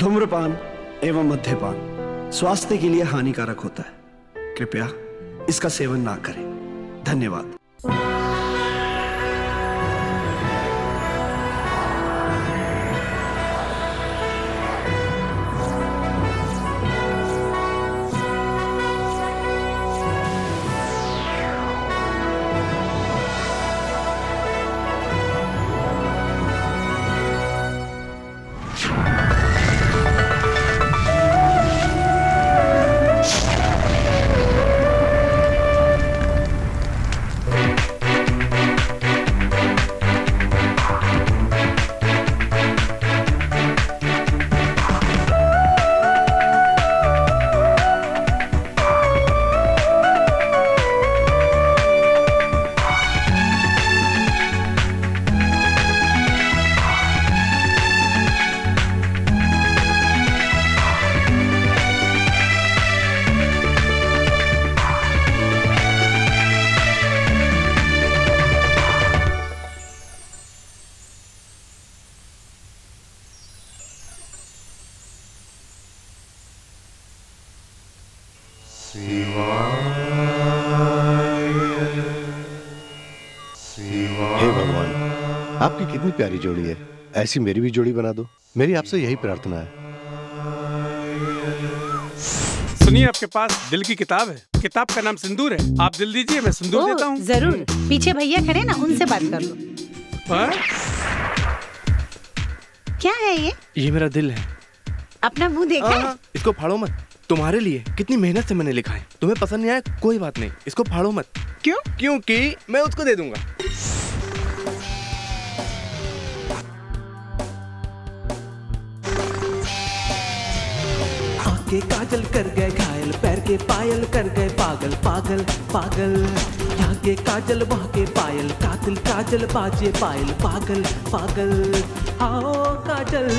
धूम्रपान एवं मद्यपान स्वास्थ्य के लिए हानिकारक होता है। कृपया इसका सेवन ना करें। धन्यवाद। आपकी कितनी प्यारी जोड़ी है, ऐसी मेरी भी जोड़ी बना दो। मेरी आपसे यही प्रार्थना है। सुनिए, आपके पास दिल की किताब है। किताब का नाम सिंदूर है। आप दिल दीजिए, मैं सिंदूर देता हूँ। जरूर। पीछे भैया खड़े ना, उनसे बात कर लो। क्या है ये? ये मेरा दिल है। अपना मुंह देखा? इसको फाड़ो मत। तुम्हारे लिए कितनी मेहनत से मैंने लिखा है। तुम्हें पसंद नहीं आया कोई बात नहीं, इसको फाड़ो मत। क्यों? क्योंकि मैं उसको दे दूंगा। के काजल कर गए घायल, पैर के पायल कर गए पागल पागल पागल। यहाँ के काजल वहाँ के पायल, कातिल काजल बाजे पायल पागल पागल। आओ काजल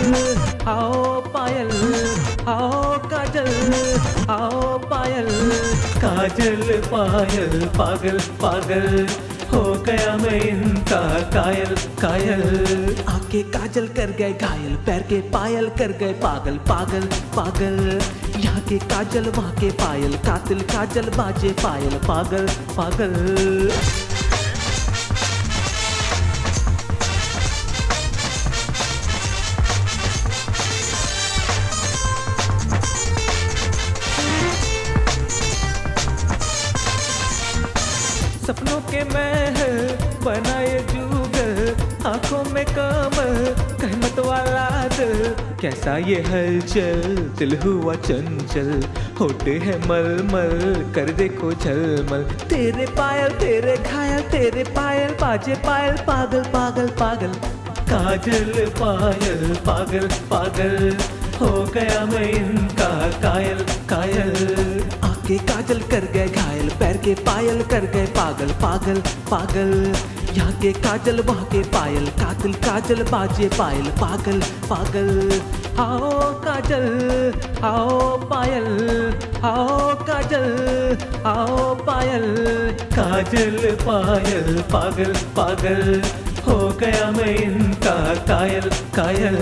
आओ पायल, आओ काजल आओ पायल, काजल पायल पागल पागल। हो गया मैं इनका कायल कायल। आके काजल कर गए घायल, पैर के पायल कर गए पागल पागल पागल। यहाँ के काजल वहाँ के पायल, कातिल काजल बाजे पायल पागल पागल। सपनों के महल बनाए जुगल, आंखों में कमल कहमत वाला दिल। कैसा ये हलचल, दिल हुआ चंचल, होते हैं मलमल कर देखो झलमल। तेरे पायल तेरे घायल, तेरे पायल बाजे पायल पागल पागल पागल। काजल पायल पागल पागल, हो गया मैं इनका कायल कायल। आके काजल कर गए घायल, पैर के पायल कर गए पागल पागल पागल। यहाँ के काजल वहाँ के पायल, कातिल काजल बाजे पायल पागल पागल। आओ काजल आओ पायल, आओ काजल आओ पायल, काजल पायल पागल पागल। हो गया मैं इनका कायल कायल।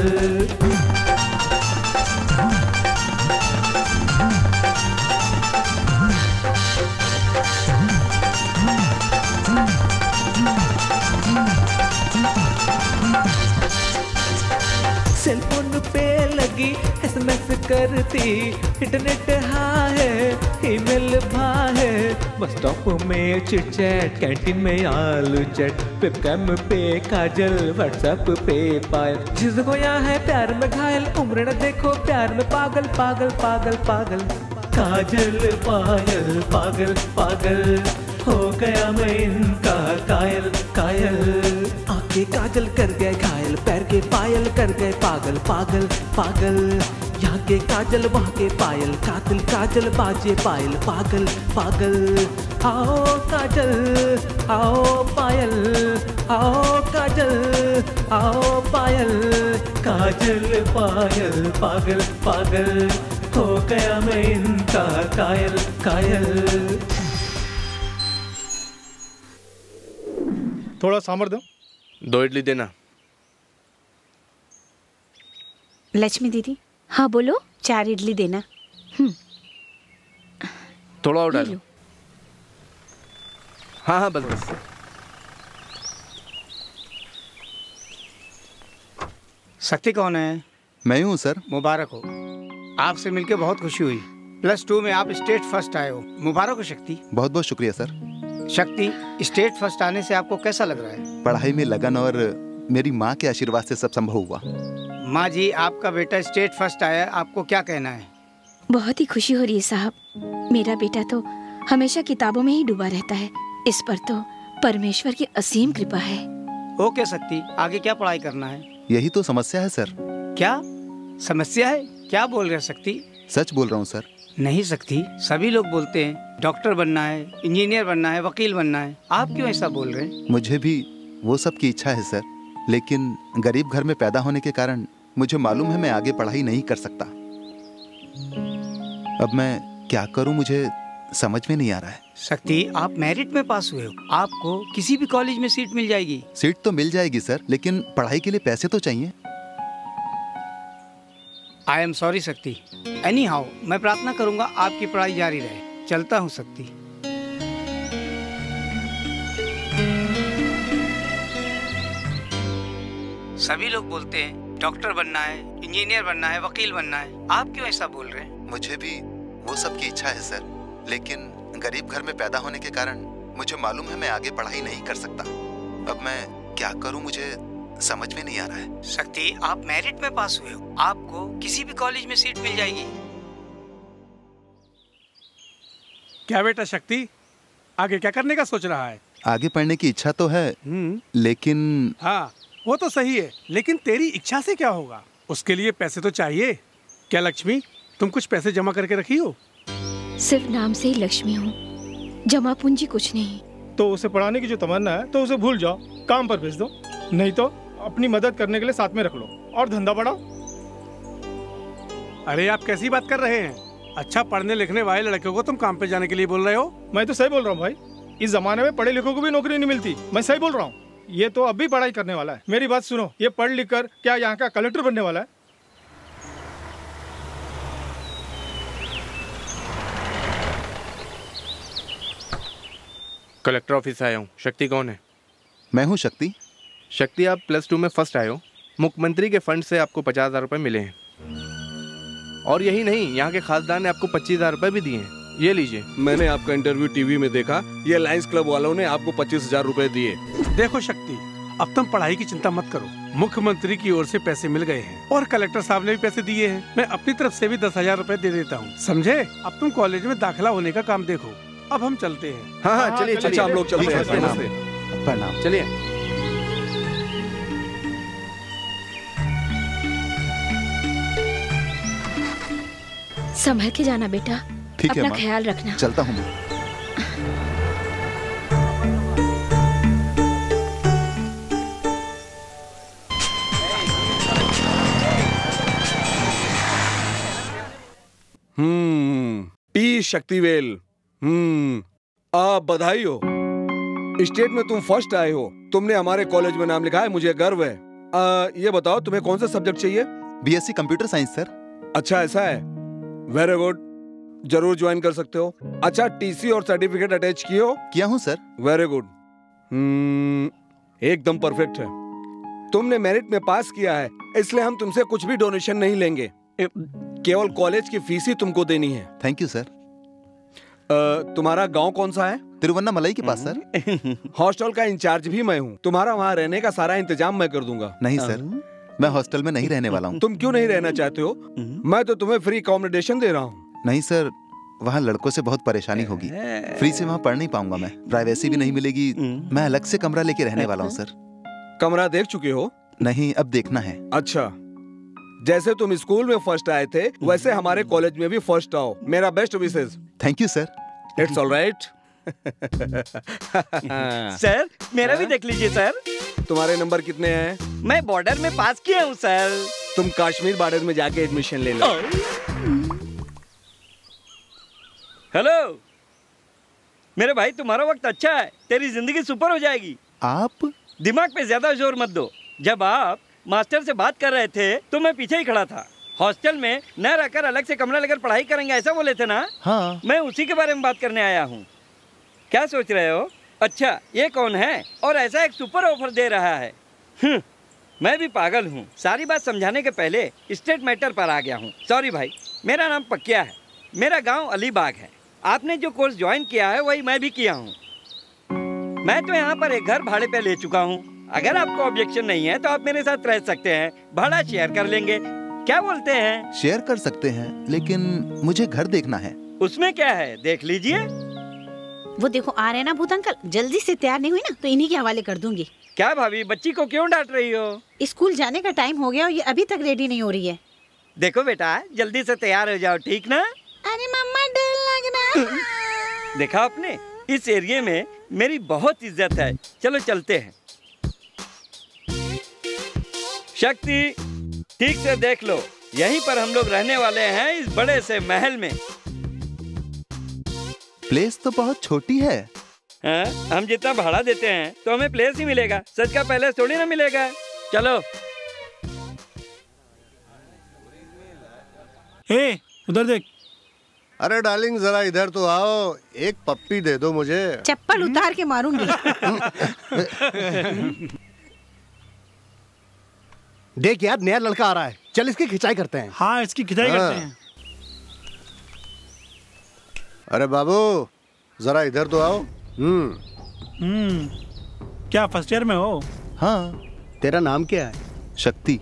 सेलफोन पे लगी SMS करती, इंटरनेट हाँ है ईमेल भा है। बस स्टॉप में चिट चैट, कैंटीन में आलू चट, वेबकैम पे काजल, व्हाट्सएप पे पायल। जिसको यहाँ है प्यार में घायल, उम्र न देखो प्यार में पागल पागल पागल पागल। काजल पायल पागल पागल, हो गया मैं इनका कायल कायल। आके काजल कर गए घायल, पैर के पायल कर गए पागल पागल पागल। यहाँ के काजल वहाँ के पायल, कातिल काजल बाजे पायल पागल पागल। आओ काजल आओ पायल, आओ काजल आओ पायल, काजल पायल पागल पागल। हो गया मैं इनका कायल कायल। थोड़ा सांभर दो। 2 इडली देना। लक्ष्मी दीदी हाँ बोलो। 4 इडली देना। थोड़ा और डालो। हाँ हाँ बस बस। शक्ति कौन है? मैं हूँ सर। मुबारक हो, आपसे मिलकर बहुत खुशी हुई। +2 में आप स्टेट फर्स्ट आए हो, मुबारक हो शक्ति। बहुत बहुत शुक्रिया सर। शक्ति, स्टेट फर्स्ट आने से आपको कैसा लग रहा है? पढ़ाई में लगन और मेरी माँ के आशीर्वाद से सब संभव हुआ। माँ जी, आपका बेटा स्टेट फर्स्ट आया, आपको क्या कहना है? बहुत ही खुशी हो रही है साहब। मेरा बेटा तो हमेशा किताबों में ही डूबा रहता है, इस पर तो परमेश्वर की असीम कृपा है। ओके शक्ति, आगे क्या पढ़ाई करना है? यही तो समस्या है सर। क्या समस्या है? क्या बोल रहे हैं शक्ति? सच बोल रहा हूँ सर। नहीं शक्ति, सभी लोग बोलते हैं डॉक्टर बनना है, इंजीनियर बनना है, वकील बनना है, आप क्यों ऐसा बोल रहे हैं? मुझे भी वो सब की इच्छा है सर, लेकिन गरीब घर में पैदा होने के कारण मुझे मालूम है मैं आगे पढ़ाई नहीं कर सकता। अब मैं क्या करूं, मुझे समझ में नहीं आ रहा है। शक्ति, आप मेरिट में पास हुए हो, आपको किसी भी कॉलेज में सीट मिल जाएगी। सीट तो मिल जाएगी सर, लेकिन पढ़ाई के लिए पैसे तो चाहिए। आई एम सॉरी शक्ति। एनी हाउ, मैं प्रार्थना करूंगा आपकी पढ़ाई जारी रहे। चलता हूँ शक्ति। सभी लोग बोलते हैं डॉक्टर बनना है, इंजीनियर बनना है, वकील बनना है, आप क्यों ऐसा बोल रहे हैं? मुझे भी वो सब की इच्छा है सर, लेकिन गरीब घर में पैदा होने के कारण मुझे मालूम है मैं आगे पढ़ाई नहीं कर सकता। अब मैं क्या करूं, मुझे समझ में नहीं आ रहा है। शक्ति, आप मेरिट में पास हुए हो, आपको किसी भी कॉलेज में सीट मिल जाएगी। क्या बेटा शक्ति, आगे क्या करने का सोच रहा है? आगे पढ़ने की इच्छा तो है, लेकिन हाँ वो तो सही है, लेकिन तेरी इच्छा से क्या होगा? उसके लिए पैसे तो चाहिए। क्या लक्ष्मी, तुम कुछ पैसे जमा करके रखी हो? सिर्फ नाम से ही लक्ष्मी हूँ, जमा पूंजी कुछ नहीं। तो उसे पढ़ाने की जो तमन्ना है तो उसे भूल जाओ, काम पर भेज दो, नहीं तो अपनी मदद करने के लिए साथ में रख लो और धंधा बढ़ाओ। अरे आप कैसी बात कर रहे हैं? अच्छा पढ़ने लिखने वाले लड़कों को तुम काम पे जाने के लिए बोल रहे हो? मैं तो सही बोल रहा हूँ भाई, इस जमाने में पढ़े लिखों को भी नौकरी नहीं मिलती। मैं सही बोल रहा हूँ। ये तो अब भी पढ़ाई करने वाला है। मेरी बात सुनो, ये पढ़ लिख कर क्या यहाँ का कलेक्टर बनने वाला है? कलेक्टर ऑफिस आया हूँ। शक्ति कौन है? मैं हूँ शक्ति। शक्ति, आप +2 में फर्स्ट आए हो। मुख्यमंत्री के फंड से आपको 50,000 रुपये मिले हैं, और यही नहीं, यहाँ के खासदार ने आपको 25,000 रुपये भी दिए हैं। ये लीजिए। मैंने आपका इंटरव्यू टीवी में देखा, ये लायंस क्लब वालों ने आपको 25,000 रुपए दिए। देखो शक्ति, अब तुम पढ़ाई की चिंता मत करो, मुख्यमंत्री की ओर से पैसे मिल गए हैं और कलेक्टर साहब ने भी पैसे दिए हैं। मैं अपनी तरफ से भी 10,000 रुपए दे देता हूँ, समझे? अब तुम कॉलेज में दाखिला होने का काम देखो। अब हम चलते हैं। हाँ हाँ चलिए चलिए, हम लोग चलते हैं। प्रणाम। चलिए। संभल के जाना बेटा, ठीक है अपना माँ, ख्याल रखना। चलता हूँ मैं। पी शक्तिवेल, आप बधाई हो। स्टेट में तुम फर्स्ट आए हो, तुमने हमारे कॉलेज में नाम लिखा है, मुझे गर्व है। ये बताओ तुम्हें कौन सा सब्जेक्ट चाहिए? BSc computer science sir. अच्छा ऐसा है, वेरी गुड, जरूर ज्वाइन कर सकते हो। अच्छा, TC और सर्टिफिकेट अटैच किए हो? किया हूँ सर। वेरी गुड, एकदम परफेक्ट है। तुमने मेरिट में पास किया है, इसलिए हम तुमसे कुछ भी डोनेशन नहीं लेंगे, केवल कॉलेज की फीस ही तुमको देनी है। Thank you sir. तुम्हारा गांव कौन सा है? तिरुवन्नामलाई के पास सर। हॉस्टल का इंचार्ज भी मैं हूँ, तुम्हारा वहाँ रहने का सारा इंतजाम मैं कर दूंगा। नहीं सर, मैं हॉस्टल में नहीं रहने वाला हूँ। तुम क्यों नहीं रहना चाहते हो? मैं तो तुम्हें फ्री अकोमोडेशन दे रहा हूँ। नहीं सर, वहाँ लड़कों से बहुत परेशानी होगी, फ्री से वहाँ पढ़ नहीं पाऊंगा मैं, प्राइवेसी भी नहीं मिलेगी। मैं अलग से कमरा लेके रहने वाला हूँ सर। कमरा देख चुके हो? नहीं, अब देखना है। अच्छा, जैसे तुम स्कूल में फर्स्ट आए थे, वैसे हमारे कॉलेज में भी फर्स्ट आओ। मेरा बेस्ट विशेष। Thank you sir. It's alright. Sir, मेरा भी देख लीजिए सर। तुम्हारे नंबर कितने हैं? मैं बॉर्डर में पास किया हूँ सर। तुम कश्मीर बॉर्डर में जाके एडमिशन ले लो। हेलो मेरे भाई, तुम्हारा वक्त अच्छा है, तेरी जिंदगी सुपर हो जाएगी। आप दिमाग पे ज्यादा जोर मत दो। जब आप मास्टर से बात कर रहे थे तो मैं पीछे ही खड़ा था। हॉस्टल में न रहकर अलग से कमरा लेकर पढ़ाई करेंगे, ऐसा बोले थे ना? हाँ। मैं उसी के बारे में बात करने आया हूँ। क्या सोच रहे हो? अच्छा, ये कौन है और ऐसा एक सुपर ऑफर दे रहा है? मैं भी पागल हूँ। सारी बात समझाने के पहले स्टेट मैटर पर आ गया हूँ। सॉरी भाई, मेरा नाम पक्या है, मेरा गांव अलीबाग है। आपने जो कोर्स ज्वाइन किया है वही मैं भी किया हूँ। मैं तो यहाँ पर एक घर भाड़े पे ले चुका हूँ। अगर आपको ऑब्जेक्शन नहीं है तो आप मेरे साथ रह सकते हैं, भाड़ा शेयर कर लेंगे। क्या बोलते हैं? शेयर कर सकते हैं, लेकिन मुझे घर देखना है। उसमें क्या है, देख लीजिए। वो देखो आ रहे ना भूत अंकल, जल्दी से तैयार नहीं हुई ना तो इन्हीं के हवाले कर दूंगी। क्या भाभी, बच्ची को क्यों डांट रही हो? स्कूल जाने का टाइम हो गया और ये अभी तक रेडी नहीं हो रही है। देखो बेटा, जल्दी से तैयार हो जाओ, ठीक ना? अरे मम्मा डर लग रहा। देखा आपने, इस एरिया में मेरी बहुत इज्जत है। चलो चलते हैं। शक्ति, ठीक से देख लो, यहीं पर हम लोग रहने वाले हैं, इस बड़े से महल में। प्लेस तो बहुत छोटी है। हाँ, हम जितना भाड़ा देते हैं तो हमें प्लेस ही मिलेगा, सच का पैलेस थोड़ी ना मिलेगा। चलो। ए, उधर देख। अरे डार्लिंग जरा इधर तो आओ, एक पप्पी दे दो मुझे। चप्पल उतार के मारूंगी। देख यार, नया लड़का आ रहा है, चल इसकी खिंचाई करते हैं। हाँ, इसकी खिंचाई करते हैं। अरे बाबू जरा इधर तो आओ। क्या फर्स्ट ईयर में हो? हाँ। तेरा नाम क्या है? शक्ति।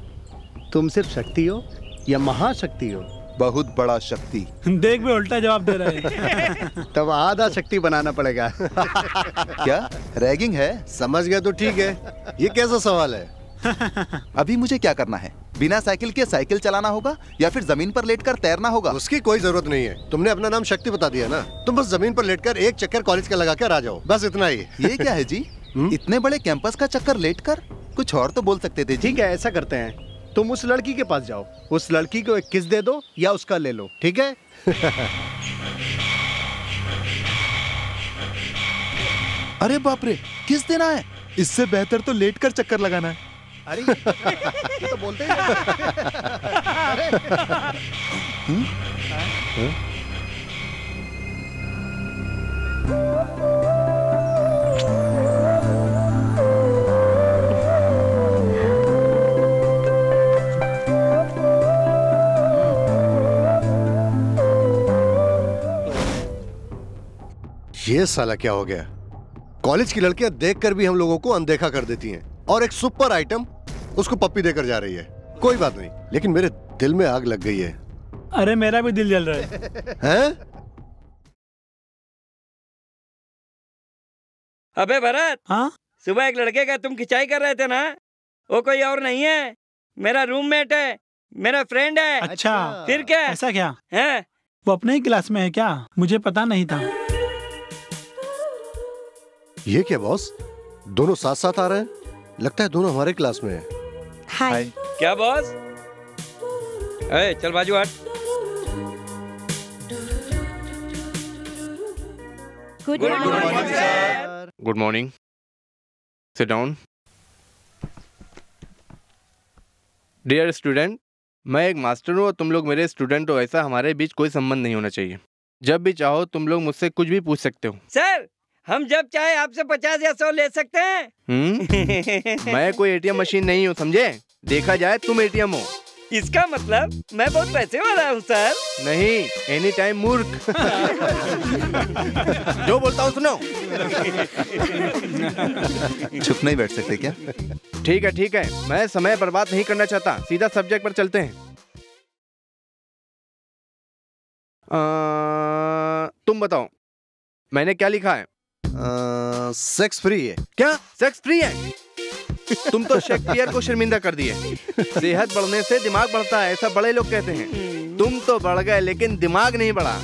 तुम सिर्फ शक्ति हो या महाशक्ति हो? बहुत बड़ा शक्ति। देख भी उल्टा जवाब दे रहे हैं। तब आधा शक्ति बनाना पड़ेगा। क्या रैगिंग है? समझ गया तो ठीक है। ये कैसा सवाल है? अभी मुझे क्या करना है? बिना साइकिल के साइकिल चलाना होगा या फिर जमीन पर लेटकर तैरना होगा? उसकी कोई जरूरत नहीं है, तुमने अपना नाम शक्ति बता दिया ना। तुम बस जमीन पर लेटकर एक चक्कर कॉलेज का लगा कर आ जाओ, बस इतना ही। ये क्या है जी? इतने बड़े कैंपस का चक्कर लेटकर? कुछ और तो बोल सकते थे। ठीक है, ऐसा करते हैं, तुम उस लड़की के पास जाओ, उस लड़की को एक किस दे दो या उसका ले लो, ठीक है? अरे बाप रे, किस देना है? इससे बेहतर तो लेटकर चक्कर लगाना है। अरे ये तो बोलते हैं। ये साला क्या हो गया? कॉलेज की लड़कियां देखकर भी हम लोगों को अनदेखा कर देती हैं, और एक सुपर आइटम उसको पप्पी देकर जा रही है। कोई बात नहीं, लेकिन मेरे दिल में आग लग गई है। अरे मेरा भी दिल जल रहा है। हैं? अबे भरत। हाँ? सुबह एक लड़के का तुम खिंचाई कर रहे थे ना, वो कोई और नहीं है, मेरा रूममेट है, मेरा फ्रेंड है। अच्छा, फिर क्या? ऐसा क्या है? वो अपने ही क्लास में है क्या? मुझे पता नहीं था। ये क्या बॉस, दोनों साथ साथ आ रहे हैं? लगता है दोनों हमारे क्लास में है। हाय। क्या बॉस? ए, चल बाजू हट। Good morning sir. Good morning. Sit down. Dear student, मैं एक मास्टर हूँ और तुम लोग मेरे स्टूडेंट हो, ऐसा हमारे बीच कोई संबंध नहीं होना चाहिए। जब भी चाहो तुम लोग मुझसे कुछ भी पूछ सकते हो। सर, हम जब चाहे आपसे 50 या 100 ले सकते हैं। मैं कोई एटीएम मशीन नहीं हूँ, समझे? देखा जाए तुम एटीएम हो। इसका मतलब मैं बहुत पैसे वाला हूँ सर। नहीं, एनी टाइम मूर्ख। जो बोलता हूँ सुनो। चुप नहीं बैठ सकते क्या? ठीक है, मैं समय बर्बाद नहीं करना चाहता, सीधा सब्जेक्ट पर चलते हैं। तुम बताओ, मैंने क्या लिखा है? सेक्स फ्री है। क्या सेक्स फ्री है? तुम तो शेक्सपियर को शर्मिंदा कर दिए। सेहत बढ़ने से दिमाग बढ़ता है, ऐसा बड़े लोग कहते हैं। तुम तो बढ़ गए लेकिन दिमाग नहीं बढ़ा।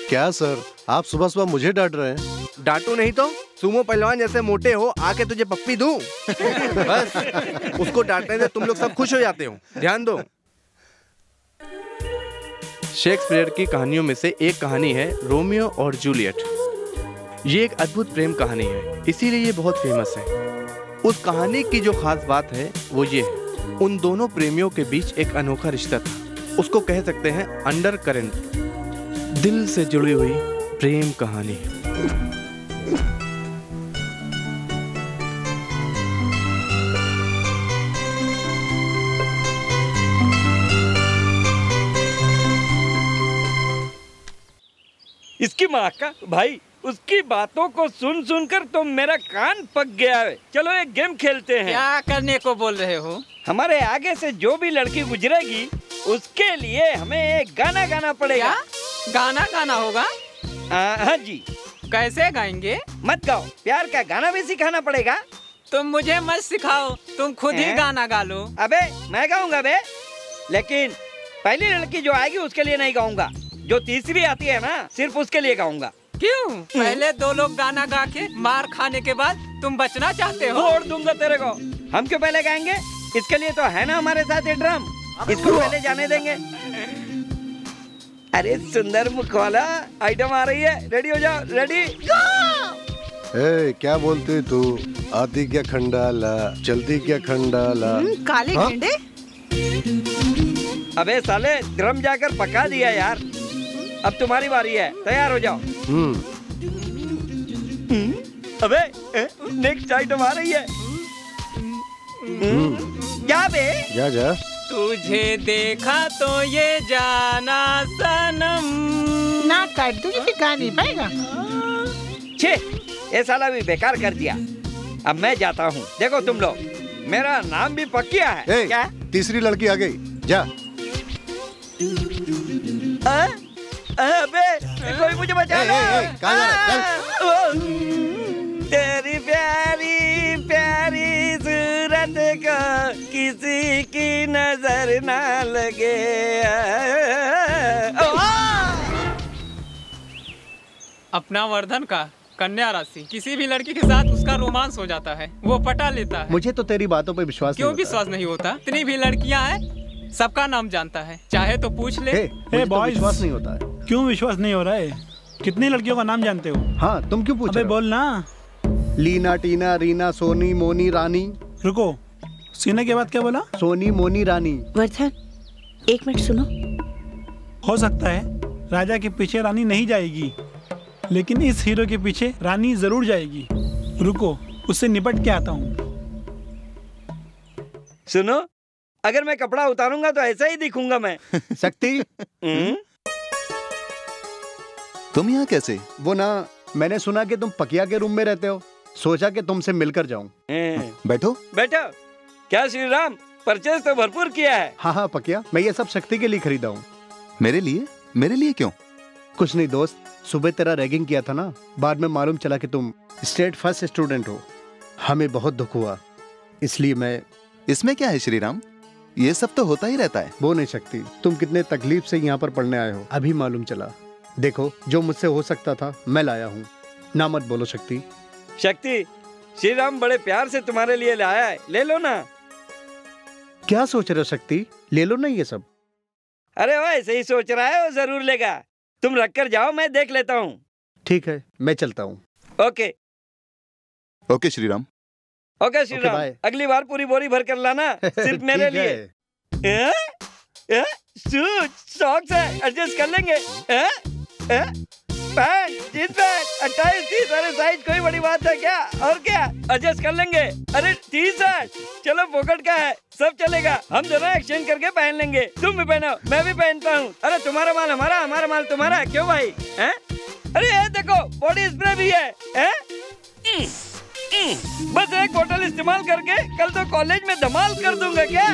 क्या सर, आप सुबह सुबह मुझे डांट रहे हैं? डांटू नहीं तो सुमो पहलवान जैसे मोटे हो, आके तुझे पप्पी दूं? बस उसको डांटने से तुम लोग सब खुश हो जाते हो। ध्यान दो, शेक्सपियर की कहानियों में से एक कहानी है रोमियो और जूलियट। ये एक अद्भुत प्रेम कहानी है, इसीलिए ये बहुत फेमस है। उस कहानी की जो खास बात है वो ये है, उन दोनों प्रेमियों के बीच एक अनोखा रिश्ता था। उसको कह सकते हैं अंडर करंट, दिल से जुड़ी हुई प्रेम कहानी। इसकी माँ का भाई, उसकी बातों को सुन सुनकर तो मेरा कान पक गया है। चलो एक गेम खेलते हैं। क्या करने को बोल रहे हो? हमारे आगे से जो भी लड़की गुजरेगी उसके लिए हमें एक गाना गाना पड़ेगा। क्या? गाना गाना होगा? हाँ जी। कैसे गाएंगे? मत गाओ, प्यार का गाना भी सिखाना पड़ेगा। तुम मुझे मत सिखाओ, तुम खुद ही गाना गा लो। अबे मैं गाऊंगा बे, लेकिन पहली लड़की जो आएगी उसके लिए नहीं गाऊंगा, जो तीसरी आती है ना सिर्फ उसके लिए गाऊंगा। क्यों? पहले दो लोग गाना गा के मार खाने के बाद तुम बचना चाहते हो? तोड़ दूंगा तेरे को। हम क्यों पहले गाएंगे? इसके लिए तो है ना हमारे साथ ये ड्रम, इसको पहले जाने देंगे। अरे सुंदर मुख वाला, आइटम आ रही है, रेडी हो जाओ। रेडी? ए, क्या बोलती तू? आती क्या खंडाला, चलती क्या खंडाला। काले गेंडे। अबे साले, ड्रम जाकर पका दिया यार। अब तुम्हारी बारी है, तैयार हो जाओ। अबे नेक्स्ट आइटम आ रही है। क्या बे? जा। तुझे देखा तो ये जाना सनम। ना काट दूंगी, फिर गा नहीं पाएगा। छे, ये साला भी बेकार कर दिया। अब मैं जाता हूँ। देखो तुम लोग, मेरा नाम भी पक्किया है। क्या? तीसरी लड़की आ गई, जा। अबे कोई मुझे बचा लो। कहाँ जा रहा है? तेरी प्यारी प्यारी सूरत को किसी की नजर ना लगे। अपना वर्धन का कन्या राशि किसी भी लड़की के साथ उसका रोमांस हो जाता है, वो पटा लेता है। मुझे तो तेरी बातों पे विश्वास क्यों विश्वास नहीं होता? इतनी भी लड़कियां हैं, सबका नाम जानता है, चाहे तो पूछ ले। बॉयज, विश्वास नहीं होता है। क्यों विश्वास नहीं हो रहा है? कितनी लड़कियों का नाम जानते हो? हाँ, तुम क्यों पूछ रहे हो? बोल ना। लीना, टीना, रीना, सोनी, मोनी, रानी। रुको, सीने के बाद क्या बोला? सोनी, मोनी, रानी। वर्धन, एक मिनट सुनो। हो सकता है राजा के पीछे रानी नहीं जाएगी, लेकिन इस हीरो के पीछे रानी जरूर जाएगी। रुको, उससे निपट के आता हूँ। सुनो, अगर मैं कपड़ा उतारूंगा तो ऐसा ही दिखूंगा मैं। शक्ति, तुम यहाँ कैसे? वो ना, मैंने सुना कि तुम पकिया के रूम में रहते हो, सोचा कि तुमसे मिलकर जाऊं। बैठो। बैठो। क्या श्री राम, परचेज तो भरपूर किया है। हाँ पकिया, मैं ये सब शक्ति के लिए खरीदा हूँ। मेरे लिए? मेरे लिए क्यों? कुछ नहीं दोस्त, सुबह तेरा रैगिंग किया था ना, बाद में मालूम चला कि तुम स्टेट फर्स्ट स्टूडेंट हो। हमें बहुत दुख हुआ, इसलिए मैं। इसमें क्या है श्री राम, ये सब तो होता ही रहता है। वो नहीं शक्ति, तुम कितने तकलीफ से यहाँ पर पढ़ने आए हो, अभी मालूम चला। देखो, जो मुझसे हो सकता था मैं लाया हूँ, ना मत बोलो शक्ति। शक्ति, श्री राम बड़े प्यार से तुम्हारे लिए लाया है, ले लो ना। क्या सोच रहे हो शक्ति, ले लो ना ये सब। अरे वो ऐसे ही सोच रहा है, वो जरूर लेगा। तुम रख कर जाओ, मैं देख लेता हूँ। ठीक है, मैं चलता हूँ। Okay okay Shri Ram. Okay Shri Ram, अगली बार पूरी बोरी भर कर लाना, सिर्फ मेरे लिए। सॉक्स है, एडजस्ट कर लेंगे। पैंट, जींस पैंट 28-30, अरे साइज कोई बड़ी बात है क्या? और क्या एडजस्ट कर लेंगे। अरे टी-शर्ट चलो पॉकेट का है, सब चलेगा, हम दोनों एक्सचेंज करके पहन लेंगे। तुम भी पहनो, मैं भी पहनता हूँ। अरे तुम्हारा माल हमारा, हमारा माल तुम्हारा, क्यों भाई? हैं? अरे ये देखो, बॉडी स्प्रे भी है। बस एक बोतल इस्तेमाल करके कल तो कॉलेज में धमाल कर दूंगा क्या?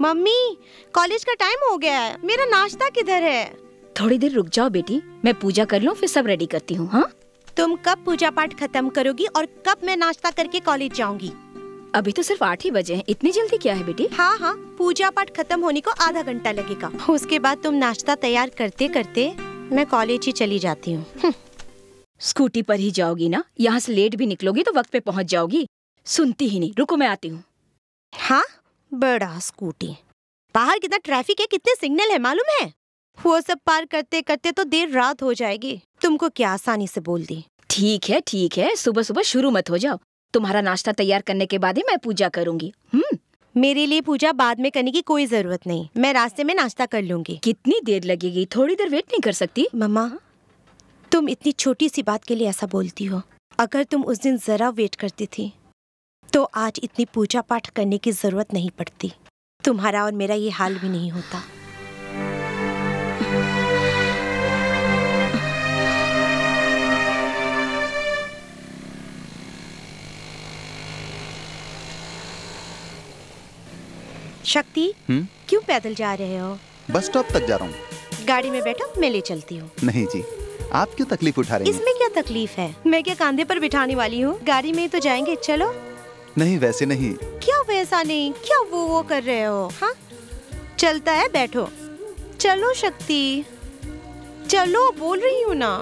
मम्मी, कॉलेज का टाइम हो गया है, मेरा नाश्ता किधर है? थोड़ी देर रुक जाओ बेटी, मैं पूजा कर लूं, फिर सब रेडी करती हूँ। हाँ, तुम कब पूजा पाठ खत्म करोगी और कब मैं नाश्ता करके कॉलेज जाऊंगी? अभी तो सिर्फ 8 ही बजे हैं, इतनी जल्दी क्या है बेटी? हाँ हाँ, पूजा पाठ खत्म होने को आधा घंटा लगेगा। उसके बाद तुम नाश्ता तैयार करते करते मैं कॉलेज ही चली जाती हूँ। स्कूटी पर ही जाओगी ना? यहाँ से लेट भी निकलोगी तो वक्त पे पहुँच जाओगी। सुनती ही नहीं, रुको मैं आती हूँ। हाँ, बड़ा स्कूटी, बाहर कितना ट्रैफिक है, कितने सिग्नल है मालूम है? वो सब पार करते करते तो देर रात हो जाएगी। तुमको क्या आसानी से बोल दी। ठीक है, सुबह सुबह शुरू मत हो जाओ। तुम्हारा नाश्ता तैयार करने के बाद ही मैं पूजा करूंगी। मेरे लिए पूजा बाद में करने की कोई जरूरत नहीं, मैं रास्ते में नाश्ता कर लूंगी। कितनी देर लगेगी? थोड़ी देर वेट नहीं कर सकती? मम्मा, तुम इतनी छोटी सी बात के लिए ऐसा बोलती हो। अगर तुम उस दिन जरा वेट करती थी तो आज इतनी पूजा पाठ करने की जरूरत नहीं पड़ती। तुम्हारा और मेरा ये हाल भी नहीं होता। शक्ति, क्यों पैदल जा रहे हो? बस स्टॉप तक जा रहा हूँ। गाड़ी में बैठो, मैं ले चलती हूँ। नहीं जी, आप क्यों तकलीफ उठा रही हैं? इसमें क्या तकलीफ है? मैं क्या कांधे पर बिठाने वाली हूँ? गाड़ी में ही तो जाएंगे, चलो। नहीं, वैसे नहीं। क्या वैसा नहीं? क्या वो कर रहे हो? हाँ, चलता है, बैठो। चलो शक्ति, चलो, बोल रही हूँ ना।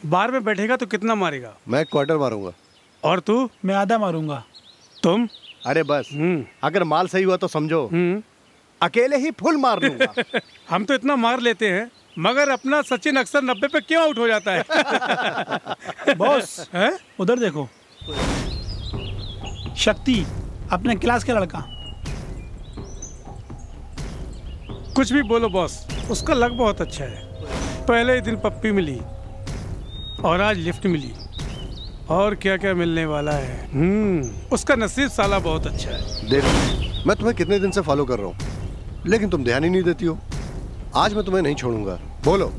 बार में बैठेगा तो कितना मारेगा? मैं क्वार्टर मारूंगा। और तू? मैं आधा मारूंगा। तुम? अरे बस, अगर माल सही हुआ तो समझो अकेले ही फुल मार लूंगा। हम तो इतना मार लेते हैं, मगर अपना सचिन अक्सर 90 पे क्यों आउट हो जाता है? बॉस, उधर देखो, शक्ति, अपने क्लास का लड़का। कुछ भी बोलो बॉस, उसका लक बहुत अच्छा है। पहले ही दिन पप्पी मिली और आज लिफ्ट मिली, और क्या क्या मिलने वाला है। उसका नसीब साला बहुत अच्छा है। देखो, मैं तुम्हें कितने दिन से फॉलो कर रहा हूँ, लेकिन तुम ध्यान ही नहीं देती हो। आज मैं तुम्हें नहीं छोड़ूंगा। बोलो,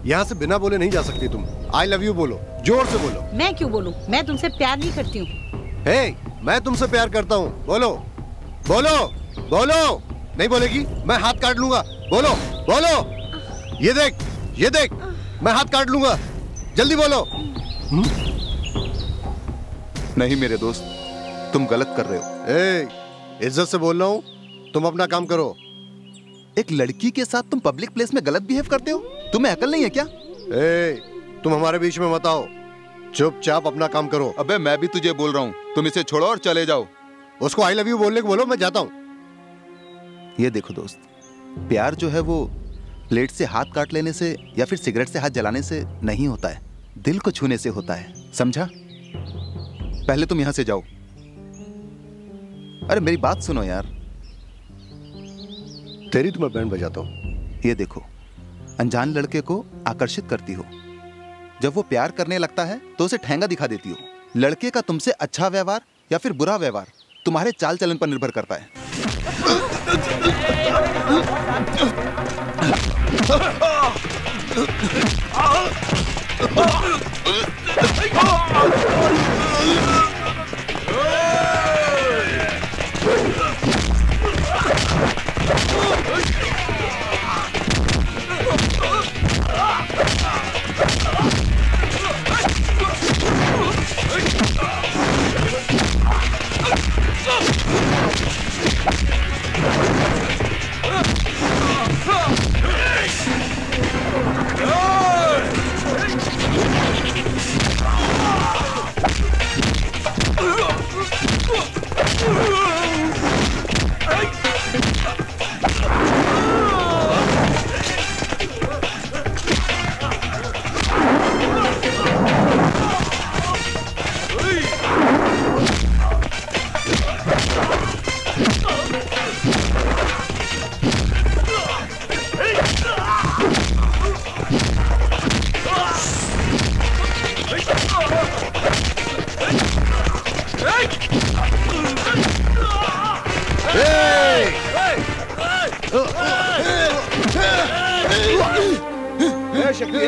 यहाँ से बिना बोले नहीं जा सकती तुम। आई लव यू बोलो, जोर से बोलो। मैं क्यों बोलूं? मैं तुमसे प्यार नहीं करती हूँ। हे, मैं तुमसे प्यार करता हूँ। बोलो बोलो बोलो। नहीं बोलेगी मैं हाथ काट लूंगा। बोलो बोलो। ये देख, ये देख, मैं हाथ काट लूंगा। जल्दी बोलो। नहीं मेरे दोस्त, तुम गलत कर रहे हो। ए, इज्जत से बोल रहा हूँ, तुम अपना काम करो। एक लड़की के साथ तुम पब्लिक प्लेस में गलत बिहेव करते हो? तुम्हें अकल नहीं है क्या? ए, तुम हमारे बीच में मत आओ, चुपचाप अपना काम करो। अबे मैं भी तुझे बोल रहा हूँ, तुम इसे छोड़ो और चले जाओ। उसको आई लव यू बोलने को बोलो, मैं जाता हूँ। ये देखो दोस्त, प्यार जो है वो प्लेट से हाथ काट लेने से या फिर सिगरेट से हाथ जलाने से नहीं होता है, दिल को छूने से होता है, समझा? पहले तुम यहां से जाओ। अरे मेरी बात सुनो यार। तेरी तो मैं बैंड बजाता हूं। ये देखो, अनजान लड़के को आकर्षित करती हो, जब वो प्यार करने लगता है तो उसे ठेंगा दिखा देती हो। लड़के का तुमसे अच्छा व्यवहार या फिर बुरा व्यवहार तुम्हारे चाल चलन पर निर्भर करता है।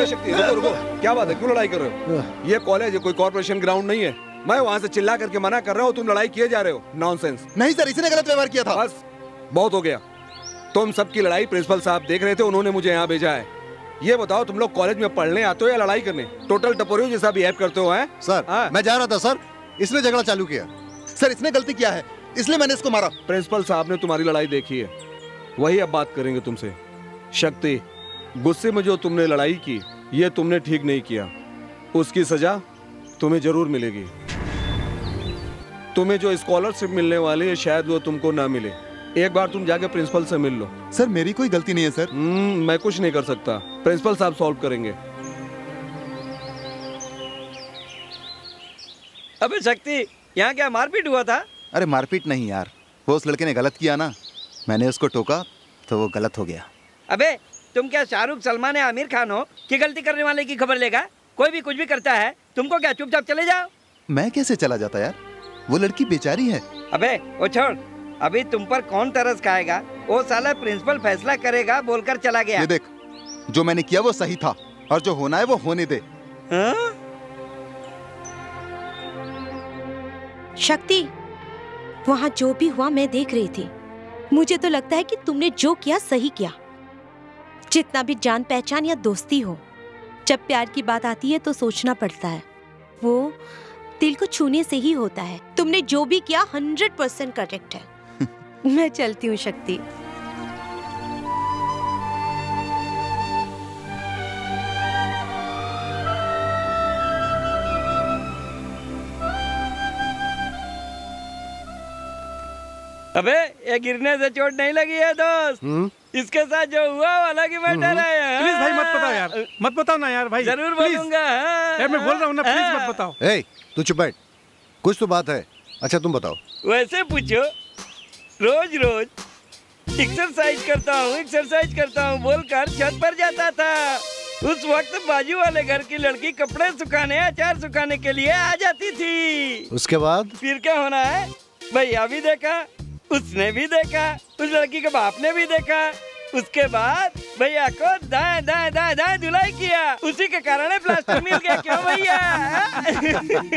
शक्ति, रुको रुको, क्या बात है, क्यों लड़ाई कर रहे हो? ये कॉलेज है, कोई कॉर्पोरेशन ग्राउंड नहीं है। मैं वहाँ से चिल्ला करके मना कर रहा हूँ, तुम लड़ाई किए जा रहे हो। नॉनसेंस। नहीं सर, इसने गलत व्यवहार किया था। बस बहुत हो गया। तुम सबकी लड़ाई प्रिंसिपल साहब देख रहे थे, उन्होंने मुझे यहाँ भेजा है। ये बताओ, तुम लोग कॉलेज में पढ़ने आते हो या लड़ाई करने? टोटल टपोरियों जैसा बिहेव करते हो। हैं सर, मैं जा रहा था सर, इसने झगड़ा चालू किया। सर इसने गलती किया है, इसलिए मैंने इसको मारा। प्रिंसिपल साहब ने तुम्हारी लड़ाई देखी है, वही अब बात करेंगे तुमसे। शक्ति, गुस्से में जो तुमने लड़ाई की ये तुमने ठीक नहीं किया, उसकी सजा तुम्हें जरूर मिलेगी। तुम्हें जो स्कॉलरशिप मिलने वाली है शायद वो तुमको ना मिले। एक बार तुम जाके प्रिंसिपल से मिल लो। सर मेरी कोई गलती नहीं है सर। मैं कुछ नहीं कर सकता, प्रिंसिपल साहब सॉल्व करेंगे। अबे शक्ति, यहाँ क्या मारपीट हुआ था? अरे मारपीट नहीं यार, वो उस लड़के ने गलत किया ना, मैंने उसको टोका तो वो गलत हो गया। अबे तुम क्या शाहरुख, सलमान या आमिर खान हो कि गलती करने वाले की खबर लेगा? कोई भी कुछ भी करता है, तुमको क्या चुपचाप चले जाओ? मैं कैसे चला जाता यार, वो लड़की बेचारी है। अबे वो छोड़, अभी तुम पर कौन तरस खाएगा? वो साला प्रिंसिपल फैसला करेगा बोलकर चला गया। ये देख, जो मैंने किया वो सही था और जो होना है वो होने दे। शक्ति, वहाँ जो भी हुआ मैं देख रही थी। मुझे तो लगता है कि तुमने जो किया सही किया। जितना भी जान पहचान या दोस्ती हो, जब प्यार की बात आती है तो सोचना पड़ता है। वो दिल को छूने से ही होता है। तुमने जो भी किया 100% करेक्ट है। मैं चलती हूँ शक्ति। अबे ये गिरने से चोट नहीं लगी है दोस्त। इसके साथ जो हुआ वो अलग ही मैटर है। प्लीज भाई मत बताओ यार, मत बताओ ना यार भाई। जरूर बोलूंगा। यार मैं बोल रहा हूँ ना, प्लीज मत बताओ। ए, तू चुप बैठ, कुछ तो बात है। अच्छा तुम बताओ। वैसे पूछो, रोज रोज एक्सरसाइज करता हूँ बोलकर छत पर जाता था। उस वक्त बाजू वाले घर की लड़की कपड़े सुखाने, अचार सुखाने के लिए आ जाती थी। उसके बाद फिर क्या होना है? भैया भी देखा, उसने भी देखा, उस लड़की के बाप ने भी देखा। उसके बाद भैया को दाएं दाएं दाएं दाएं धुलाई किया। उसी के कारण प्लास्टर मिल गया। क्यों भैया?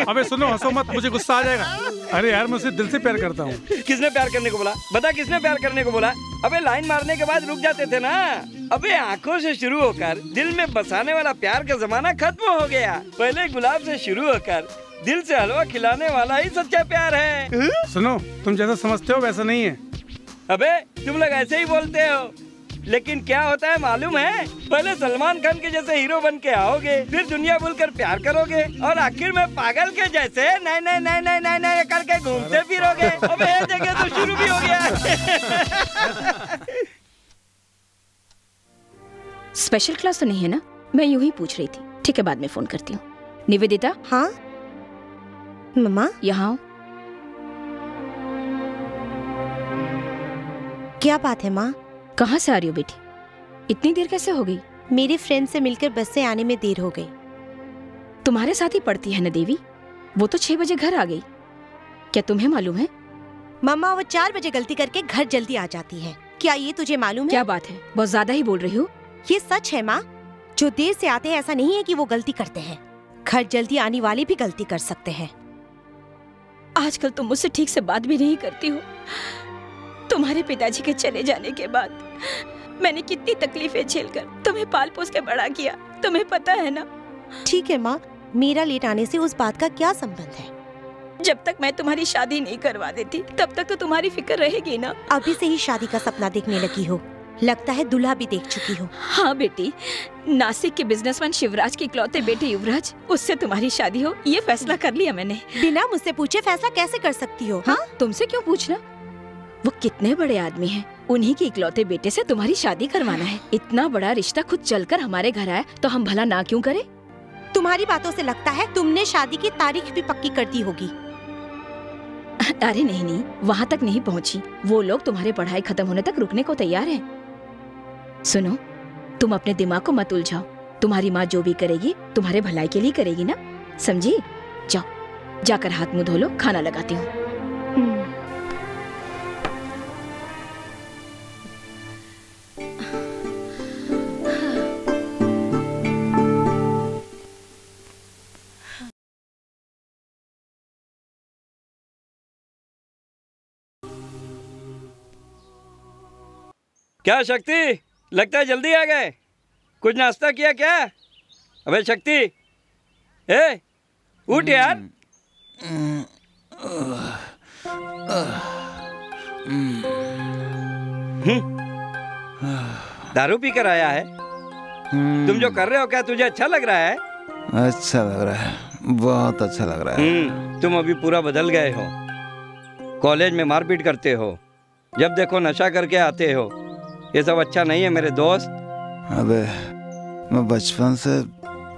अबे सुनो, हंसो मत, मुझे गुस्सा आ जाएगा। अरे यार मैं उसे दिल से प्यार करता हूँ। किसने प्यार करने को बोला? बता किसने प्यार करने को बोला? अबे लाइन मारने के बाद रुक जाते थे ना। अबे आंखों से शुरू होकर दिल में बसाने वाला प्यार का जमाना खत्म हो गया। पहले गुलाब से शुरू होकर दिल से हलवा खिलाने वाला ही सच्चा प्यार है। सुनो, तुम जैसा समझते हो वैसा नहीं है। अबे तुम लोग ऐसे ही बोलते हो, लेकिन क्या होता है मालूम है? पहले सलमान खान के जैसे हीरो बन के आओगे, फिर दुनिया भूलकर प्यार करोगे और आखिर में पागल के जैसे नहीं नहीं नहीं नहीं नहीं नहीं करके घूमते फिरोगे। अबे ये जगह तो शुरू भी हो गया। स्पेशल क्लास तो नहीं है ना? मैं यूं ही पूछ रही थी। ठीक है, बाद में फोन करती हूँ। निवेदिता। हाँ मम्मा। यहाँ। क्या बात है माँ? कहाँ से आ रही हो बेटी? इतनी देर कैसे हो गई? मेरे फ्रेंड से मिलकर बस से आने में देर हो गई। तुम्हारे साथ ही पढ़ती है ना देवी? वो तो 6 बजे घर आ गई। क्या तुम्हें मालूम है? मम्मा वो 4 बजे गलती करके घर जल्दी आ जाती है। क्या ये तुझे मालूम है? क्या बात है, बहुत ज्यादा ही बोल रही हो। ये सच है माँ। जो देर से आते हैं ऐसा नहीं है कि वो गलती करते हैं। घर जल्दी आने वाले भी गलती कर सकते हैं। आजकल तुम मुझसे ठीक से बात भी नहीं करती हो। तुम्हारे पिताजी के चले जाने के बाद मैंने कितनी तकलीफें झेलकर तुम्हें पाल पोस के बड़ा किया, तुम्हें पता है ना? ठीक है माँ, मेरा लेट आने से उस बात का क्या संबंध है? जब तक मैं तुम्हारी शादी नहीं करवा देती तब तक तो तुम्हारी फिक्र रहेगी ना। अभी से ही शादी का सपना देखने लगी हो। लगता है दूल्हा भी देख चुकी हो। हाँ बेटी, नासिक के बिजनेसमैन शिवराज के इकलौते बेटे युवराज, उससे तुम्हारी शादी हो ये फैसला कर लिया मैंने। बिना मुझसे पूछे फैसला कैसे कर सकती हो? हाँ, तुमसे क्यों पूछना? वो कितने बड़े आदमी हैं, उन्हीं के इकलौते बेटे से तुम्हारी शादी करवाना है। इतना बड़ा रिश्ता खुद चलकर हमारे घर आया तो हम भला ना क्यों करें? तुम्हारी बातों से लगता है तुमने शादी की तारीख भी पक्की कर दी होगी। अरे नहीं नहीं, वहाँ तक नहीं पहुँची। वो लोग तुम्हारे पढ़ाई खत्म होने तक रुकने को तैयार हैं। सुनो, तुम अपने दिमाग को मत उलझाओ। तुम्हारी माँ जो भी करेगी तुम्हारे भलाई के लिए करेगी ना, समझी? जाओ, जाकर हाथ मुंह धो लो, खाना लगाती हूँ। क्या शक्ति, लगता है जल्दी आ गए। कुछ नाश्ता किया क्या? अबे शक्ति, ए उठ यार। दारू पी कर आया है? तुम जो कर रहे हो क्या तुझे अच्छा लग रहा है? अच्छा लग रहा है, बहुत अच्छा लग रहा है। तुम अभी पूरा बदल गए हो। कॉलेज में मारपीट करते हो, जब देखो नशा करके आते हो। ये सब अच्छा नहीं है मेरे दोस्त। अबे मैं बचपन से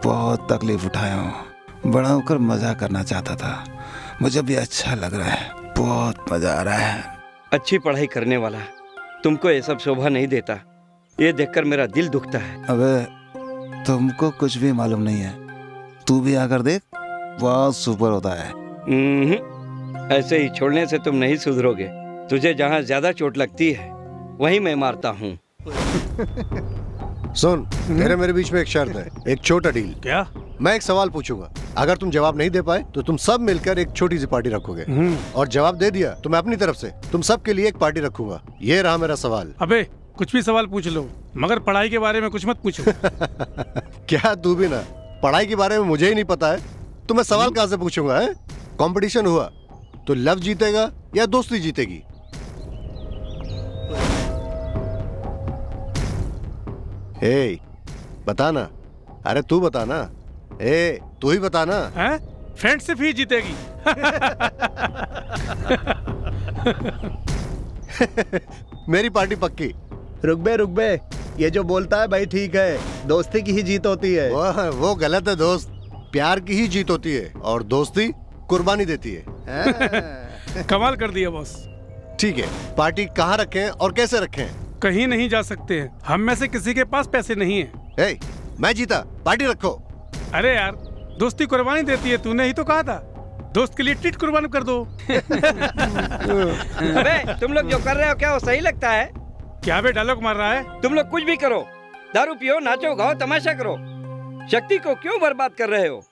बहुत तकलीफ उठाया हूँ, बड़ा होकर मजा करना चाहता था। मुझे भी अच्छा लग रहा है, बहुत मजा आ रहा है। अच्छी पढ़ाई करने वाला तुमको ये सब शोभा नहीं देता, ये देखकर मेरा दिल दुखता है। अबे तुमको कुछ भी मालूम नहीं है, तू भी आकर देख, बहुत सुपर होता है। ऐसे ही छोड़ने से तुम नहीं सुधरोगे। तुझे जहाँ ज्यादा चोट लगती है वहीं मैं मारता हूँ। सुन, तेरे मेरे बीच में एक शर्त है, एक छोटा डील। क्या? मैं एक सवाल पूछूंगा, अगर तुम जवाब नहीं दे पाए तो तुम सब मिलकर एक छोटी सी पार्टी रखोगे, और जवाब दे दिया तो मैं अपनी तरफ से तुम सब के लिए एक पार्टी रखूंगा। ये रहा मेरा सवाल। अबे कुछ भी सवाल पूछ लो, मगर पढ़ाई के बारे में कुछ मत पूछो। क्या तू भी ना, पढ़ाई के बारे में मुझे ही नहीं पता है तो मैं सवाल कहाँ से पूछूंगा? है कंपटीशन हुआ तो लव जीतेगा या दोस्ती जीतेगी? ए बता ना, अरे तू बता ना, ए तू ही बता ना। फ्रेंडशिप ही जीतेगी। मेरी पार्टी पक्की। रुक बे, ये जो बोलता है भाई ठीक है, दोस्ती की ही जीत होती है। वो गलत है दोस्त, प्यार की ही जीत होती है और दोस्ती कुर्बानी देती है। कमाल कर दिया बॉस। ठीक है, पार्टी कहाँ रखें और कैसे रखें? कहीं नहीं जा सकते हैं, हम में से किसी के पास पैसे नहीं है। मैं जीता, पार्टी रखो। अरे यार, दोस्ती कुर्बानी देती है, तूने ही तो कहा था। दोस्त के लिए टिट कुर्बान कर दो। अबे तुम लोग जो कर रहे हो क्या वो सही लगता है? क्या बे डायलॉग मार रहा है? तुम लोग कुछ भी करो, दारू पियो, नाचो गाओ, तमाशा करो, शक्ति को क्यों बर्बाद कर रहे हो?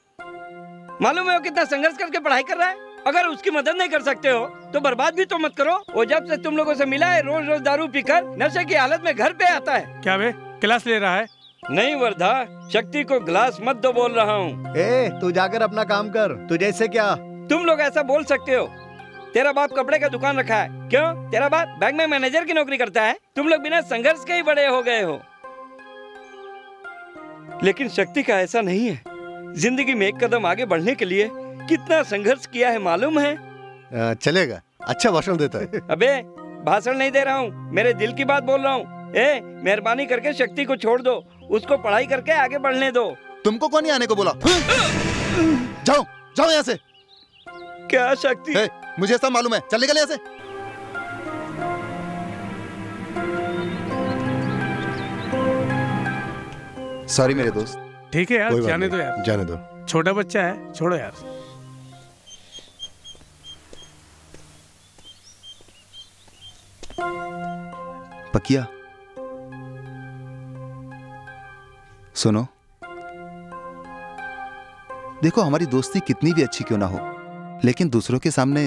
मालूम है वो कितना संघर्ष करके पढ़ाई कर रहा है। अगर उसकी मदद नहीं कर सकते हो तो बर्बाद भी तो मत करो। वो जब से तुम लोगों से मिला है रोज रोज दारू पीकर नशे की हालत में घर पे आता है। क्या बे क्लास ले रहा है? नहीं वर्धा, शक्ति को ग्लास मत दो बोल रहा हूँ। तू जाकर अपना काम कर, तुझे इससे क्या? तुम लोग ऐसा बोल सकते हो? तेरा बाप कपड़े का दुकान रखा है, क्यों? तेरा बाप बैंक में मैनेजर की नौकरी करता है। तुम लोग बिना संघर्ष के ही बड़े हो गए हो। लेकिन शक्ति का ऐसा नहीं है। जिंदगी में एक कदम आगे बढ़ने के लिए कितना संघर्ष किया है मालूम है? चलेगा, अच्छा भाषण देता है। अबे भाषण नहीं दे रहा हूँ, मेरे दिल की बात बोल रहा हूँ। मेहरबानी करके शक्ति को छोड़ दो, उसको पढ़ाई करके आगे बढ़ने दो। तुमको कौन आने को बोला? जाओ जाओ यहाँ से। क्या शक्ति? मुझे सब मालूम है, चल निकल यहाँ से। सॉरी मेरे दोस्त। ठीक है यार, जाने दो यार, जाने दो, छोटा बच्चा है, छोड़ो यार। पकिया सुनो, देखो हमारी दोस्ती कितनी भी अच्छी क्यों ना हो, लेकिन दूसरों के सामने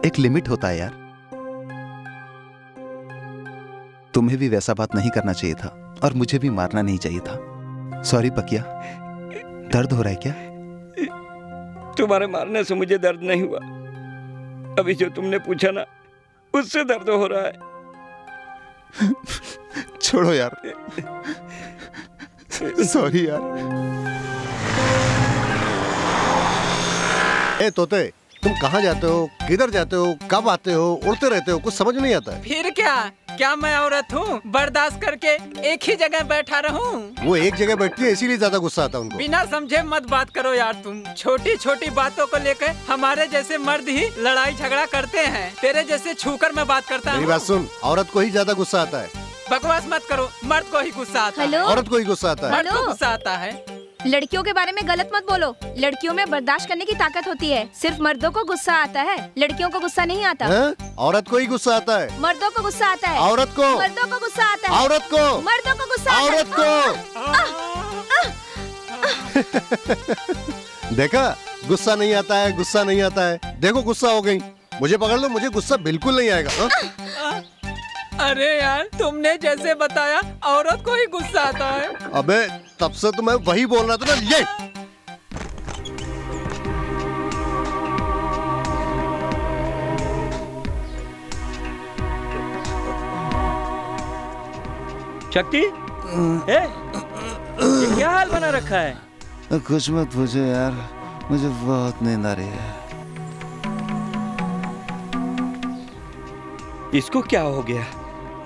एक लिमिट होता है यार। तुम्हें भी वैसा बात नहीं करना चाहिए था और मुझे भी मारना नहीं चाहिए था। सॉरी पकिया। दर्द हो रहा है क्या? तुम्हारे मारने से मुझे दर्द नहीं हुआ, अभी जो तुमने पूछा ना उससे दर्द हो रहा है। छोड़ो यार। सॉरी यार। तोते, तुम कहाँ जाते हो, किधर जाते हो, कब आते हो, उड़ते रहते हो, कुछ समझ नहीं आता है। फिर क्या मैं औरत हूँ बर्दाश्त करके एक ही जगह बैठा रहूं? वो एक जगह बैठती है इसीलिए ज्यादा गुस्सा आता है उनको। बिना समझे मत बात करो यार तुम। छोटी छोटी बातों को लेकर हमारे जैसे मर्द ही लड़ाई झगड़ा करते हैं। तेरे जैसे छूकर मैं बात करता हूँ। मेरी बात सुन, औरत को ही ज्यादा गुस्सा आता है। बकवास मत करो, मर्द को ही गुस्सा आता है। औरत को ही गुस्सा आता है। मर्द को गुस्सा आता है। लड़कियों के बारे में गलत मत बोलो। लड़कियों में बर्दाश्त करने की ताकत होती है, सिर्फ मर्दों को गुस्सा आता है, लड़कियों को गुस्सा नहीं आता। औरत को ही गुस्सा आता है। मर्दों को गुस्सा आता है। औरत को। मर्दों को गुस्सा आता है। औरत को। मर्दों को गुस्सा आता है। औरत को। देखा, गुस्सा नहीं आता है, गुस्सा नहीं आता है। देखो गुस्सा हो गई, मुझे पकड़ लो, मुझे गुस्सा बिल्कुल नहीं आएगा। अरे यार, तुमने जैसे बताया औरत को ही गुस्सा आता है। अबे तब से तो मैं वही बोल रहा था ना। ये शक्ति, ये क्या हाल बना रखा है? कुछ मत पूछो यार, मुझे बहुत नींद आ रही है। इसको क्या हो गया?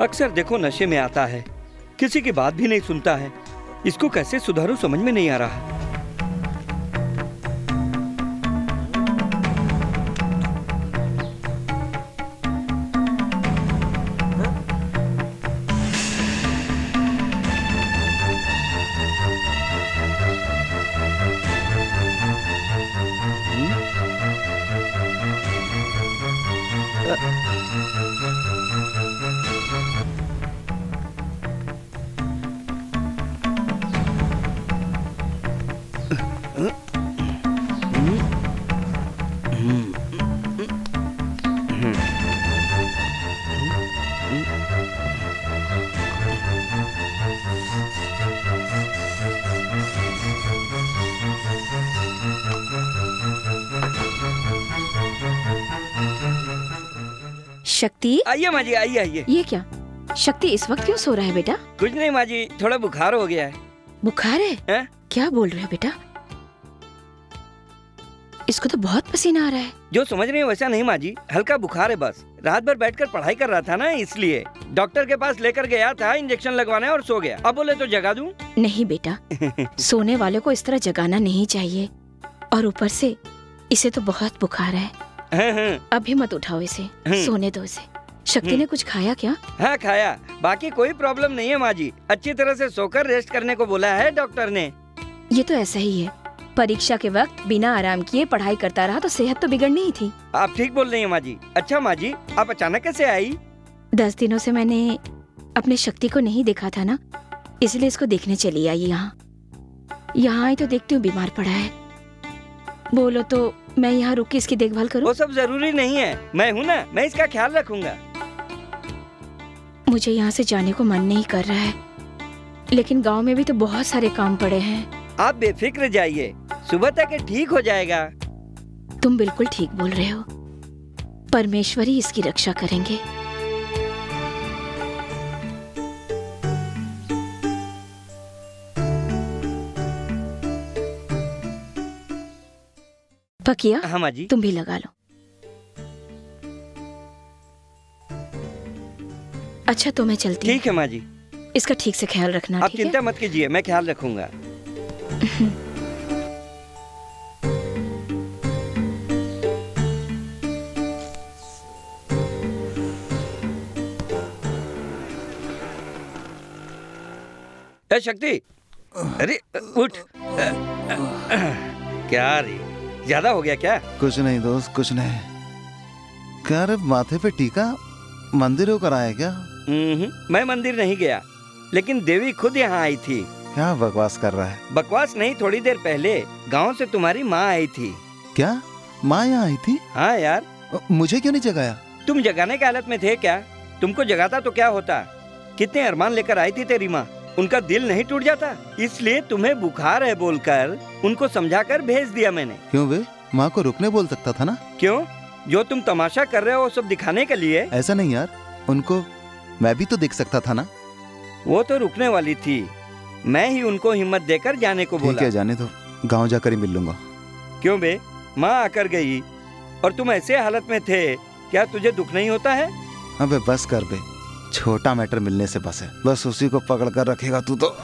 अक्सर देखो नशे में आता है, किसी की बात भी नहीं सुनता है। इसको कैसे सुधारूं समझ में नहीं आ रहा। शक्ति, आइए माँ जी, आइए आइए। ये क्या? शक्ति इस वक्त क्यों सो रहा है बेटा? कुछ नहीं माँ जी, थोड़ा बुखार हो गया है। बुखार है? क्या बोल रहे हो बेटा? इसको तो बहुत पसीना आ रहा है। जो समझ रही है वैसा नहीं माँ जी, हल्का बुखार है बस। रात भर बैठकर पढ़ाई कर रहा था ना, इसलिए डॉक्टर के पास लेकर गया था इंजेक्शन लगवाने और सो गया। अब बोले तो जगा दूं? नहीं बेटा, सोने वाले को इस तरह जगाना नहीं चाहिए। और ऊपर से इसे तो बहुत बुखार है। अभी मत उठाओ इसे, सोने दो इसे। शक्ति ने कुछ खाया क्या? हाँ खाया, बाकी कोई प्रॉब्लम नहीं है माँ जी। अच्छी तरह से सोकर रेस्ट करने को बोला है डॉक्टर ने। ये तो ऐसा ही है, परीक्षा के वक्त बिना आराम किए पढ़ाई करता रहा तो सेहत तो बिगड़नी ही थी। आप ठीक बोल रही हैं माँ जी। अच्छा माँ जी, आप अचानक कैसे आई? 10 दिनों से मैंने अपने शक्ति को नहीं देखा था ना, इसलिए इसको देखने चली आई। यहाँ आई तो देखती हूँ बीमार पड़ा है। बोलो तो मैं यहाँ रुक के इसकी देखभाल करूँ? वो सब जरूरी नहीं है, मैं हूँ ना, मैं इसका ख्याल रखूंगा। मुझे यहाँ से जाने को मन नहीं कर रहा है, लेकिन गांव में भी तो बहुत सारे काम पड़े हैं। आप बेफिक्र जाइए, सुबह तक ठीक हो जाएगा। तुम बिल्कुल ठीक बोल रहे हो, परमेश्वर ही इसकी रक्षा करेंगे। पकिया, हाँ माँ जी। तुम भी लगा लो। अच्छा तो मैं चलती हूँ। ठीक है माँ जी। इसका ठीक से ख्याल रखना। आप चिंता मत कीजिए, मैं ख्याल रखूंगा। शक्ति, अरे उठ। क्या रे, ज्यादा हो गया क्या? कुछ नहीं दोस्त, कुछ नहीं। क्या रे, माथे पे टीका मंदिर होकर आया क्या? मैं मंदिर नहीं गया, लेकिन देवी खुद यहाँ आई थी। क्या बकवास कर रहा है? बकवास नहीं, थोड़ी देर पहले गांव से तुम्हारी माँ आई थी। क्या माँ यहाँ आई थी? हाँ यार। मुझे क्यों नहीं जगाया? तुम जगाने की हालत में थे क्या? तुमको जगाता तो क्या होता? कितने अरमान लेकर आई थी तेरी माँ, उनका दिल नहीं टूट जाता? इसलिए तुम्हें बुखार है बोलकर उनको समझाकर भेज दिया मैंने। क्यों बे, माँ को रुकने बोल सकता था ना? क्यों? जो तुम तमाशा कर रहे हो वो सब दिखाने के लिए? ऐसा नहीं यार, उनको मैं भी तो देख सकता था ना। वो तो रुकने वाली थी, मैं ही उनको हिम्मत देकर जाने को बोला। ठीक है, जाने दो, गाँव जाकर ही मिल लूंगा। क्यों बे, माँ आकर गई और तुम ऐसे हालत में थे, क्या तुझे दुख नहीं होता है? अबे बस कर बे, छोटा मैटर मिलने से बस है, बस उसी को पकड़ कर रखेगा तू तो।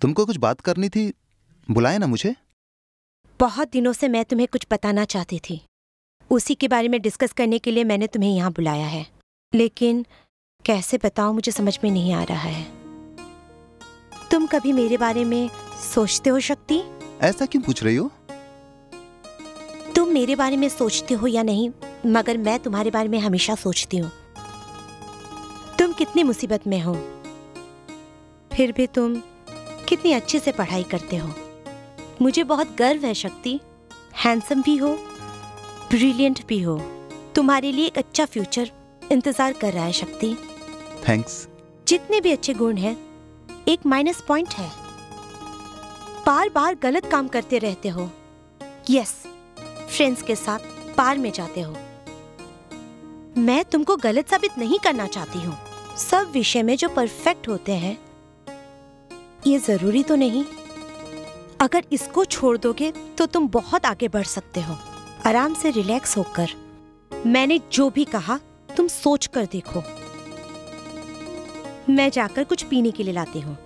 तुमको कुछ बात करनी थी, बुलाए ना मुझे? बहुत दिनों से मैं तुम्हें कुछ बताना चाहती थी, उसी के बारे में डिस्कस करने के लिए मैंने तुम्हें यहाँ बुलाया है। लेकिन कैसे बताऊं, मुझे समझ में नहीं आ रहा है। तुम कभी मेरे बारे में सोचते हो शक्ति? ऐसा क्यों पूछ रही हो? तुम मेरे बारे में सोचते हो या नहीं, मगर मैं तुम्हारे बारे में हमेशा सोचती हूँ। तुम कितनी मुसीबत में हो, फिर भी तुम कितनी अच्छे से पढ़ाई करते हो। मुझे बहुत गर्व है शक्ति। हैंडसम भी हो, ब्रिलियंट भी हो। तुम्हारे लिए एक अच्छा फ्यूचर इंतजार कर रहा है शक्ति। थैंक्स। जितने भी अच्छे गुण हैं एक माइनस पॉइंट है। बार बार गलत काम करते रहते हो। यस, फ्रेंड्स के साथ बार में जाते हो। मैं तुमको गलत साबित नहीं करना चाहती हूँ। सब विषय में जो परफेक्ट होते हैं ये जरूरी तो नहीं। अगर इसको छोड़ दोगे तो तुम बहुत आगे बढ़ सकते हो। आराम से रिलैक्स होकर। मैंने जो भी कहा तुम सोच कर देखो। मैं जाकर कुछ पीने के लिए लाती हूँ।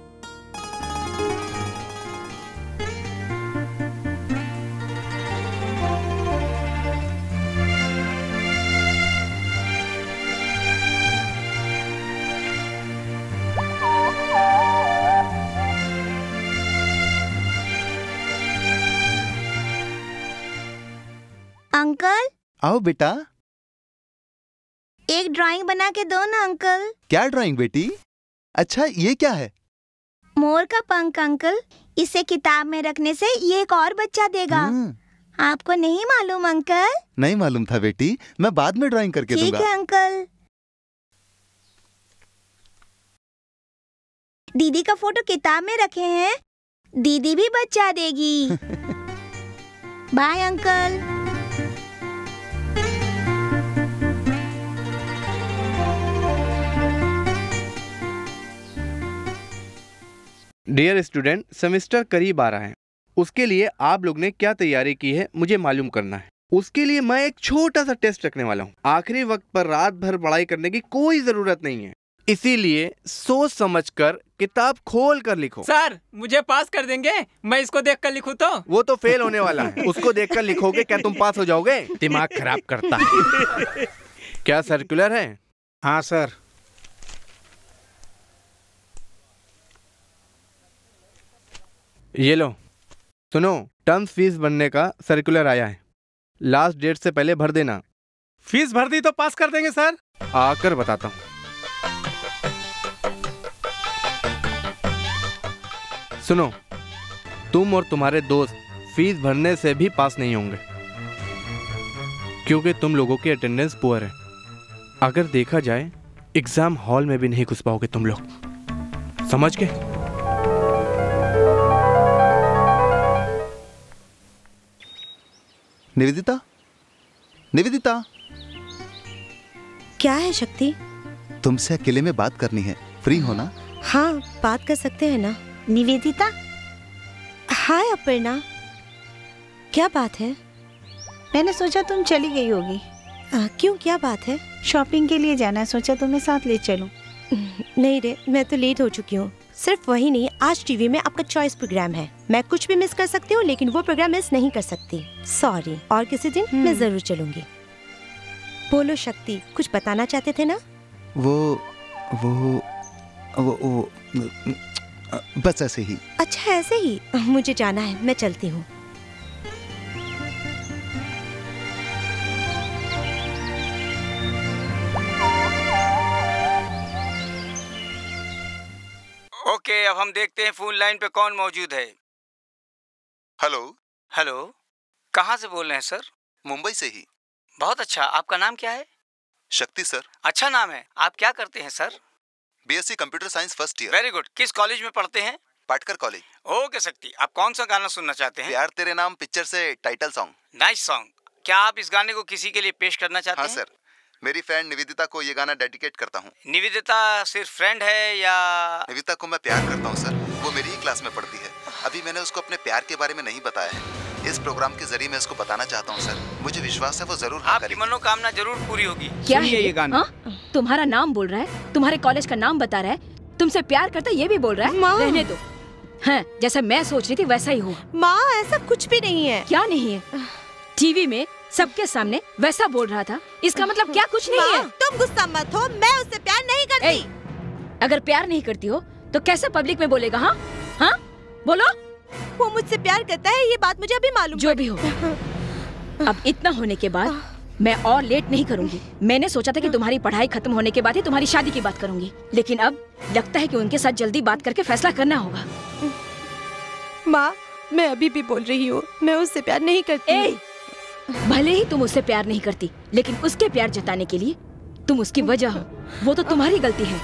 अंकल, आओ बेटा। एक ड्राइंग बना के दो ना अंकल। क्या ड्राइंग बेटी? अच्छा, ये क्या है? मोर का पंख अंकल। इसे किताब में रखने से ये एक और बच्चा देगा। आपको नहीं मालूम अंकल? नहीं मालूम था बेटी, मैं बाद में ड्राइंग करके दूंगा। ठीक है अंकल। दीदी का फोटो किताब में रखे हैं, दीदी भी बच्चा देगी। Bye uncle. Dear student, semester करीब आ रहा है। उसके लिए आप लोग ने क्या तैयारी की है मुझे मालूम करना है। उसके लिए मैं एक छोटा सा टेस्ट रखने वाला हूँ। आखिरी वक्त पर रात भर पढ़ाई करने की कोई जरूरत नहीं है, इसीलिए सोच समझकर किताब खोल कर लिखो। सर, मुझे पास कर देंगे? मैं इसको देखकर लिखूं तो? वो तो फेल होने वाला है, उसको देखकर लिखोगे, क्या तुम पास हो जाओगे? दिमाग खराब करता है। क्या सर्कुलर है? हाँ सर। ये लो, सुनो, टर्म फीस बनने का सर्कुलर आया है। लास्ट डेट से पहले भर देना। फीस भर दी तो पास कर देंगे सर। आकर बताता हूँ। सुनो, तुम और तुम्हारे दोस्त फीस भरने से भी पास नहीं होंगे, क्योंकि तुम लोगों की अटेंडेंस पुअर है। अगर देखा जाए एग्जाम हॉल में भी नहीं घुस पाओगे तुम लोग, समझ गए? निवेदिता, निवेदिता। क्या है शक्ति? तुमसे अकेले में बात करनी है, फ्री हो ना? हाँ, बात कर सकते हैं ना। निवेदिता। हाय अपर्णा, क्या बात है? मैंने सोचा तुम चली गई होगी। क्यों, क्या बात है? शॉपिंग के लिए जाना है, सोचा तुम्हें साथ ले चलूं। नहीं रे, मैं तो लेट हो चुकी हूँ। सिर्फ वही नहीं, आज टीवी में आपका चॉइस प्रोग्राम है। मैं कुछ भी मिस कर सकती हूँ, लेकिन वो प्रोग्राम मिस नहीं कर सकती। सॉरी, और किसी दिन मैं जरूर चलूंगी। बोलो शक्ति, कुछ बताना चाहते थे ना? वो बस ऐसे ही। अच्छा, ऐसे ही। मुझे जाना है, मैं चलती हूँ। ओके, अब हम देखते हैं फोन लाइन पे कौन मौजूद है। हेलो। हेलो, कहाँ से बोल रहे हैं सर? मुंबई से ही। बहुत अच्छा, आपका नाम क्या है? शक्ति सर। अच्छा नाम है। आप क्या करते हैं sir? BSc computer science first year. Very good. किस कॉलेज में पढ़ते हैं? पाटकर कॉलेज। ओके शक्ति, आप कौन सा गाना सुनना चाहते हैं? प्यार तेरे नाम पिक्चर से टाइटल सॉन्ग। Nice song. क्या आप इस गाने को किसी के लिए पेश करना चाहते हैं? हाँ सर, मेरी फ्रेंड निवेदिता को ये गाना डेडिकेट करता हूँ। निवेदिता सिर्फ फ्रेंड है या? निवेदिता को मैं प्यार करता हूँ सर, वो मेरी ही क्लास में पढ़ती है। अभी मैंने उसको अपने प्यार के बारे में नहीं बताया है। इस प्रोग्राम के जरिए मैं उसको बताना चाहता हूँ सर। मुझे विश्वास है वो जरूर आपकी मनोकामना जरूर पूरी होगी। क्या है ये गाना? तुम्हारा नाम बोल रहा है, तुम्हारे कॉलेज का नाम बता रहा है, तुमसे प्यार करता है ये भी बोल रहा है। रहने दो। हाँ, जैसा मैं सोच रही थी वैसा ही हुआ। माँ, ऐसा कुछ भी नहीं है। क्या नहीं है? टीवी में सबके सामने वैसा बोल रहा था, इसका मतलब क्या कुछ नहीं है? तुम गुस्सा मत हो, मैं उससे प्यार नहीं करती। अगर प्यार नहीं करती हो तो कैसे पब्लिक में बोलेगा? हाँ हाँ, बोलो। वो मुझसे प्यार करता है, ये बात मुझे अभी मालूम। जो भी हो, अब इतना होने के बाद मैं और लेट नहीं करूंगी। मैंने सोचा था कि तुम्हारी पढ़ाई खत्म होने के बाद ही तुम्हारी शादी की बात करूंगी, लेकिन अब लगता है कि उनके साथ जल्दी बात करके फैसला करना होगा। माँ, मैं अभी भी बोल रही हूँ, मैं उससे प्यार नहीं करती। भले ही तुम उससे प्यार नहीं करती, लेकिन उसके प्यार जताने के लिए तुम उसकी वजह हो। वो तो तुम्हारी गलती है।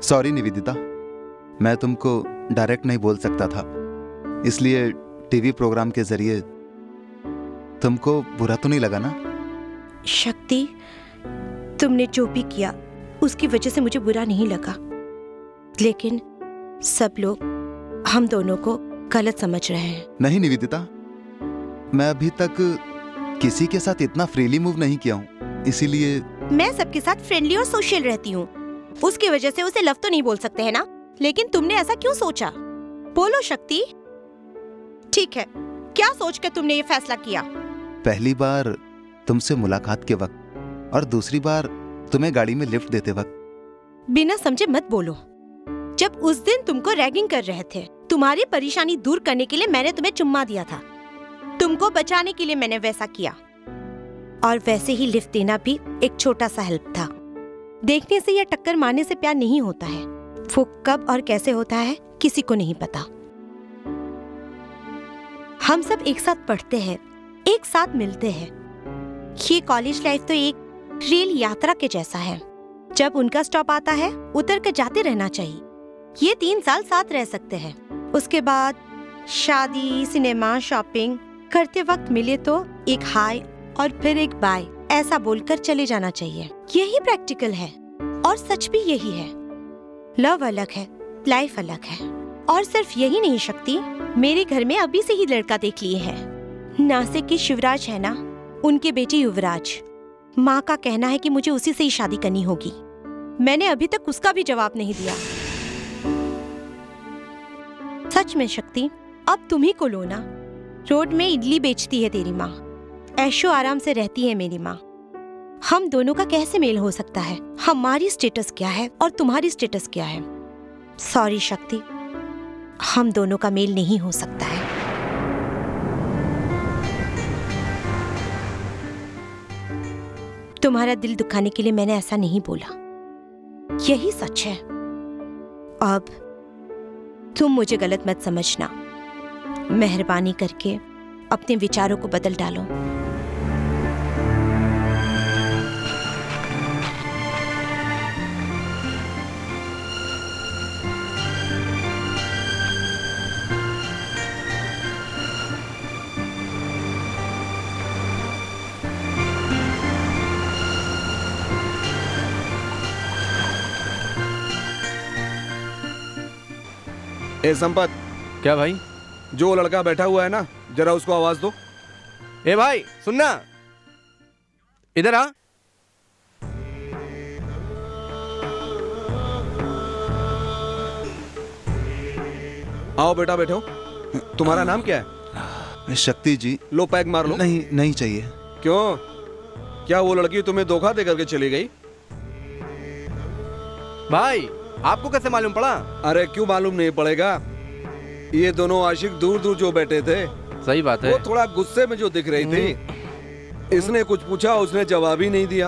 सॉरी निवेदिता, मैं तुमको डायरेक्ट नहीं बोल सकता था, इसलिए टीवी प्रोग्राम के जरिए तुमको बुरा तो नहीं लगा ना? शक्ति, तुमने जो भी किया उसकी वजह से मुझे बुरा नहीं लगा, लेकिन सब लोग हम दोनों को गलत समझ रहे हैं। नहीं निवेदिता, मैं अभी तक किसी के साथ इतना फ्रीली मूव नहीं किया हूँ, इसीलिए मैं सबके साथ फ्रेंडली और सोशल रहती हूँ, उसकी वजह से उसे लव तो नहीं बोल सकते हैं ना? लेकिन तुमने ऐसा क्यों सोचा? बोलो शक्ति। ठीक है, क्या सोच कर तुमने ये फैसला किया? पहली बार तुमसे मुलाकात के वक्त और दूसरी बार तुम्हें गाड़ी में लिफ्ट देते वक्त। बिना समझे मत बोलो। जब उस दिन तुमको रैगिंग कर रहे थे, तुम्हारी परेशानी दूर करने के लिए मैंने तुम्हें चुम्मा दिया था, तुमको बचाने के लिए मैंने वैसा किया, और वैसे ही लिफ्ट देना भी एक छोटा सा हेल्प था। देखने से या टक्कर मारने से प्यार नहीं होता है, वो कब और कैसे होता है किसी को नहीं पता। हम सब एक साथ पढ़ते हैं, एक साथ मिलते हैं। ये कॉलेज लाइफ तो एक रेल यात्रा के जैसा है, जब उनका स्टॉप आता है उतर कर जाते रहना चाहिए। ये 3 साल साथ रह सकते हैं, उसके बाद शादी, सिनेमा, शॉपिंग करते वक्त मिले तो एक हाय और फिर एक बाय ऐसा बोलकर चले जाना चाहिए। यही प्रैक्टिकल है और सच भी यही है। लव अलग है, लाइफ अलग है। और सिर्फ यही नहीं शक्ति, मेरे घर में अभी से ही लड़का देख लिए हैं। नासिक की शिवराज है ना, उनके बेटे युवराज। माँ का कहना है कि मुझे उसी से ही शादी करनी होगी। मैंने अभी तक उसका भी जवाब नहीं दिया। सच में शक्ति, अब तुम ही को लो ना। रोड में इडली बेचती है तेरी माँ, ऐशो आराम से रहती है मेरी माँ। हम दोनों का कैसे मेल हो सकता है? हमारी स्टेटस क्या है और तुम्हारी स्टेटस क्या है? सॉरी शक्ति, हम दोनों का मेल नहीं हो सकता है। तुम्हारा दिल दुखाने के लिए मैंने ऐसा नहीं बोला, यही सच है। अब तुम मुझे गलत मत समझना। मेहरबानी करके अपने विचारों को बदल डालो। ए संपत। क्या भाई? जो लड़का बैठा हुआ है ना, जरा उसको आवाज दो। ए भाई सुनना, इधर आ। आओ बेटा बैठो। तुम्हारा नाम क्या है? शक्ति जी। लो पैक मार लो। नहीं नहीं चाहिए। क्यों? क्या वो लड़की तुम्हें धोखा दे करके चली गई? भाई आपको कैसे मालूम पड़ा? अरे क्यों मालूम नहीं पड़ेगा, ये दोनों आशिक दूर दूर जो बैठे थे। सही बात है। वो थोड़ा गुस्से में जो दिख रही थी, इसने कुछ पूछा, उसने जवाब ही नहीं दिया,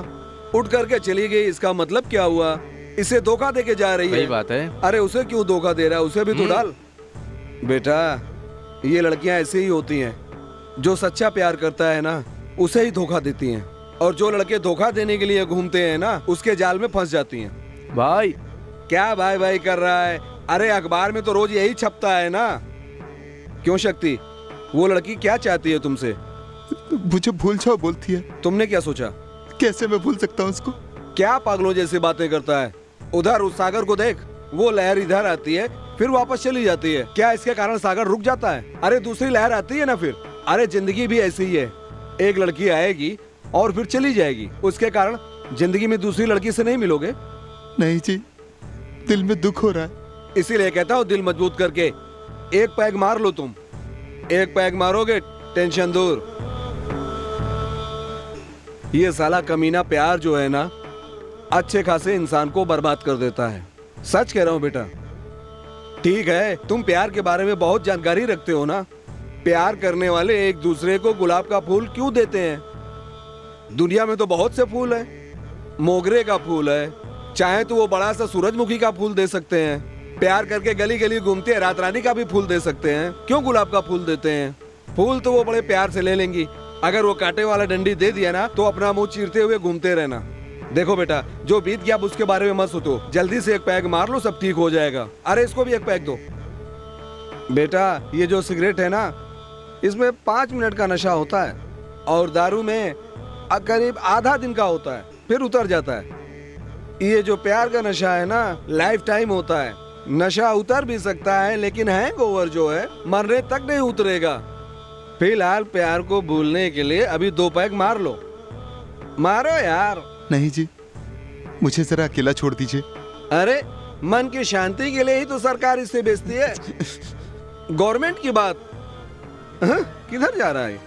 उठ करके चली गई। इसका मतलब क्या हुआ? इसे धोखा दे के जा रही है। सही बात है। अरे उसे क्यों धोखा दे रहा है? उसे भी तो डाल। बेटा ये लड़कियां ऐसे ही होती हैं, जो सच्चा प्यार करता है ना उसे ही धोखा देती हैं, और जो लड़के धोखा देने के लिए घूमते हैं ना उसके जाल में फंस जाती हैं। भाई क्या भाई भाई कर रहा है? अरे अखबार में तो रोज यही छपता है ना। क्यों शक्ति, वो लड़की क्या चाहती है तुमसे? मुझे भूल जाओ बोलती है। तुमने क्या सोचा? कैसे मैं भूल सकता हूँ उसको? क्या पागलों जैसी बातें करता है? उधर उस सागर को देख, वो लहर इधर आती है फिर वापस चली जाती है। क्या इसके कारण सागर रुक जाता है? अरे दूसरी लहर आती है ना फिर। अरे जिंदगी भी ऐसी ही है, एक लड़की आएगी और फिर चली जाएगी, उसके कारण जिंदगी में दूसरी लड़की से नहीं मिलोगे। नहीं जी, दिल में दुख हो रहा है, इसीलिए कहता हूँ दिल मजबूत करके एक पैग मार लो। तुम एक पैग मारोगे टेंशन दूर। ये साला कमीना प्यार जो है ना, अच्छे खासे इंसान को बर्बाद कर देता है। सच कह रहा हूँ बेटा। ठीक है, तुम प्यार के बारे में बहुत जानकारी रखते हो ना। प्यार करने वाले एक दूसरे को गुलाब का फूल क्यों देते हैं? दुनिया में तो बहुत से फूल है, मोगरे का फूल है, चाहे तो वो बड़ा सा सूरजमुखी का फूल दे सकते हैं, प्यार करके गली गली घूमते हैं रात रानी का भी फूल दे सकते हैं, क्यों गुलाब का फूल देते हैं? फूल तो वो बड़े प्यार से ले लेंगी। अगर वो कांटे वाला डंडी दे दिया ना तो अपना मुंह चीरते हुए घूमते रहना। देखो बेटा, जो बीत गया अब उसके बारे में मत सोचो, जल्दी से एक पैग मार लो, सब ठीक हो जाएगा। अरे इसको भी एक पैग दो। बेटा ये जो सिगरेट है ना, इसमें 5 मिनट का नशा होता है और दारू में करीब आधा दिन का होता है, फिर उतर जाता है। ये जो प्यार का नशा है ना, लाइफ टाइम होता है। नशा उतर भी सकता है लेकिन हैंगओवर जो है मरने तक नहीं उतरेगा। फिलहाल प्यार को भूलने के लिए अभी 2 पैग मार लो। मारो यार। नहीं जी, मुझे जरा अकेला छोड़ दीजिए। अरे मन की शांति के लिए ही तो सरकार इसे बेचती है। गवर्नमेंट की बात। किधर जा रहा है?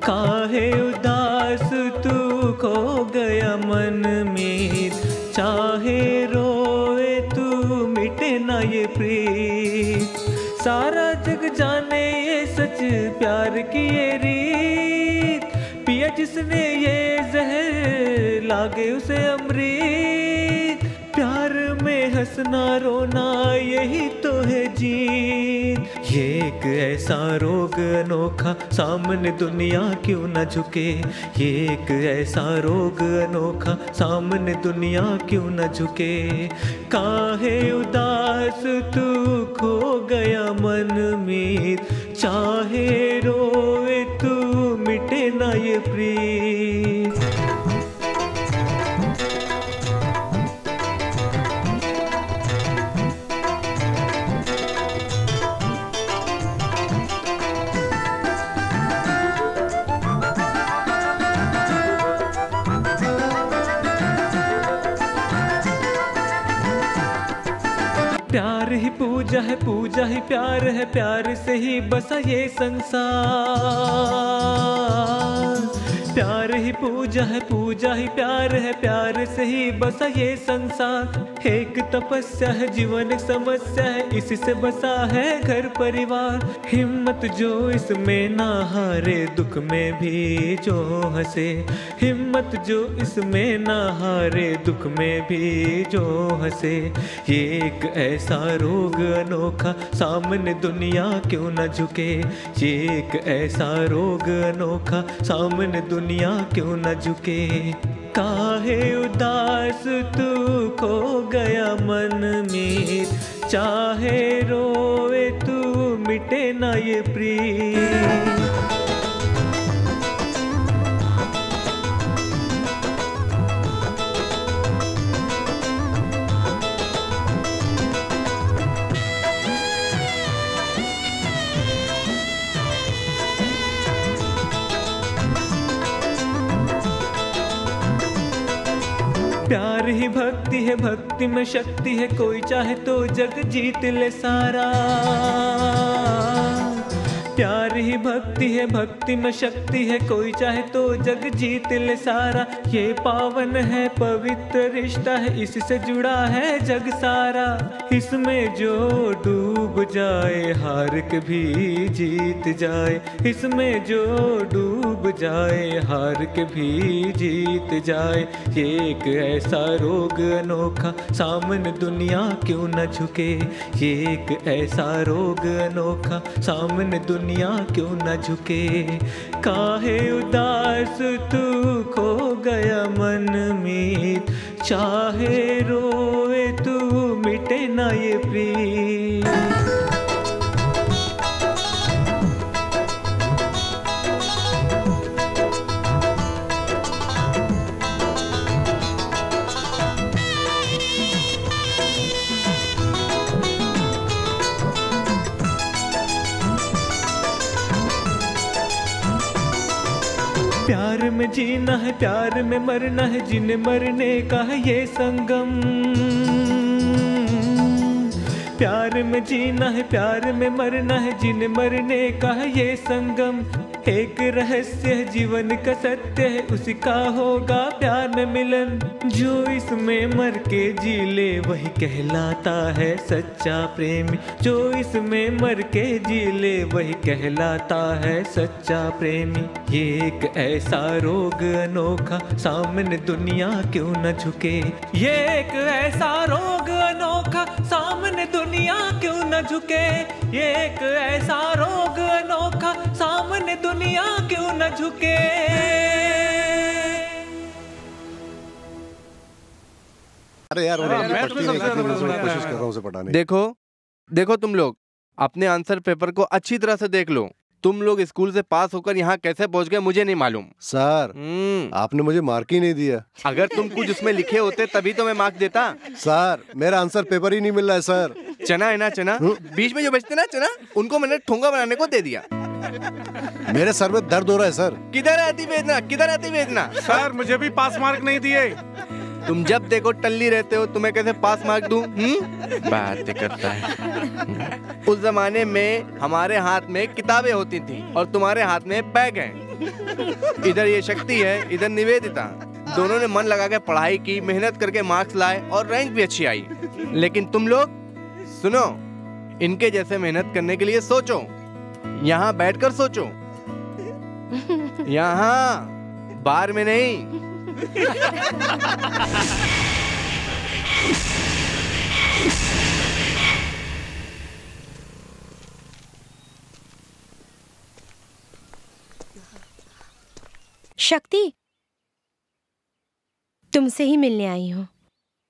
काहे उदास तू खो गया मन में, चाहे रोए तू मिटे ना ये प्रीत। सारा जग जाने ये सच प्यार की ये रीत, पिया जिसने ये जहर लागे उसे अमृत। प्यार में हंसना रोना यही तो है जीत। ये एक ऐसा रोग अनोखा सामने दुनिया क्यों न झुके। ये एक ऐसा रोग अनोखा सामने दुनिया क्यों न झुके। काहे उदास तू खो गया मन में, चाहे रोए तू मिटे ना ये प्रीत। प्यार ही पूजा है, पूजा ही प्यार है, प्यार से ही बसा ये संसार। प्यार ही पूजा है, पूजा ही प्यार है, प्यार से ही बसा ये संसार। एक तपस्या है, जीवन एक समस्या है, इसी से बसा है घर परिवार। हिम्मत जो इसमें ना हारे, दुख में भी जो हंसे। हिम्मत जो इसमें ना हारे, दुख में भी जो हंसे। ये एक ऐसा रोग अनोखा सामने दुनिया क्यों न झुके। ये एक ऐसा रोग अनोखा सामने दुनिया क्यों न झुके। काहे उदास तू खो गया मन में, चाहे रोए तू मिटे ना ये प्रीत। प्यार ही भक्ति है, भक्ति में शक्ति है, कोई चाहे तो जग जीत ले सारा। प्यार ही भक्ति है, भक्ति में शक्ति है, कोई चाहे तो जग जीत ले सारा। ये पावन है, पवित्र रिश्ता है, इससे जुड़ा है जग सारा। इसमें जो डूब जाए हार के भी जीत जाए। इसमें जो डूब जाए हार के भी जीत जाए। ये एक ऐसा रोग अनोखा सामने दुनिया क्यों न झुके। ये एक ऐसा रोग अनोखा सामने दुनिया क्यों न झुके। काहे उदास तू खो गया मन में, चाहे रोए तू मिटे ना ये प्रीत। प्यार में जीना है, प्यार में मरना है, जिन्हें मरने का है ये संगम। प्यार में जीना है, प्यार में मरना है, जिन्हें मरने का है ये संगम। एक रहस्य है जीवन का सत्य है, उसी का होगा प्यार में मिलन। जो इसमें मर के जी ले वही कहलाता है सच्चा प्रेमी। जो इसमें मर के जी ले वही कहलाता है सच्चा प्रेमी। ये एक ऐसा रोग अनोखा, सामने दुनिया क्यों न झुके। ये एक ऐसा रोग अनोखा, सामने दुनिया क्यों न झुके। ये एक ऐसा रोग अनोखा, सामने दुनिया क्यों न झुके। अरे यार मैं कोशिश कर रहा हूँ उसे पढ़ाने। देखो देखो तुम लोग अपने आंसर पेपर को अच्छी तरह से देख लो। तुम लोग स्कूल से पास होकर यहाँ कैसे पहुँच गए मुझे नहीं मालूम। सर आपने मुझे मार्क ही नहीं दिया। अगर तुम कुछ उसमें लिखे होते तभी तो मैं मार्क देता। सर मेरा आंसर पेपर ही नहीं मिल रहा है सर। चना है ना, चना बीच में जो बचते ना चना, उनको मैंने ठोंगा बनाने को दे दिया। मेरे सर में दर्द हो रहा है सर। किधर आती वेदना, किधर आती वेदना। सर मुझे भी पास मार्क नहीं दिए। तुम जब देखो टल्ली रहते हो, तुम्हें कैसे पास मार्क दूं? बातें करता है। उस जमाने में हमारे हाथ में किताबें होती थी और तुम्हारे हाथ में बैग है। इधर ये शक्ति है, इधर निवेदिता। दोनों ने मन लगा के पढ़ाई की, मेहनत करके मार्क्स लाए और रैंक भी अच्छी आई। लेकिन तुम लोग सुनो, इनके जैसे मेहनत करने के लिए सोचो, यहाँ बैठकर सोचो, यहाँ बार में नहीं। शक्ति, तुमसे ही मिलने आई हूँ।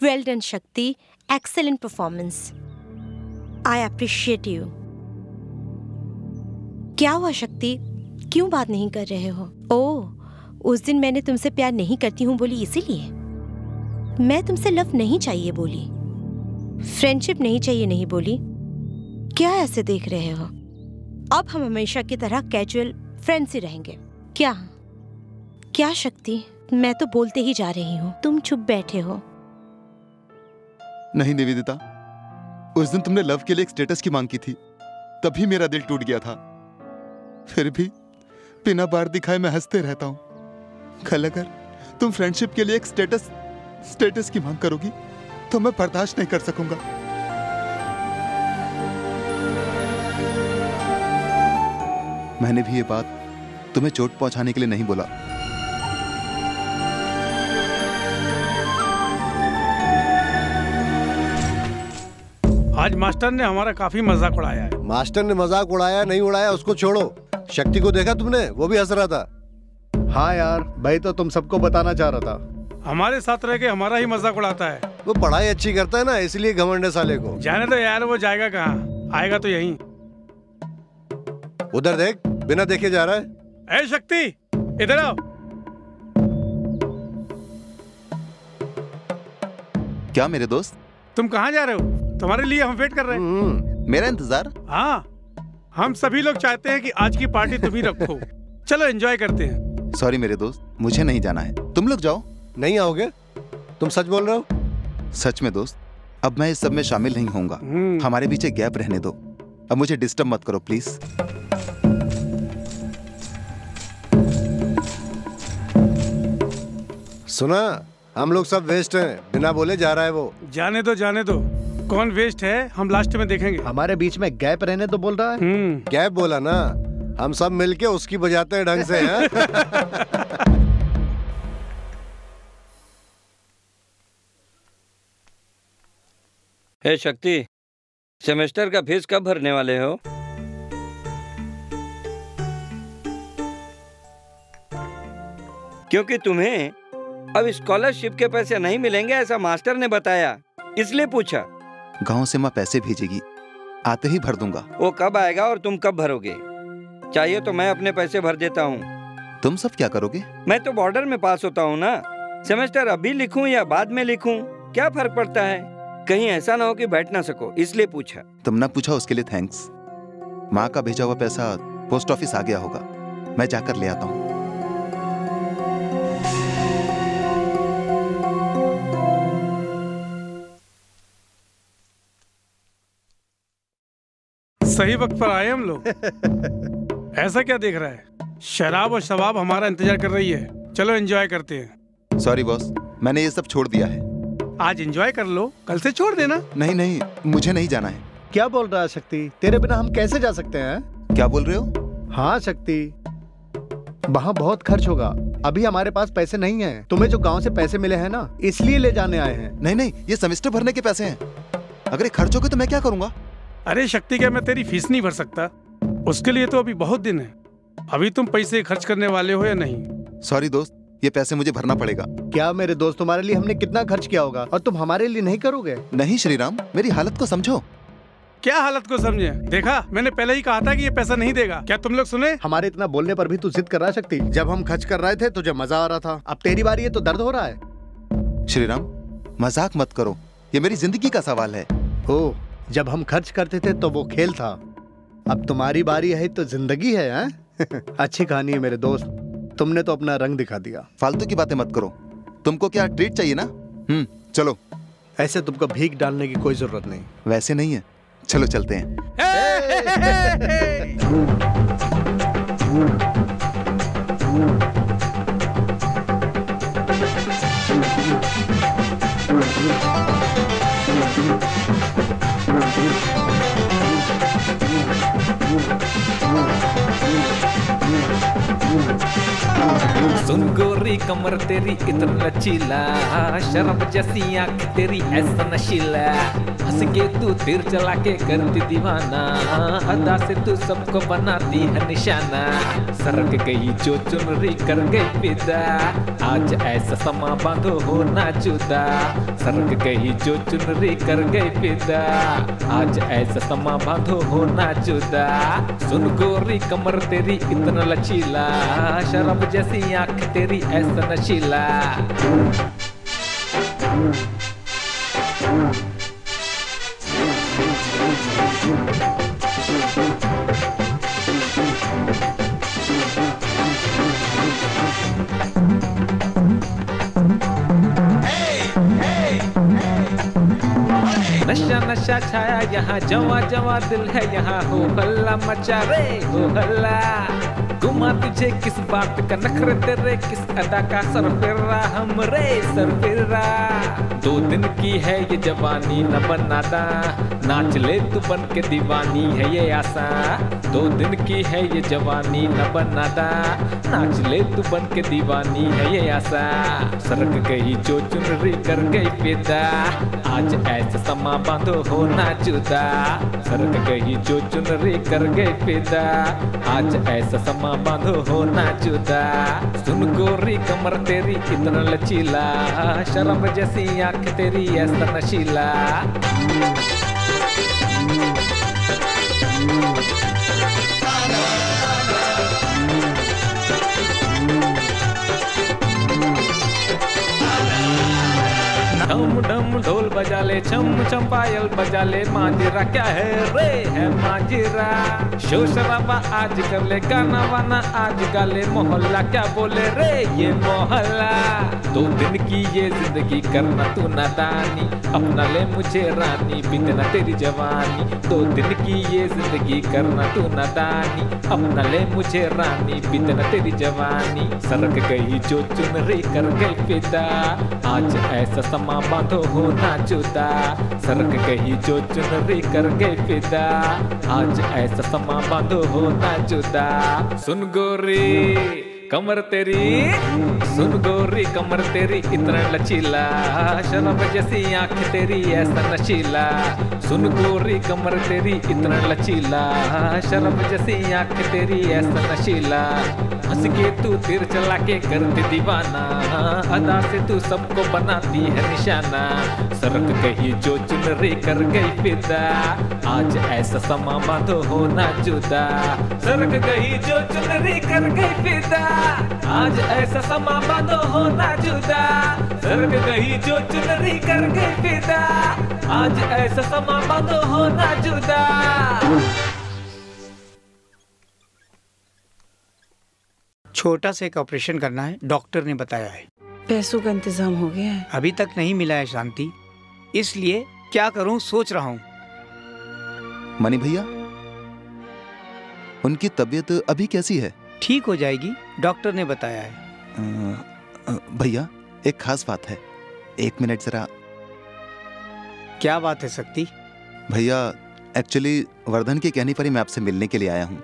वेल डन शक्ति, excellent performance. I appreciate you. क्या हुआ शक्ति, क्यों बात नहीं कर रहे हो? ओह, उस दिन मैंने तुमसे प्यार नहीं करती हूँ बोली इसीलिए? मैं तुमसे लव नहीं चाहिए बोली, फ्रेंडशिप नहीं चाहिए नहीं बोली। क्या ऐसे देख रहे हो? अब हम हमेशा की तरह कैजुअल फ्रेंड्स ही रहेंगे क्या? क्या शक्ति, मैं तो बोलते ही जा रही हूँ, तुम चुप बैठे हो। नहीं निवेदिता, उस दिन तुमने लव के लिए एक स्टेटस की मांग की थी, तभी मेरा दिल टूट गया था। फिर भी बिना बार दिखाए मैं हंसते रहता हूँ। कल अगर तुम फ्रेंडशिप के लिए एक स्टेटस की मांग करोगी तो मैं बर्दाश्त नहीं कर सकूंगा। मैंने भी ये बात तुम्हें चोट पहुंचाने के लिए नहीं बोला। आज मास्टर ने हमारा काफी मजाक उड़ाया है। मास्टर ने मजाक उड़ाया नहीं उड़ाया उसको छोड़ो। शक्ति को देखा तुमने? वो भी हंस रहा था। हाँ यार, भाई तो तुम सबको बताना चाह रहा था। हमारे साथ रह के हमारा ही मजाक उड़ाता है। वो पढ़ाई अच्छी करता है ना, इसलिए घमंड है साले को। जाने दो यार, वो जाएगा कहाँ, आएगा तो यहीं। उधर देख, बिना देखे जा रहा है। ए शक्ति, इधर आओ। क्या मेरे दोस्त? तुम कहाँ जा रहे हो? तुम्हारे लिए हम वेट कर रहे हैं। मेरा इंतजार? हाँ, हम सभी लोग चाहते हैं कि आज की पार्टी तुम ही रखो। चलो एंजॉय करते हैं। सॉरी मेरे दोस्त, मुझे नहीं जाना है, तुम लोग जाओ। नहीं आओगे? तुम सच बोल रहे हो? सच में दोस्त, अब मैं इस सब में शामिल नहीं होऊंगा। हमारे बीच एक गैप रहने दो। अब मुझे डिस्टर्ब मत करो प्लीज। सुना, हम लोग सब वेस्ट हैं, बिना बोले जा रहा है वो। जाने दो जाने दो, कौन वेस्ट है हम लास्ट में देखेंगे। हमारे बीच में गैप रहने तो बोल रहा है। गैप बोला ना, हम सब मिलके उसकी बजाते हैं ढंग से। हे शक्ति, सेमेस्टर का फीस कब भरने वाले हो? क्योंकि तुम्हें अब स्कॉलरशिप के पैसे नहीं मिलेंगे ऐसा मास्टर ने बताया, इसलिए पूछा। गांव से माँ पैसे भेजेगी, आते ही भर दूंगा। वो कब आएगा और तुम कब भरोगे? चाहिए तो मैं अपने पैसे भर देता हूँ। तुम सब क्या करोगे? मैं तो बॉर्डर में पास होता हूँ ना। सेमेस्टर अभी लिखूं या बाद में लिखूं, क्या फर्क पड़ता है? कहीं ऐसा ना हो कि बैठ ना सको, इसलिए पूछा। तुम ना पूछा उसके लिए थैंक्स। माँ का भेजा हुआ पैसा पोस्ट ऑफिस आ गया होगा, मैं जाकर ले आता हूँ। सही वक्त पर आए हम लोग। ऐसा क्या देख रहा है? शराब और शबाब हमारा इंतजार कर रही है। चलो एंजॉय करते हैं। सॉरी बॉस, मैंने ये सब छोड़ दिया है। आज एंजॉय कर लो, कल से छोड़ देना। नहीं नहीं, मुझे नहीं जाना है। क्या बोल रहा है शक्ति? तेरे बिना हम कैसे जा सकते हैं? क्या बोल रहे हो? हाँ शक्ति, वहाँ बहुत खर्च होगा। अभी हमारे पास पैसे नहीं हैं। तुम्हें जो गांव से पैसे मिले हैं ना, इसलिए ले जाने आए हैं। नहीं नहीं, ये सेमेस्टर भरने के पैसे हैं। अगर ये खर्च हो गए तो मैं क्या करूंगा? अरे शक्ति, क्या मैं तेरी फीस नहीं भर सकता? उसके लिए तो अभी बहुत दिन है। अभी तुम पैसे खर्च करने वाले हो या नहीं? सॉरी दोस्त, ये पैसे मुझे भरना पड़ेगा। क्या मेरे दोस्त, तुम्हारे लिए हमने कितना खर्च किया होगा और तुम हमारे लिए नहीं करोगे? नहीं श्रीराम, मेरी हालत को समझो। क्या हालत को समझे? देखा, मैंने पहले ही कहा था कि ये पैसा नहीं देगा। क्या तुम लोग सुने? हमारे इतना बोलने पर भी तू जिद कर रहा शक्ति। जब हम खर्च कर रहे थे तुझे मजा आ रहा था, अब तेरी बारी है तो दर्द हो रहा है। श्रीराम, मजाक मत करो, ये मेरी जिंदगी का सवाल है। ओ, जब हम खर्च करते थे तो वो खेल था, अब तुम्हारी बारी है तो जिंदगी है। अच्छी कहानी है मेरे दोस्त, तुमने तो अपना रंग दिखा दिया। फालतू की बातें मत करो। तुमको क्या ट्रीट चाहिए ना? चलो। ऐसे तुमको भीख डालने की कोई जरूरत नहीं। वैसे नहीं है, चलो चलते हैं। सुन गोरी कमर तेरी इतना लचीला, शराब जैसी आंख तेरी ऐसा नशीला, हंस के तू तीर चला के करती दीवाना, अदा से तू सबको बनाती है निशाना। सरक गई जो चुनरी कर गई फिदा, आज ऐसा समा बांधो हो ना जुदा। सरक गई जो चुनरी कर गई फिदा, आज ऐसा समा बांधो हो ना जुदा। सुन गोरी कमर तेरी इतना लचीला, शराब जैसी आंख तेरी ऐसा नशीला। नशा नशा छाया यहाँ, जवा जवा दिल है यहाँ, हो हल्ला मचा रे हो हल्ला। घुमा तुझे किस बात का नखरे तेरे, किस अदा का सरफिरा हमरे सरफिरा। 2 दिन की है ये जवानी न बनादा, नाच ले तू बन के दीवानी है ये आशा। 2 दिन की है ये जवानी न बनादा, नाच ले तू बन के दीवानी है ये आशा। सरक गई जो चुनरी कर गई फिदा, आज ऐसा समा बांधो हो ना जुदा। सरक गई जो चुनरी कर गई फिदा, आज ऐसा समा बांधो हो ना जुदा। सुन गोरी कमर तेरी इतना लचीला, शराब जैसी आंख तेरी ऐसा नशीला। ढम ढम ढोल बजा ले, छम छम पायल बजा ले, मांजरा क्या है रे है मांजरा। शोर शराबा आज कर ले, गाना वाना आज गा ले, मोहल्ला क्या बोले रे ये मोहल्ला। 2 दिन की ये जिंदगी करना तू नादानी, अपना ले मुझे रानी बीतना तेरी जवानी। 2 दिन की ये जिंदगी करना तू नादानी, अपना ले मुझे रानी बीतना तेरी जवानी। सरक गई जो चुनरी कर गई फिदा, आज ऐसा समा बांधो हो ना जुदा। सरक गई जो चुनरी कर गई फिदा, आज ऐसा समा बांधो हो ना जुदा। सुन गोरी कमर तेरी, सुन गोरी कमर तेरी इतना लचीला, शराब जैसी आंख तेरी ऐसा नशीला। सुन गोरी कमर तेरी इतना लचीला, शराब जैसी आंख तेरी ऐसा नशीला। हंस के तू तीर चला के करती दीवाना, अदा से तू सबको बनाती है निशाना। सरक गई जो चुनरी कर गई फिदा, आज ऐसा समा बांधो हो ना जुदा। सरक गई जो चुनरी कर गई फिदा, आज ऐसा समा बांधो हो ना जुदा। सरक गई जो चुनरी कर गई फिदा, आज ऐसा समा बांधो हो ना जुदा। छोटा सा एक ऑपरेशन करना है, डॉक्टर ने बताया है। पैसों का इंतजाम हो गया है? अभी तक नहीं मिला है शांति, इसलिए क्या करूं सोच रहा हूं। मनी भैया, उनकी तबीयत अभी कैसी है? ठीक हो जाएगी, डॉक्टर ने बताया है। भैया एक खास बात है, 1 मिनट जरा। क्या बात है शक्ति? भैया एक्चुअली वर्धन के कहने पर ही मैं आपसे मिलने के लिए आया हूँ।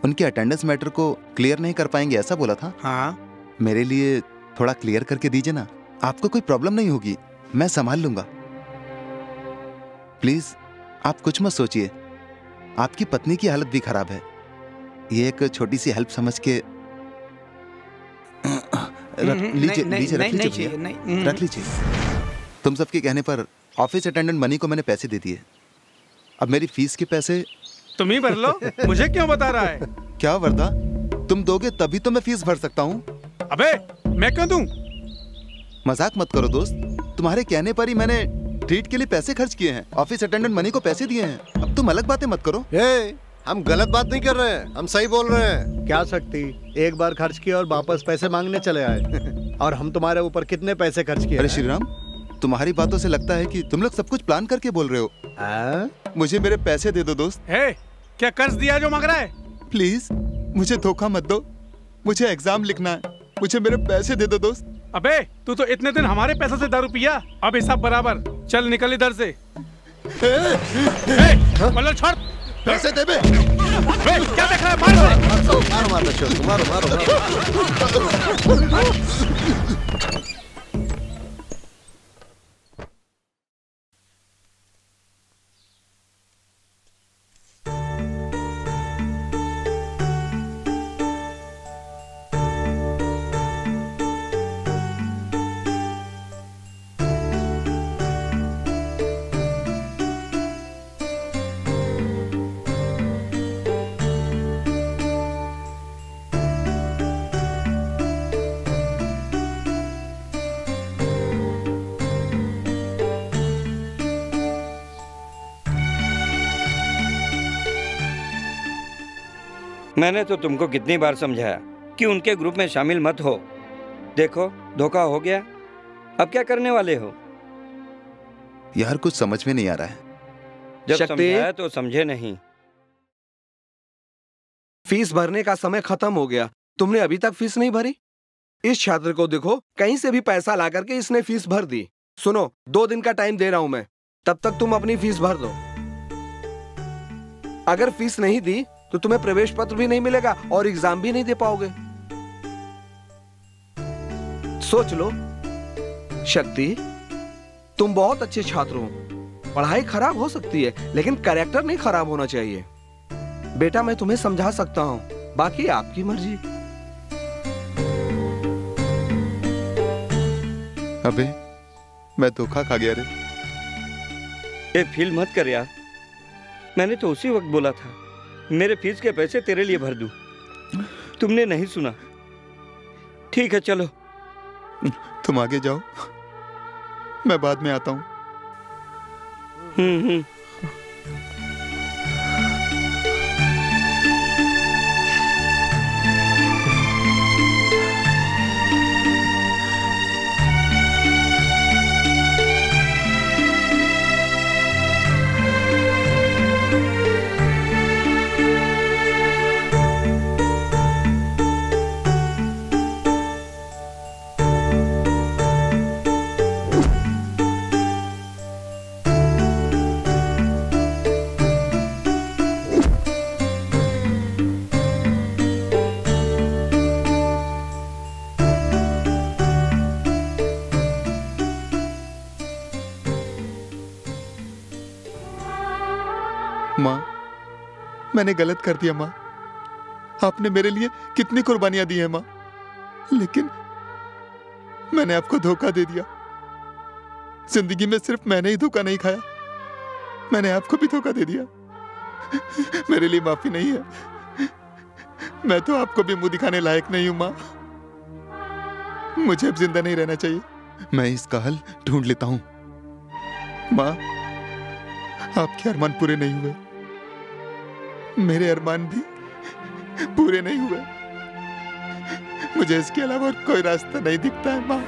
उनके अटेंडेंस मैटर को क्लियर नहीं कर पाएंगे ऐसा बोला था। हाँ, मेरे लिए थोड़ा क्लियर करके दीजिए ना। आपको कोई प्रॉब्लम नहीं होगी, मैं संभाल लूंगा। प्लीज आप कुछ मत सोचिए, आपकी पत्नी की हालत भी खराब है। ये एक छोटी सी हेल्प समझ के रख लीजिए। तुम सबके कहने पर ऑफिस अटेंडेंट मनी को मैंने पैसे दे दिए। अब मेरी फीस के पैसे तुम ही भर लो, मुझे क्यों बता रहा है? क्या वर्दा, तुम दोगे तभी तो मैं फीस भर सकता हूँ। अबे मैं क्यों दूं? मजाक मत करो दोस्त, तुम्हारे कहने पर ही मैंने ट्रीट के लिए पैसे खर्च किए हैं, ऑफिस अटेंडेंट मनी को पैसे दिए हैं। अब तुम अलग बातें मत करो। हम गलत बात नहीं कर रहे हैं, हम सही बोल रहे हैं। क्या सकती, एक बार खर्च किया और वापस पैसे मांगने चले आए। और हम तुम्हारे ऊपर कितने पैसे खर्च किए? अरे श्रीराम, तुम्हारी बातों से लगता है कि तुम लोग सब कुछ प्लान करके बोल रहे हो। मुझे मेरे पैसे दे दो दोस्त। क्या कर्ज दिया जो मांग रहा है? प्लीज मुझे धोखा मत दो, मुझे एग्जाम लिखना है, मुझे मेरे पैसे दे दो दोस्त। अबे तू तो इतने दिन हमारे पैसों से दारू पिया, अब हिसाब बराबर। चल निकल इधर से। मतलब छोड़, पैसे दे बे। क्या देख रहा है? मारो मारो। मैंने तो तुमको कितनी बार समझाया कि उनके ग्रुप में शामिल मत हो। देखो धोखा हो गया, अब क्या करने वाले हो? यार कुछ समझ में नहीं आ रहा है। जब समझाया तो समझे नहीं। फीस भरने का समय खत्म हो गया, तुमने अभी तक फीस नहीं भरी? इस छात्र को देखो, कहीं से भी पैसा ला करके इसने फीस भर दी। सुनो, 2 दिन का टाइम दे रहा हूं मैं, तब तक तुम अपनी फीस भर दो। अगर फीस नहीं दी तो तुम्हें प्रवेश पत्र भी नहीं मिलेगा और एग्जाम भी नहीं दे पाओगे। सोच लो। शक्ति, तुम बहुत अच्छे छात्र हो, पढ़ाई खराब हो सकती है लेकिन कैरेक्टर नहीं खराब होना चाहिए। बेटा मैं तुम्हें समझा सकता हूं, बाकी आपकी मर्जी। अबे मैं धोखा खा गया रे। ये फील मत कर यार, मैंने तो उसी वक्त बोला था मेरे फीस के पैसे तेरे लिए भर दूं। तुमने नहीं सुना। ठीक है चलो। तुम आगे जाओ, मैं बाद में आता हूं। माँ, मैंने गलत कर दिया माँ। आपने मेरे लिए कितनी कुर्बानियां दी हैं माँ, लेकिन मैंने आपको धोखा दे दिया। जिंदगी में सिर्फ मैंने ही धोखा नहीं खाया, मैंने आपको भी धोखा दे दिया। मेरे लिए माफी नहीं है। मैं तो आपको भी मुंह दिखाने लायक नहीं हूं माँ। मुझे अब जिंदा नहीं रहना चाहिए। मैं इसका हल ढूंढ लेता हूं। माँ, आपके अरमान पूरे नहीं हुए, मेरे अरमान भी पूरे नहीं हुए। मुझे इसके अलावा और कोई रास्ता नहीं दिखता है माँ।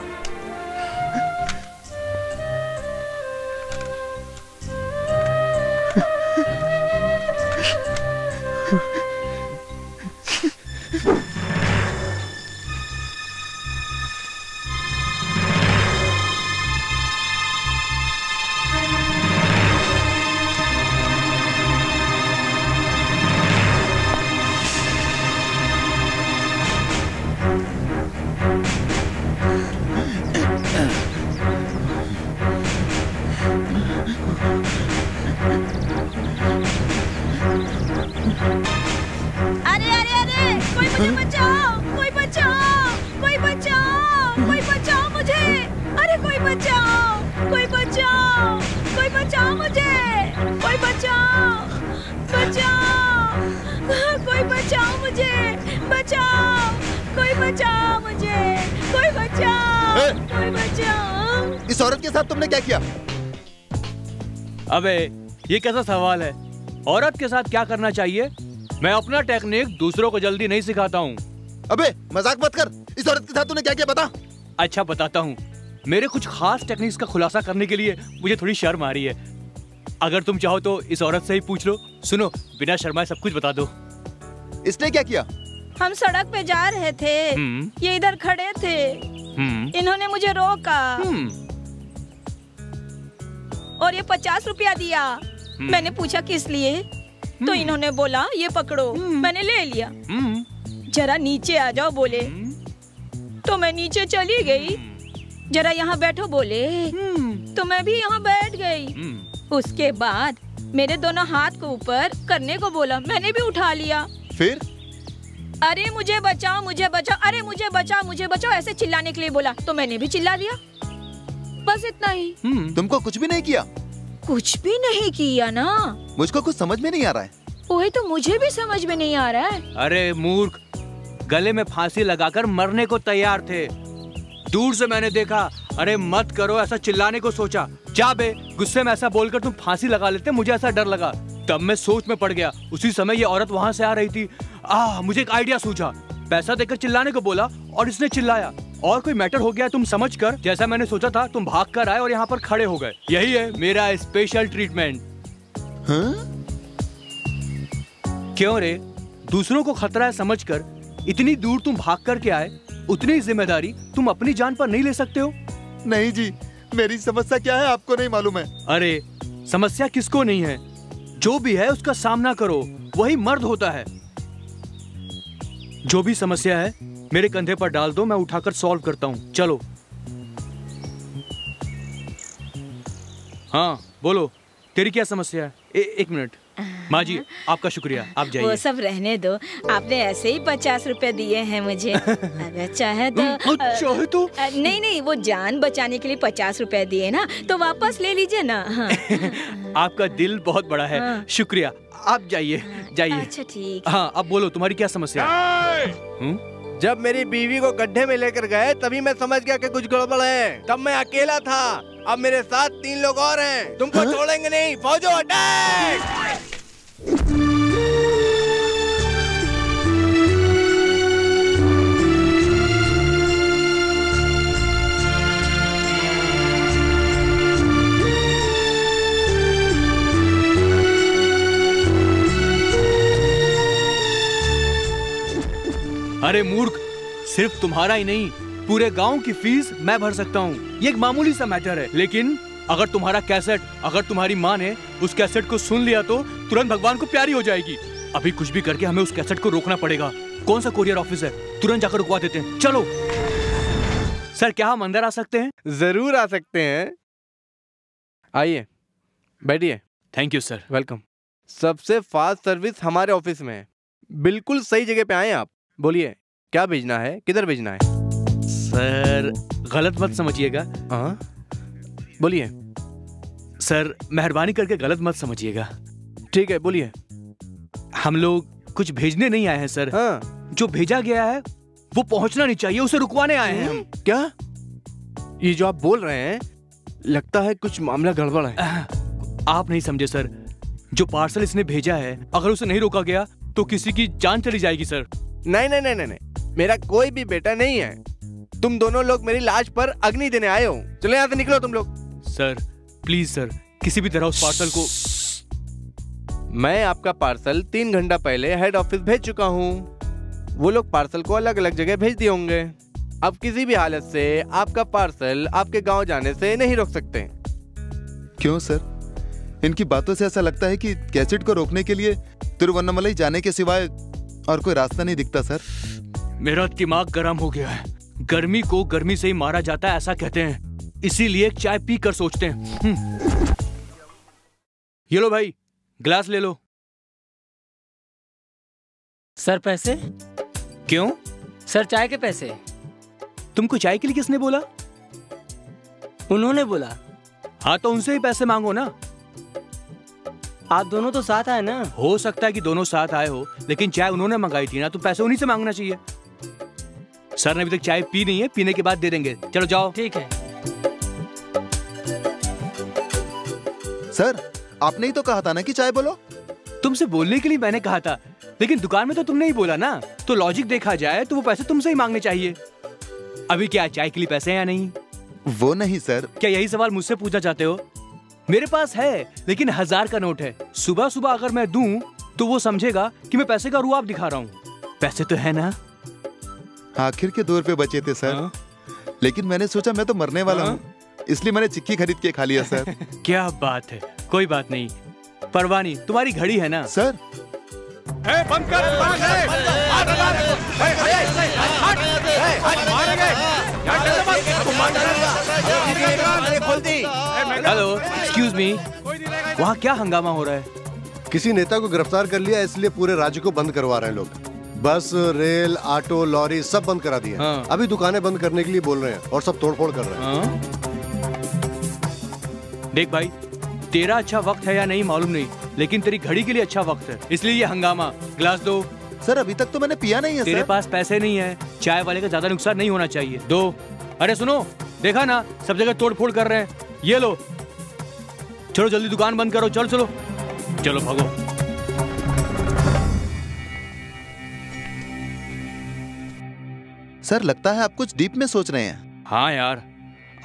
बचाओ मुझे, कोई बचाओ, कोई बचाओ। इस औरत के साथ तुमने क्या किया? अबे ये कैसा सवाल है? औरत के साथ क्या करना चाहिए? मैं अपना टेक्निक दूसरों को जल्दी नहीं सिखाता हूँ। अबे मजाक मत कर। इस औरत के साथ तूने क्या किया बता। अच्छा बताता हूँ। मेरे कुछ खास टेक्निक्स का खुलासा करने के लिए मुझे थोड़ी शर्म आ रही है। अगर तुम चाहो तो इस औरत से ही पूछ लो। सुनो, बिना शर्माए सब कुछ बता दो। इसने क्या किया? हम सड़क पे जा रहे थे, ये इधर खड़े थे, इन्होंने मुझे रोका और ये 50 रुपया दिया। मैंने पूछा किस लिए, तो इन्होंने बोला ये पकड़ो। मैंने ले लिया। जरा नीचे आ जाओ बोले, तो मैं नीचे चली गई। जरा यहाँ बैठो बोले, तो मैं भी यहाँ बैठ गई। उसके बाद मेरे दोनों हाथ को ऊपर करने को बोला, मैंने भी उठा लिया। फिर अरे मुझे बचाओ, मुझे बचाओ, अरे मुझे बचाओ, मुझे बचाओ, ऐसे चिल्लाने के लिए बोला, तो मैंने भी चिल्ला दिया। बस इतना ही। तुमको कुछ भी नहीं किया? कुछ भी नहीं किया ना। मुझको कुछ समझ में नहीं आ रहा है। वही तो मुझे भी समझ में नहीं आ रहा है। अरे मूर्ख, गले में फांसी लगाकर मरने को तैयार थे। दूर से मैंने देखा। अरे मत करो ऐसा चिल्लाने को सोचा। जा बे, गुस्से में ऐसा बोलकर तुम फांसी लगा लेते, मुझे ऐसा डर लगा। तब मैं सोच में पड़ गया। उसी समय ये औरत वहाँ से आ रही थी। मुझे एक आइडिया सूझा। पैसा देकर चिल्लाने को बोला और इसने चिल्लाया और कोई मैटर हो गया। तुम समझ कर, जैसा मैंने सोचा था, तुम भाग कर आए और यहाँ पर खड़े हो गए। यही है मेरा स्पेशल ट्रीटमेंट। क्यों रे? दूसरों को खतरा है समझकर इतनी दूर तुम भाग कर के आए, उतनी जिम्मेदारी तुम अपनी जान पर नहीं ले सकते हो? नहीं जी, मेरी समस्या क्या है आपको नहीं मालूम है। अरे समस्या किसको नहीं है? जो भी है उसका सामना करो, वही मर्द होता है। जो भी समस्या है मेरे कंधे पर डाल दो, मैं उठाकर सॉल्व करता हूँ। चलो। हाँ बोलो, तेरी क्या समस्या है? एक मिनट। माँ जी आपका शुक्रिया, आप जाइए। वो सब रहने दो, आपने ऐसे ही 50 रुपए दिए हैं मुझे। अगर चाहे तो नहीं, वो जान बचाने के लिए 50 रुपए दिए ना, तो वापस ले लीजिए ना। हाँ। आपका दिल बहुत बड़ा है। शुक्रिया, आप जाइए जाइए। अच्छा ठीक। हाँ अब बोलो, तुम्हारी क्या समस्या है? जब मेरी बीवी को गड्ढे में लेकर गए तभी मैं समझ गया कि कुछ गड़बड़ है। तब मैं अकेला था, अब मेरे साथ 3 लोग और हैं। तुमको छोड़ेंगे नहीं। फौजों अटैक! अरे मूर्ख, सिर्फ तुम्हारा ही नहीं, पूरे गांव की फीस मैं भर सकता हूँ। ये एक मामूली सा मैटर है, लेकिन अगर तुम्हारा कैसेट, अगर तुम्हारी माँ ने उस कैसेट को सुन लिया तो तुरंत भगवान को प्यारी हो जाएगी। अभी कुछ भी करके हमें उस कैसेट को रोकना पड़ेगा। कौन सा कोरियर ऑफिस है? तुरंत जाकर रुकवा देते हैं। चलो। सर क्या हम अंदर आ सकते हैं? जरूर आ सकते हैं। आइए बैठिए। Thank you sir. वेलकम। सबसे फास्ट सर्विस हमारे ऑफिस में है। बिल्कुल सही जगह पे आए आप। बोलिए क्या भेजना है, किधर भेजना है? सर गलत मत समझिएगा। बोलिए। सर मेहरबानी करके गलत मत समझिएगा। ठीक है बोलिए। हम लोग कुछ भेजने नहीं आए हैं सर। जो भेजा गया है वो पहुंचना नहीं चाहिए, उसे रुकवाने आए हैं हम। क्या ये जो आप बोल रहे हैं, लगता है कुछ मामला गड़बड़ है। आप नहीं समझे सर। जो पार्सल इसने भेजा है, अगर उसे नहीं रोका गया तो किसी की जान चली जाएगी सर। नहीं नहीं नहीं नहीं, मेरा कोई भी बेटा नहीं है। तुम दोनों लोग मेरी लाश पर अग्नि देने आए हो। चलो यहाँ से निकलो तुम लोग। सर प्लीज सर, किसी भी तरह उस पार्सल को। मैं आपका पार्सल 3 घंटा पहले हेड ऑफिस भेज चुका हूँ। वो लोग पार्सल को अलग अलग जगह भेज दिए होंगे। अब किसी भी हालत से आपका पार्सल आपके गांव जाने से नहीं रोक सकते। क्यों सर? इनकी बातों से ऐसा लगता है कि कैसेट को रोकने के लिए तिरुवन्नमलई जाने के सिवाय और कोई रास्ता नहीं दिखता सर। मेरा दिमाग गर्म हो गया है। गर्मी को गर्मी से ही मारा जाता है ऐसा कहते हैं, इसीलिए एक चाय पी कर सोचते हैं। ये लो भाई, ग्लास ले लो। सर पैसे? क्यों? सर चाय के पैसे। तुमको चाय के लिए किसने बोला? उन्होंने बोला। हाँ तो उनसे ही पैसे मांगो ना। आप दोनों तो साथ आए ना। हो सकता है कि दोनों साथ आए हो, लेकिन चाय उन्होंने मंगाई थी ना, तो पैसे उन्हीं से मांगना चाहिए। सर ने अभी तक चाय पी नहीं है, पीने के बाद दे देंगे। चलो जाओ। ठीक है। सर आपने ही तो कहा था ना कि चाय बोलो। तुमसे बोलने के लिए मैंने कहा था, लेकिन दुकान में तो तुमने ही बोला ना, तो लॉजिक देखा जाए तो वो पैसे तुमसे ही मांगने चाहिए। अभी क्या चाय के लिए पैसे हैं या नहीं? वो नहीं सर। क्या यही सवाल मुझसे पूछना चाहते हो? मेरे पास है, लेकिन 1000 का नोट है। सुबह सुबह अगर मैं दूं तो वो समझेगा कि मैं पैसे का रुआब दिखा रहा हूँ। पैसे तो है ना? आखिर के 2 रुपए बचे थे सर। लेकिन मैंने सोचा मैं तो मरने वाला हूँ, इसलिए मैंने चिक्की खरीद के खा लिया सर। क्या बात है, कोई बात नहीं। परवानी, तुम्हारी घड़ी है ना? सर बंद कर, हेलो, एक्सक्यूज मी, वहाँ क्या हंगामा हो रहा है? किसी नेता को गिरफ्तार कर लिया, इसलिए पूरे राज्य को बंद करवा रहे हैं लोग। बस, रेल, ऑटो, लॉरी सब बंद करा दिए। अभी दुकानें बंद करने के लिए बोल रहे हैं और सब तोड़फोड़ कर रहे हैं। देख भाई, तेरा अच्छा वक्त है या नहीं मालूम नहीं, लेकिन तेरी घड़ी के लिए अच्छा वक्त है, इसलिए ये हंगामा। गिलास दो। सर अभी तक तो मैंने पिया नहीं है। तेरे सर पास पैसे नहीं है, चाय वाले का ज्यादा नुकसान नहीं होना चाहिए। दो। अरे सुनो, देखा ना सब जगह तोड़फोड़ कर रहे हैं। ये लो, चलो जल्दी दुकान बंद करो। चलो चलो चलो भागो। सर लगता है आप कुछ डीप में सोच रहे हैं। हाँ यार,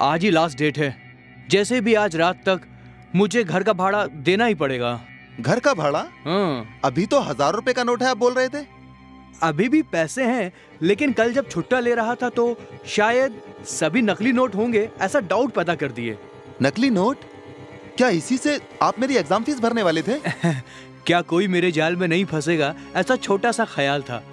आज ही लास्ट डेट है। जैसे भी आज रात तक मुझे घर का भाड़ा देना ही पड़ेगा। घर का भाड़ा? हाँ। अभी तो 1000 रुपए का नोट है, आप बोल रहे थे। अभी भी पैसे हैं, लेकिन कल जब छुट्टा ले रहा था तो शायद सभी नकली नोट होंगे, ऐसा डाउट पैदा कर दिए। नकली नोट? क्या इसी से आप मेरी एग्जाम फीस भरने वाले थे? क्या कोई मेरे जाल में नहीं फंसेगा, ऐसा छोटा सा ख्याल था।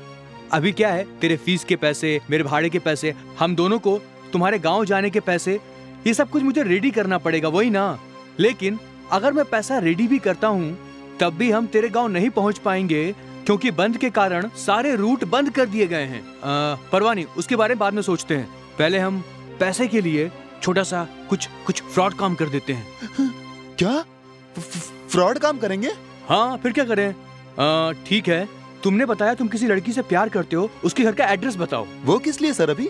अभी क्या है, तेरे फीस के पैसे, मेरे भाड़े के पैसे, हम दोनों को तुम्हारे गांव जाने के पैसे, ये सब कुछ मुझे रेडी करना पड़ेगा, वही ना। लेकिन अगर मैं पैसा रेडी भी करता हूँ तब भी हम तेरे गांव नहीं पहुँच पाएंगे, क्योंकि बंद के कारण सारे रूट बंद कर दिए गए हैं। परवानी, उसके बारे में बाद में सोचते हैं। पहले हम पैसे के लिए छोटा सा कुछ फ्रॉड काम कर देते हैं। क्या फ्रॉड काम करेंगे? हाँ, फिर क्या करें। ठीक है, तुमने बताया तुम किसी लड़की से प्यार करते हो, उसके घर का एड्रेस बताओ। वो किस लिए सर अभी?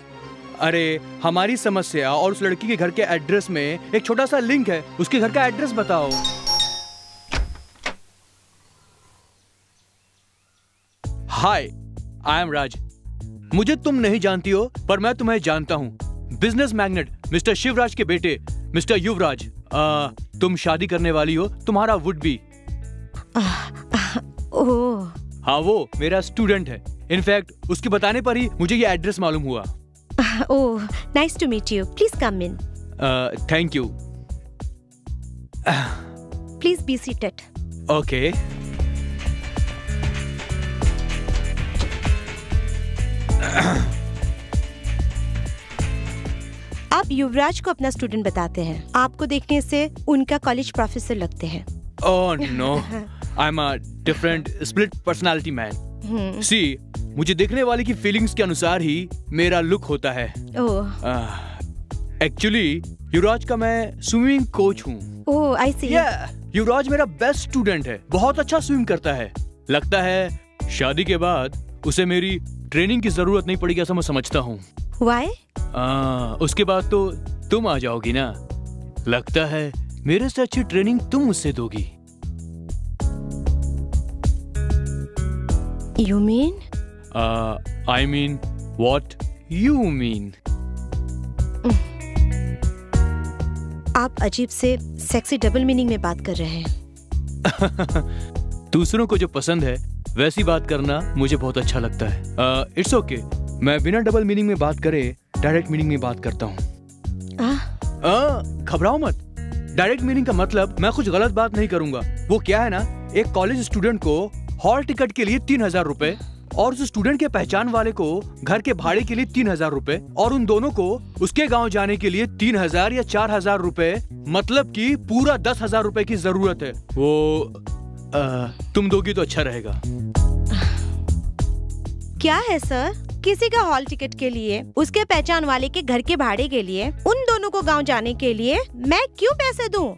अरे हमारी समस्या और उस लड़की के घर के एड्रेस में एक छोटा सा लिंक है, उसके घर का एड्रेस बताओ। हाय, आई एम राज। मुझे तुम नहीं जानती हो, पर मैं तुम्हें जानता हूँ। बिजनेस मैग्नेट मिस्टर शिवराज के बेटे मिस्टर युवराज। तुम शादी करने वाली हो, तुम्हारा वुड बी। ओह। हाँ, वो मेरा स्टूडेंट है। इनफैक्ट उसके बताने पर ही मुझे ये एड्रेस मालूम हुआ। Oh, nice to meet you. Please come in. Thank you. Please be seated. Okay. आप युवराज को अपना स्टूडेंट बताते हैं। आपको देखने से उनका कॉलेज प्रोफेसर लगते हैं। Oh no, I am a different split personality man. See, मुझे देखने वाले की फीलिंग्स के अनुसार ही मेरा लुक होता है। एक्चुअली युवराज का मैं स्विमिंग कोच हूँ। ओह, आई सी। युवराज मेरा बेस्ट स्टूडेंट है, बहुत अच्छा स्विम करता है। लगता है शादी के बाद उसे मेरी ट्रेनिंग की जरूरत नहीं पड़ेगी, ऐसा मैं समझता हूँ। Why? उसके बाद तो तुम आ जाओगी ना। लगता है मेरे से अच्छी ट्रेनिंग तुम मुझसे दोगी। You mean? I mean what you mean. आप अजीब से सेक्सी डबल मीनिंग में बात कर रहे हैं। दूसरों को जो पसंद है वैसी बात करना मुझे बहुत अच्छा लगता है। इट्स ओके, मैं बिना डबल मीनिंग में बात करे डायरेक्ट मीनिंग में बात करता हूँ। घबराओ मत। डायरेक्ट मीनिंग का मतलब मैं कुछ गलत बात नहीं करूंगा। वो क्या है ना, एक कॉलेज स्टूडेंट को हॉल टिकट के लिए 3000 रुपए और उस स्टूडेंट के पहचान वाले को घर के भाड़े के लिए 3000 रुपए और उन दोनों को उसके गांव जाने के लिए 3000 या 4000 रुपए, मतलब कि पूरा 10,000 रुपए की जरूरत है। वो तुम दोगी तो अच्छा रहेगा। क्या है सर? किसी का हॉल टिकट के लिए, उसके पहचान वाले के घर के भाड़े के लिए, उन दोनों को गांव जाने के लिए मैं क्यों पैसे दूं?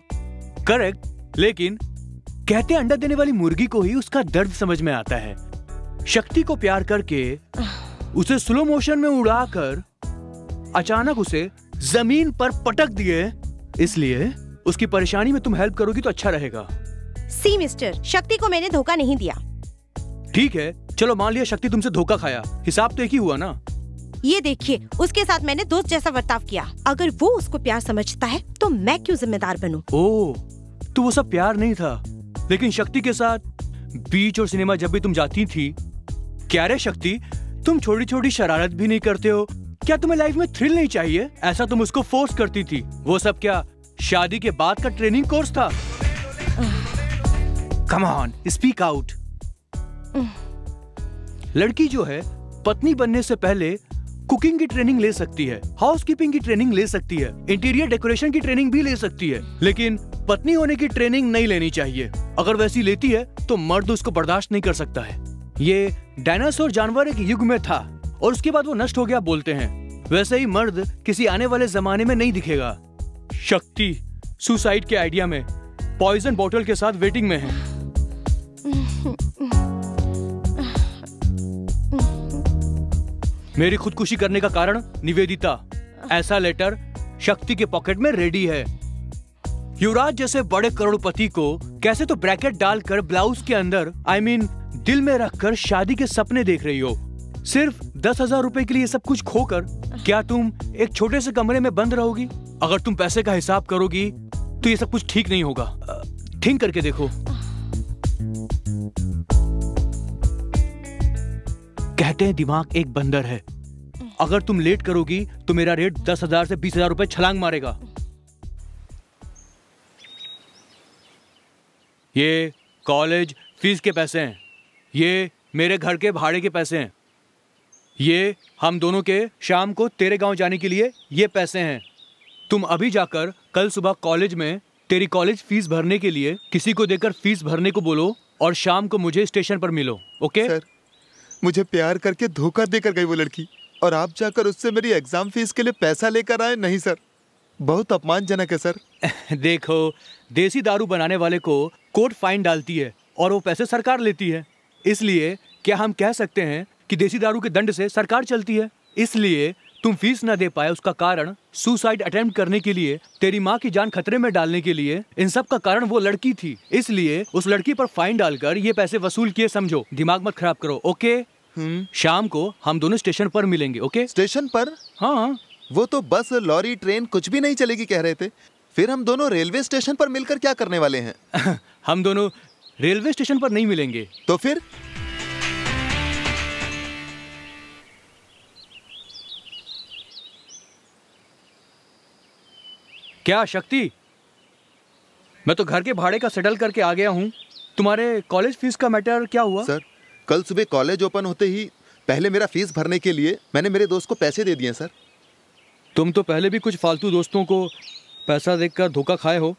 करेक्ट, लेकिन कहते अंडा देने वाली मुर्गी को ही उसका दर्द समझ में आता है। शक्ति को प्यार करके उसे स्लो मोशन में उड़ाकर अचानक उसे जमीन पर पटक दिए, इसलिए उसकी परेशानी में तुम हेल्प करोगी तो अच्छा रहेगा। सी मिस्टर, शक्ति को मैंने धोखा नहीं दिया। ठीक है, चलो मान लिया शक्ति तुमसे धोखा खाया, हिसाब तो एक ही हुआ ना। ये देखिए, उसके साथ मैंने दोस्त जैसा बर्ताव किया। अगर वो उसको प्यार समझता है तो मैं क्यों जिम्मेदार बनूं? ओह, तो वो सब प्यार नहीं था। लेकिन शक्ति के साथ बीच और सिनेमा जब भी तुम जाती थी, क्या रे शक्ति, तुम छोटी छोटी शरारत भी नहीं करते हो? क्या तुम्हें लाइफ में थ्रिल नहीं चाहिए? ऐसा तुम उसको फोर्स करती थी। वो सब क्या शादी के बाद का ट्रेनिंग कोर्स था? Come on, speak out. लड़की जो है पत्नी बनने से पहले कुकिंग की ट्रेनिंग ले सकती है, हाउसकीपिंग की ट्रेनिंग ले सकती है, इंटीरियर डेकोरेशन की ट्रेनिंग भी ले सकती है, लेकिन पत्नी होने की ट्रेनिंग नहीं लेनी चाहिए। अगर वैसी लेती है तो मर्द उसको बर्दाश्त नहीं कर सकता है। ये डायनासोर जानवर एक युग में था और उसके बाद वो नष्ट हो गया बोलते हैं। वैसे ही मर्द किसी आने वाले जमाने में नहीं दिखेगा। शक्ति सुसाइड के आइडिया में पॉइजन बोतल के साथ वेटिंग में है। मेरी खुदकुशी करने का कारण निवेदिता। ऐसा लेटर शक्ति के पॉकेट में रेडी है। युवराज जैसे बड़े करोड़पति को कैसे तो ब्रैकेट डालकर ब्लाउज के अंदर दिल में रखकर शादी के सपने देख रही हो। सिर्फ 10,000 रुपए के लिए सब कुछ खोकर क्या तुम एक छोटे से कमरे में बंद रहोगी? अगर तुम पैसे का हिसाब करोगी तो ये सब कुछ ठीक नहीं होगा। थिंक करके देखो। कहते हैं दिमाग एक बंदर है। अगर तुम लेट करोगी तो मेरा रेट 10,000 से 20,000 रुपए छलांग मारेगा। ये कॉलेज फीस के पैसे हैं, ये मेरे घर के भाड़े के पैसे हैं, ये हम दोनों के शाम को तेरे गांव जाने के लिए ये पैसे हैं। तुम अभी जाकर कल सुबह कॉलेज में तेरी कॉलेज फीस भरने के लिए किसी को देकर फीस भरने को बोलो और शाम को मुझे स्टेशन पर मिलो। ओके? सर, मुझे प्यार करके धोखा देकर गई वो लड़की और आप जाकर उससे मेरी एग्जाम फीस के लिए पैसा लेकर आए। नहीं सर, बहुत अपमानजनक है सर। देखो, देसी दारू बनाने वाले को कोर्ट फाइन डालती है और वो पैसे सरकार लेती है। इसलिए क्या हम कह सकते हैं कि देसी दारू के दंड से सरकार चलती है? इसलिए तुम फीस न दे पाए उसका कारण सुसाइड अटेम्प्ट करने के लिए, तेरी माँ की जान खतरे में डालने के लिए, इन सब का कारण वो लड़की थी। इसलिए उस लड़की पर फाइन डालकर ये पैसे वसूल किए। समझो, दिमाग मत खराब करो। ओके? शाम को हम दोनों स्टेशन पर मिलेंगे। ओके? स्टेशन पर? हाँ। वो तो बस, लॉरी, ट्रेन कुछ भी नहीं चलेगी कह रहे थे। फिर हम दोनों रेलवे स्टेशन पर मिलकर क्या करने वाले हैं? हम दोनों रेलवे स्टेशन पर नहीं मिलेंगे। तो फिर? क्या शक्ति, मैं तो घर के भाड़े का सेटल करके आ गया हूँ। तुम्हारे कॉलेज फीस का मैटर क्या हुआ? सर, कल सुबह कॉलेज ओपन होते ही पहले मेरा फीस भरने के लिए मैंने मेरे दोस्त को पैसे दे दिए सर। तुम तो पहले भी कुछ फालतू दोस्तों को पैसा देकर धोखा खाए हो।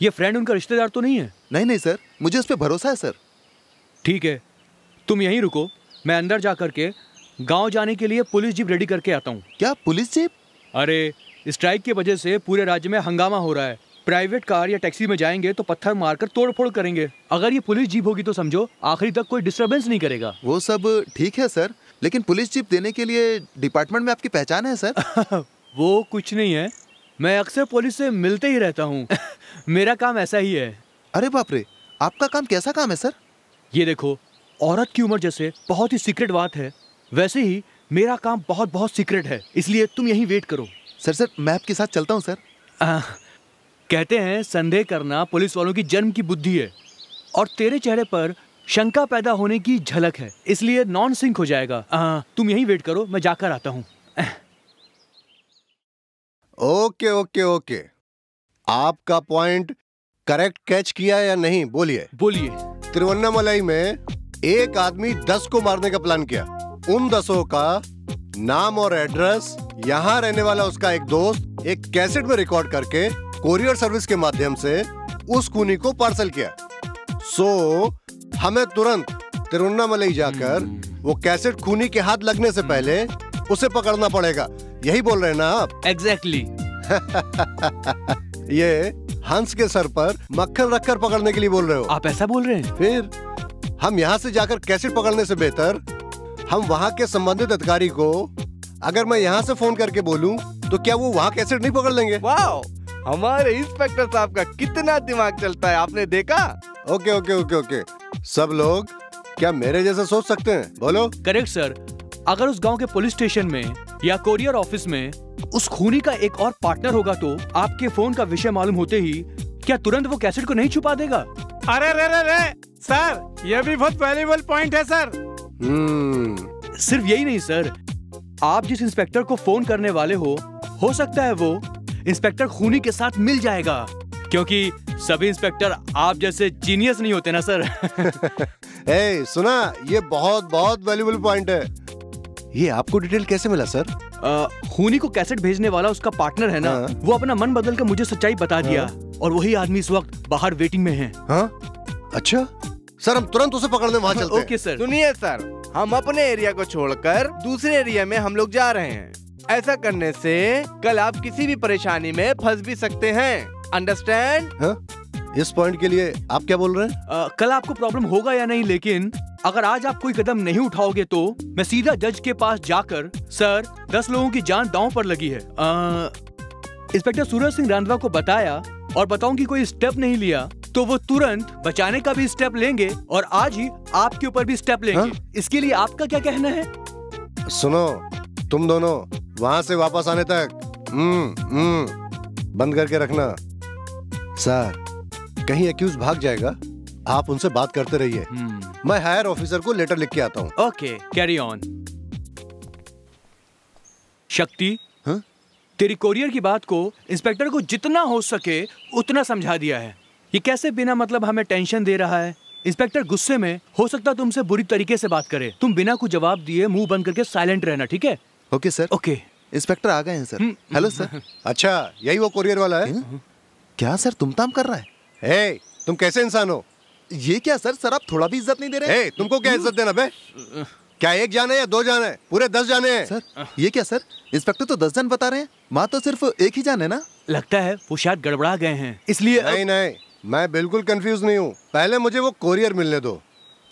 ये फ्रेंड उनका रिश्तेदार तो नहीं है? नहीं सर, मुझे उस पर भरोसा है सर। ठीक है, तुम यहीं रुको, मैं अंदर जा करके गांव जाने के लिए पुलिस जीप रेडी करके आता हूँ। क्या पुलिस जीप? अरे, स्ट्राइक की वजह से पूरे राज्य में हंगामा हो रहा है। प्राइवेट कार या टैक्सी में जाएंगे तो पत्थर मारकर तोड़फोड़ करेंगे। अगर ये पुलिस जीप होगी तो समझो आखिरी तक कोई डिस्टरबेंस नहीं करेगा। वो सब ठीक है सर, लेकिन पुलिस जीप देने के लिए डिपार्टमेंट में आपकी पहचान है सर? वो कुछ नहीं है, मैं अक्सर पुलिस से मिलते ही रहता हूँ। मेरा काम ऐसा ही है। अरे बाप रे, आपका काम कैसा काम है सर? ये देखो, औरत की उम्र जैसे बहुत ही सीक्रेट बात है, वैसे ही मेरा काम बहुत बहुत सीक्रेट है। इसलिए तुम यहीं वेट करो। सर, मैं आपके साथ चलता हूँ सर। कहते हैं संदेह करना पुलिस वालों की जन्म की बुद्धि है, और तेरे चेहरे पर शंका पैदा होने की झलक है, इसलिए नॉन सिंक हो जाएगा। तुम यहीं वेट करो, मैं जाकर आता हूँ। ओके ओके ओके, आपका पॉइंट करेक्ट कैच किया या नहीं? बोलिए बोलिए। तिरुवन्नामलाई में एक आदमी 10 को मारने का प्लान किया। उन 10 का नाम और एड्रेस, यहाँ रहने वाला उसका एक दोस्त, एक कैसेट में रिकॉर्ड करके कोरियर सर्विस के माध्यम से उस खूनी को पार्सल किया। हमें तुरंत तिरुवन्नामलाई जाकर वो कैसेट खूनी के हाथ लगने से पहले उसे पकड़ना पड़ेगा। यही बोल रहे हैं ना आप? एग्जैक्टली। ये हंस के सर पर मक्खन रखकर पकड़ने के लिए बोल रहे हो? आप ऐसा बोल रहे हैं? फिर हम यहाँ से जाकर कैसेट पकड़ने से बेहतर हम वहाँ के संबंधित अधिकारी को अगर मैं यहाँ से फोन करके बोलूँ तो क्या वो वहाँ कैसेट नहीं पकड़ लेंगे? वाह, हमारे इंस्पेक्टर साहब का कितना दिमाग चलता है, आपने देखा? ओके ओके ओके ओके, सब लोग क्या मेरे जैसा सोच सकते हैं? बोलो। Correct sir. अगर उस गांव के पुलिस स्टेशन में या कोरियर ऑफिस में उस खूनी का एक और पार्टनर होगा तो आपके फोन का विषय मालूम होते ही क्या तुरंत वो कैसेट को नहीं छुपा देगा? अरे रे रे रे सर, ये भी बहुत वैल्यूएबल पॉइंट है सर। सिर्फ यही नहीं सर, आप जिस इंस्पेक्टर को फोन करने वाले हो सकता है वो इंस्पेक्टर खूनी के साथ मिल जाएगा, क्योंकि सभी इंस्पेक्टर आप जैसे जीनियस नहीं होते ना सर। ए, सुना, ये बहुत बहुत वैल्यूएबल पॉइंट है। ये आपको डिटेल कैसे मिला सर? खूनी को कैसेट भेजने वाला उसका पार्टनर है ना, वो अपना मन बदल कर मुझे सच्चाई बता दिया और वही आदमी इस वक्त बाहर वेटिंग में है। अच्छा सर, हम तुरंत उसे पकड़ने वहाँ चलते हैं। Okay sir. सुनिए सर, हम अपने एरिया को छोड़कर दूसरे एरिया में हम लोग जा रहे हैं। ऐसा करने से कल आप किसी भी परेशानी में फंस भी सकते हैं, अंडरस्टैंड? इस पॉइंट के लिए आप क्या बोल रहे हैं? कल आपको प्रॉब्लम होगा या नहीं, लेकिन अगर आज आप कोई कदम नहीं उठाओगे तो मैं सीधा जज के पास जाकर, सर 10 लोगों की जान दांव पर लगी है, इंस्पेक्टर सूरज सिंह रांधवा को बताया और बताऊं कि कोई स्टेप नहीं लिया तो वो तुरंत बचाने का भी स्टेप लेंगे और आज ही आपके ऊपर भी स्टेप लेंगे। इसके लिए आपका क्या कहना है? सुनो, तुम दोनों वहाँ से वापस आने तक बंद करके रखना। सर, कहीं एक्यूज भाग जाएगा, आप उनसे बात करते रहिए। मैं हायर ऑफिसर को लेटर लिख के आता हूँ। Okay, carry on. शक्ति, तेरी कोरियर की बात को इंस्पेक्टर को जितना हो सके उतना समझा दिया है। ये कैसे बिना मतलब हमें टेंशन दे रहा है? इंस्पेक्टर गुस्से में हो सकता तुमसे बुरी तरीके से बात करे। तुम बिना कुछ जवाब दिए मुंह बंद करके साइलेंट रहना, ठीक है? Okay sir. ओके। इंस्पेक्टर आ गए हैं सर। Hello sir. अच्छा, यही वो कोरियर वाला है? क्या सर तुम कर रहा है? ए, तुम कैसे इंसान हो? ये क्या सर, सर आप थोड़ा भी इज्जत नहीं दे रहे? तुमको क्या इज्जत देना बे? क्या एक जाने या 2 जाने? पूरे 10 जाने हैं। सर ये क्या सर, इंस्पेक्टर तो 10 जान बता रहे हैं, माँ तो सिर्फ एक ही जान है ना? लगता है वो शायद गड़बड़ा गए हैं, इसलिए। नहीं, मैं बिल्कुल कंफ्यूज नहीं हूँ। पहले मुझे वो कोरियर मिलने दो,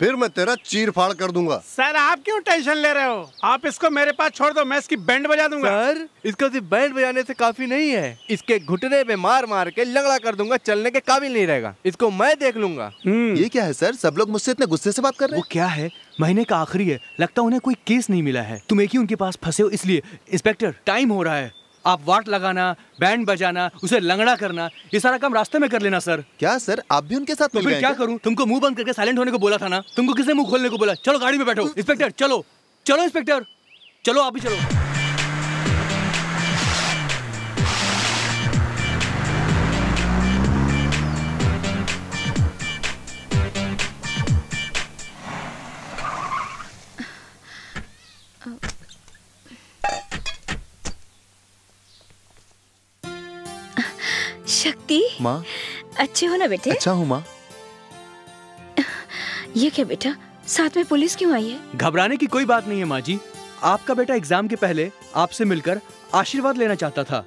फिर मैं तेरा चीर फाड़ कर दूंगा। सर आप क्यों टेंशन ले रहे हो? आप इसको मेरे पास छोड़ दो, मैं इसकी बैंड बजा दूंगा। सर, इसको सिर्फ बैंड बजाने से काफी नहीं है, इसके घुटने पे मार मार के लंगड़ा कर दूंगा, चलने के काबिल नहीं रहेगा। इसको मैं देख लूंगा। ये क्या है सर, सब लोग मुझसे इतने गुस्से से बात कर रहे हैं? वो क्या है, महीने का आखिरी है, लगता उन्हें कोई केस नहीं मिला है, तुम एक ही उनके पास फंसे हो इसलिए। इंस्पेक्टर, टाइम हो रहा है, आप वाट लगाना, बैंड बजाना, उसे लंगड़ा करना, ये सारा काम रास्ते में कर लेना सर। क्या सर, आप भी उनके साथ तो फिर क्या करूं? तुमको मुंह बंद करके साइलेंट होने को बोला था ना, तुमको किसने मुंह खोलने को बोला? चलो गाड़ी में बैठो। इंस्पेक्टर चलो, चलो इंस्पेक्टर, चलो आप भी चलो। शक्ति, माँ अच्छे हो ना बेटे? अच्छा हूँ माँ। ये क्या बेटा, साथ में पुलिस क्यों आई है? घबराने की कोई बात नहीं है माँ जी, आपका बेटा एग्जाम के पहले आपसे मिलकर आशीर्वाद लेना चाहता था,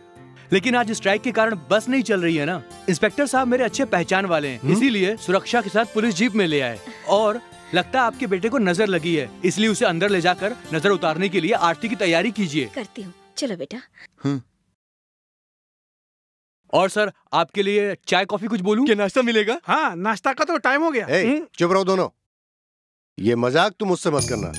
लेकिन आज स्ट्राइक के कारण बस नहीं चल रही है ना। इंस्पेक्टर साहब मेरे अच्छे पहचान वाले हैं, इसीलिए सुरक्षा के साथ पुलिस जीप में ले आए और लगता है आपके बेटे को नजर लगी है, इसलिए उसे अंदर ले जाकर नजर उतारने के लिए आरती की तैयारी कीजिए। करती हूँ, चलो बेटा। और सर आपके लिए चाय कॉफी कुछ बोलूं? क्या नाश्ता मिलेगा? हाँ, नाश्ता का तो टाइम हो गया। चुप रहो दोनों, ये मजाक तुम मुझसे मत करना।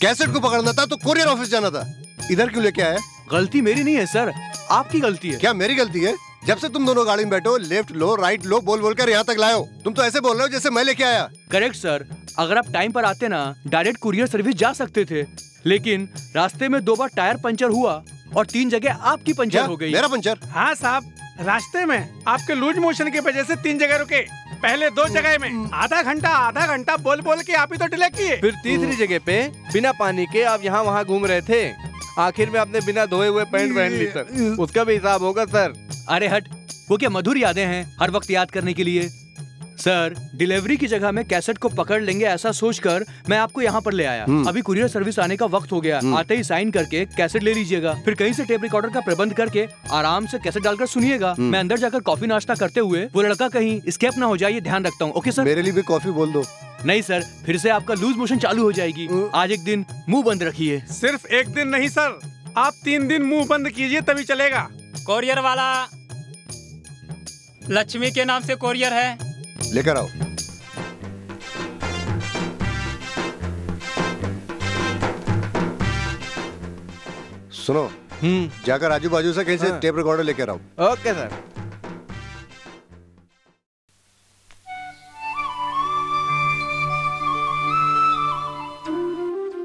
कैसेट को पकड़ना था तो कोरियर ऑफिस जाना था, इधर क्यों लेके आया? गलती मेरी नहीं है सर, आपकी गलती है। क्या मेरी गलती है? जब से तुम दोनों गाड़ी में बैठो, लेफ्ट लो राइट लो बोल कर यहाँ तक लाए हो। तुम तो ऐसे बोल रहे हो जैसे मैं लेके आया। करेक्ट सर, अगर आप टाइम पर आते ना, डायरेक्ट कुरियर सर्विस जा सकते थे, लेकिन रास्ते में 2 बार टायर पंचर हुआ और 3 जगह आपकी पंचर हो गई। मेरा पंचर? हाँ साहब, रास्ते में आपके लूज मोशन की वजह से 3 जगह रुके, पहले 2 जगह में आधा घंटा बोल के आप ही तो डिले किए। फिर तीसरी जगह पे बिना पानी के आप यहाँ वहाँ घूम रहे थे, आखिर में आपने बिना धोए हुए पैंट पहन ली सर, उसका भी हिसाब होगा सर। अरे हट, वो क्या मधुर यादें हैं हर वक्त याद करने के लिए। सर, डिलीवरी की जगह में कैसेट को पकड़ लेंगे ऐसा सोचकर मैं आपको यहाँ पर ले आया। अभी कुरियर सर्विस आने का वक्त हो गया, आते ही साइन करके कैसेट ले लीजिएगा, फिर कहीं से टेप रिकॉर्डर का प्रबंध करके आराम से कैसेट डालकर सुनिएगा। मैं अंदर जाकर कॉफी नाश्ता करते हुए वो लड़का कहीं स्केप ना हो जाए, ये ध्यान रखता हूँ। Okay sir? मेरे लिए भी कॉफी बोल दो। नहीं सर, फिर से आपका लूज मोशन चालू हो जाएगी। आज एक दिन मुंह बंद रखिए। सिर्फ एक दिन नहीं सर, आप 3 दिन मुंह बंद कीजिए तभी चलेगा। कोरियर वाला, लक्ष्मी के नाम से कोरियर है, लेकर आओ। सुनो, जाकर आजू बाजू से कहीं से टेप रिकॉर्डर लेकर आओ। Okay sir.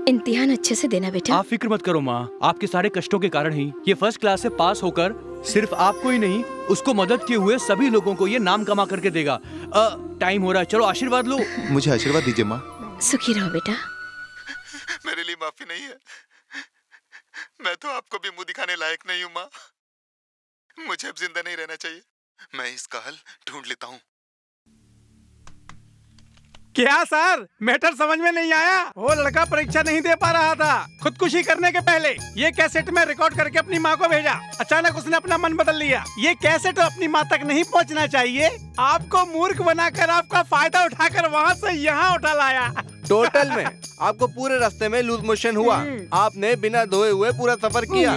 इम्तिहान अच्छे से देना बेटा। आप फिक्र मत करो माँ, आपके सारे कष्टों के कारण ही ये फर्स्ट क्लास से पास होकर सिर्फ आपको ही नहीं, उसको मदद किए हुए सभी लोगों को ये नाम कमा करके देगा। टाइम हो रहा है, चलो आशीर्वाद लो। मुझे आशीर्वाद दीजिए माँ। सुखी रहो बेटा। मेरे लिए माफी नहीं है, मैं तो आपको भी मुंह दिखाने लायक नहीं हूँ माँ। मुझे अब जिंदा नहीं रहना चाहिए, मैं इसका हल ढूंढ लेता हूँ। क्या सर, मैटर समझ में नहीं आया? वो लड़का परीक्षा नहीं दे पा रहा था, खुदकुशी करने के पहले ये कैसेट में रिकॉर्ड करके अपनी माँ को भेजा। अचानक उसने अपना मन बदल लिया। ये कैसेट अपनी माँ तक नहीं पहुँचना चाहिए, आपको मूर्ख बनाकर आपका फायदा उठाकर वहाँ से यहाँ उठा लाया। टोटल में आपको पूरे रास्ते में लूज मोशन हुआ, आपने बिना धोए हुए पूरा सफर किया।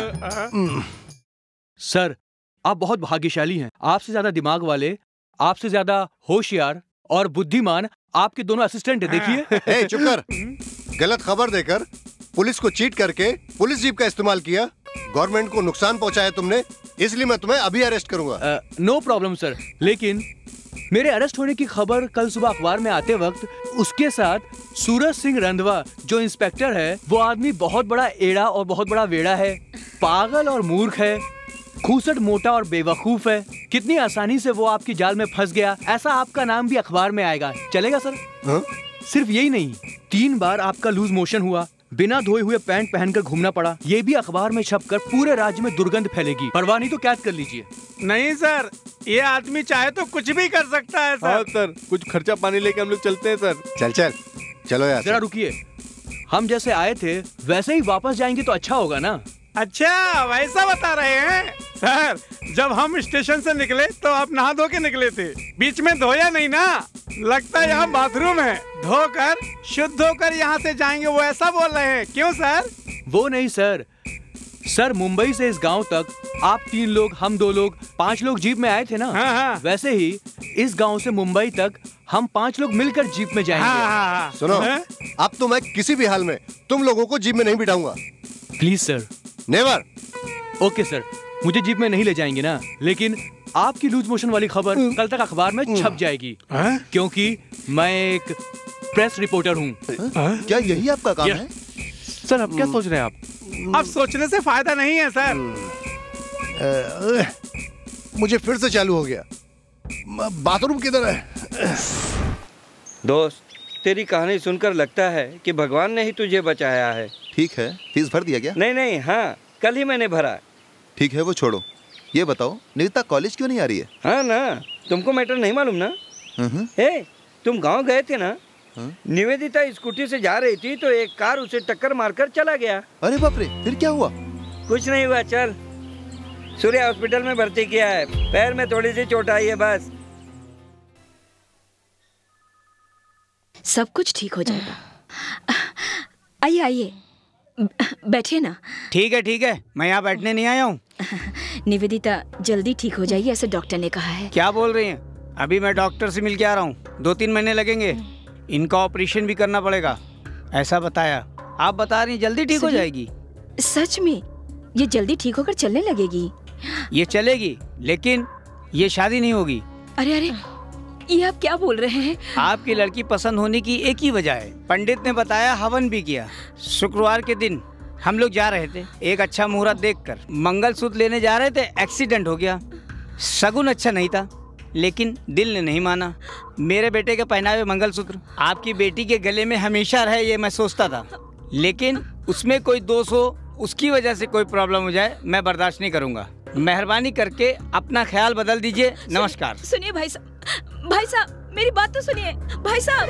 सर, आप बहुत भाग्यशाली हैं। आपसे ज्यादा दिमाग वाले, आपसे ज्यादा होशियार और बुद्धिमान आपके दोनों असिस्टेंट है। देखिए। चुप कर। गलत खबर देकर पुलिस को चीट करके पुलिस जीप का इस्तेमाल किया, गवर्नमेंट को नुकसान पहुंचाया तुमने, इसलिए मैं तुम्हें अभी अरेस्ट करूंगा। नो प्रॉब्लम सर, लेकिन मेरे अरेस्ट होने की खबर कल सुबह अखबार में आते वक्त उसके साथ सूरज सिंह रंधवा जो इंस्पेक्टर है, वो आदमी बहुत बड़ा एड़ा और बहुत बड़ा वेड़ा है, पागल और मूर्ख है, खूसट मोटा और बेवकूफ है। कितनी आसानी से वो आपकी जाल में फंस गया, ऐसा आपका नाम भी अखबार में आएगा। चलेगा सर? सिर्फ यही नहीं, 3 बार आपका लूज मोशन हुआ, बिना धोए हुए पैंट पहनकर घूमना पड़ा, ये भी अखबार में छपकर पूरे राज्य में दुर्गंध फैलेगी। परवाह नहीं तो कैद कर लीजिए। नहीं सर, ये आदमी चाहे तो कुछ भी कर सकता है सर। हाँ सर, कुछ खर्चा पानी लेके हम लोग चलते हैं सर। चलो यार। जरा रुकिए, हम जैसे आए थे वैसे ही वापस जाएंगे तो अच्छा होगा ना? अच्छा, वैसा बता रहे हैं सर। जब हम स्टेशन से निकले तो आप नहा धो के निकले थे, बीच में धोया नहीं ना? लगता है यहाँ बाथरूम है, धोकर शुद्ध होकर यहाँ से जाएंगे, वो ऐसा बोल रहे हैं। क्यों सर? वो नहीं सर, सर मुंबई से इस गांव तक आप 3 लोग, हम 2 लोग, 5 लोग जीप में आए थे ना? हाँ। वैसे ही इस गांव से मुंबई तक हम 5 लोग मिलकर जीप में जाएंगे। हाँ। सुनो, अब तो मैं किसी भी हाल में तुम लोगों को जीप में नहीं बिठाऊंगा। Please sir. Never. Okay sir, मुझे जीप में नहीं ले जाएंगे ना, लेकिन आपकी लूज मोशन वाली खबर कल तक अखबार में छप जाएगी, क्योंकि मैं एक प्रेस रिपोर्टर हूँ। क्या यही आपका काम है? सर, अब क्या सोच रहे हैं आप? अब सोचने से फायदा नहीं है सर। मुझे फिर से चालू हो गया। बाथरूम किधर है? दोस्त, तेरी कहानी सुनकर लगता है कि भगवान ने ही तुझे बचाया है। ठीक है, फीस भर दिया गया? नहीं, हाँ, कल ही मैंने भरा। ठीक है, वो छोड़ो, ये बताओ निविता कॉलेज क्यों नहीं आ रही है? हाँ ना, तुमको मैटर नहीं मालूम ना? तुम गांव गए थे ना? निवेदिता स्कूटी से जा रही थी तो एक कार उसे टक्कर मारकर चला गया। अरे बाप रे, फिर क्या हुआ? कुछ नहीं हुआ, चल सूर्या हॉस्पिटल में भर्ती किया है, पैर में थोड़ी सी चोट आई है बस। सब कुछ ठीक हो जाएगा। आइए आइए, बैठिए ना। ठीक है, मैं यहाँ बैठने नहीं आया हूँ। निवेदिता जल्दी ठीक हो जाएगी, ऐसे डॉक्टर ने कहा है। क्या बोल रही हैं? अभी मैं डॉक्टर से मिल के आ रहा हूँ, 2-3 महीने लगेंगे, इनका ऑपरेशन भी करना पड़ेगा, ऐसा बताया। आप बता रही जल्दी ठीक हो जाएगी? सच में ये जल्दी ठीक होकर चलने लगेगी? ये चलेगी, लेकिन ये शादी नहीं होगी। अरे अरे, ये आप क्या बोल रहे हैं? आपकी लड़की पसंद होने की एक ही वजह है, पंडित ने बताया, हवन भी किया। शुक्रवार के दिन हम लोग जा रहे थे, एक अच्छा मुहूर्त देखकर मंगलसूत्र लेने जा रहे थे, एक्सीडेंट हो गया। शगुन अच्छा नहीं था, लेकिन दिल ने नहीं माना। मेरे बेटे के पहनावे मंगलसूत्र आपकी बेटी के गले में हमेशा रहे, ये मैं सोचता था, लेकिन उसमें कोई दोष हो, उसकी वजह से कोई प्रॉब्लम हो जाए, मैं बर्दाश्त नहीं करूँगा। मेहरबानी करके अपना ख्याल बदल दीजिए। नमस्कार। सुनिए भाई साहब, मेरी बात तो सुनिए भाई साहब।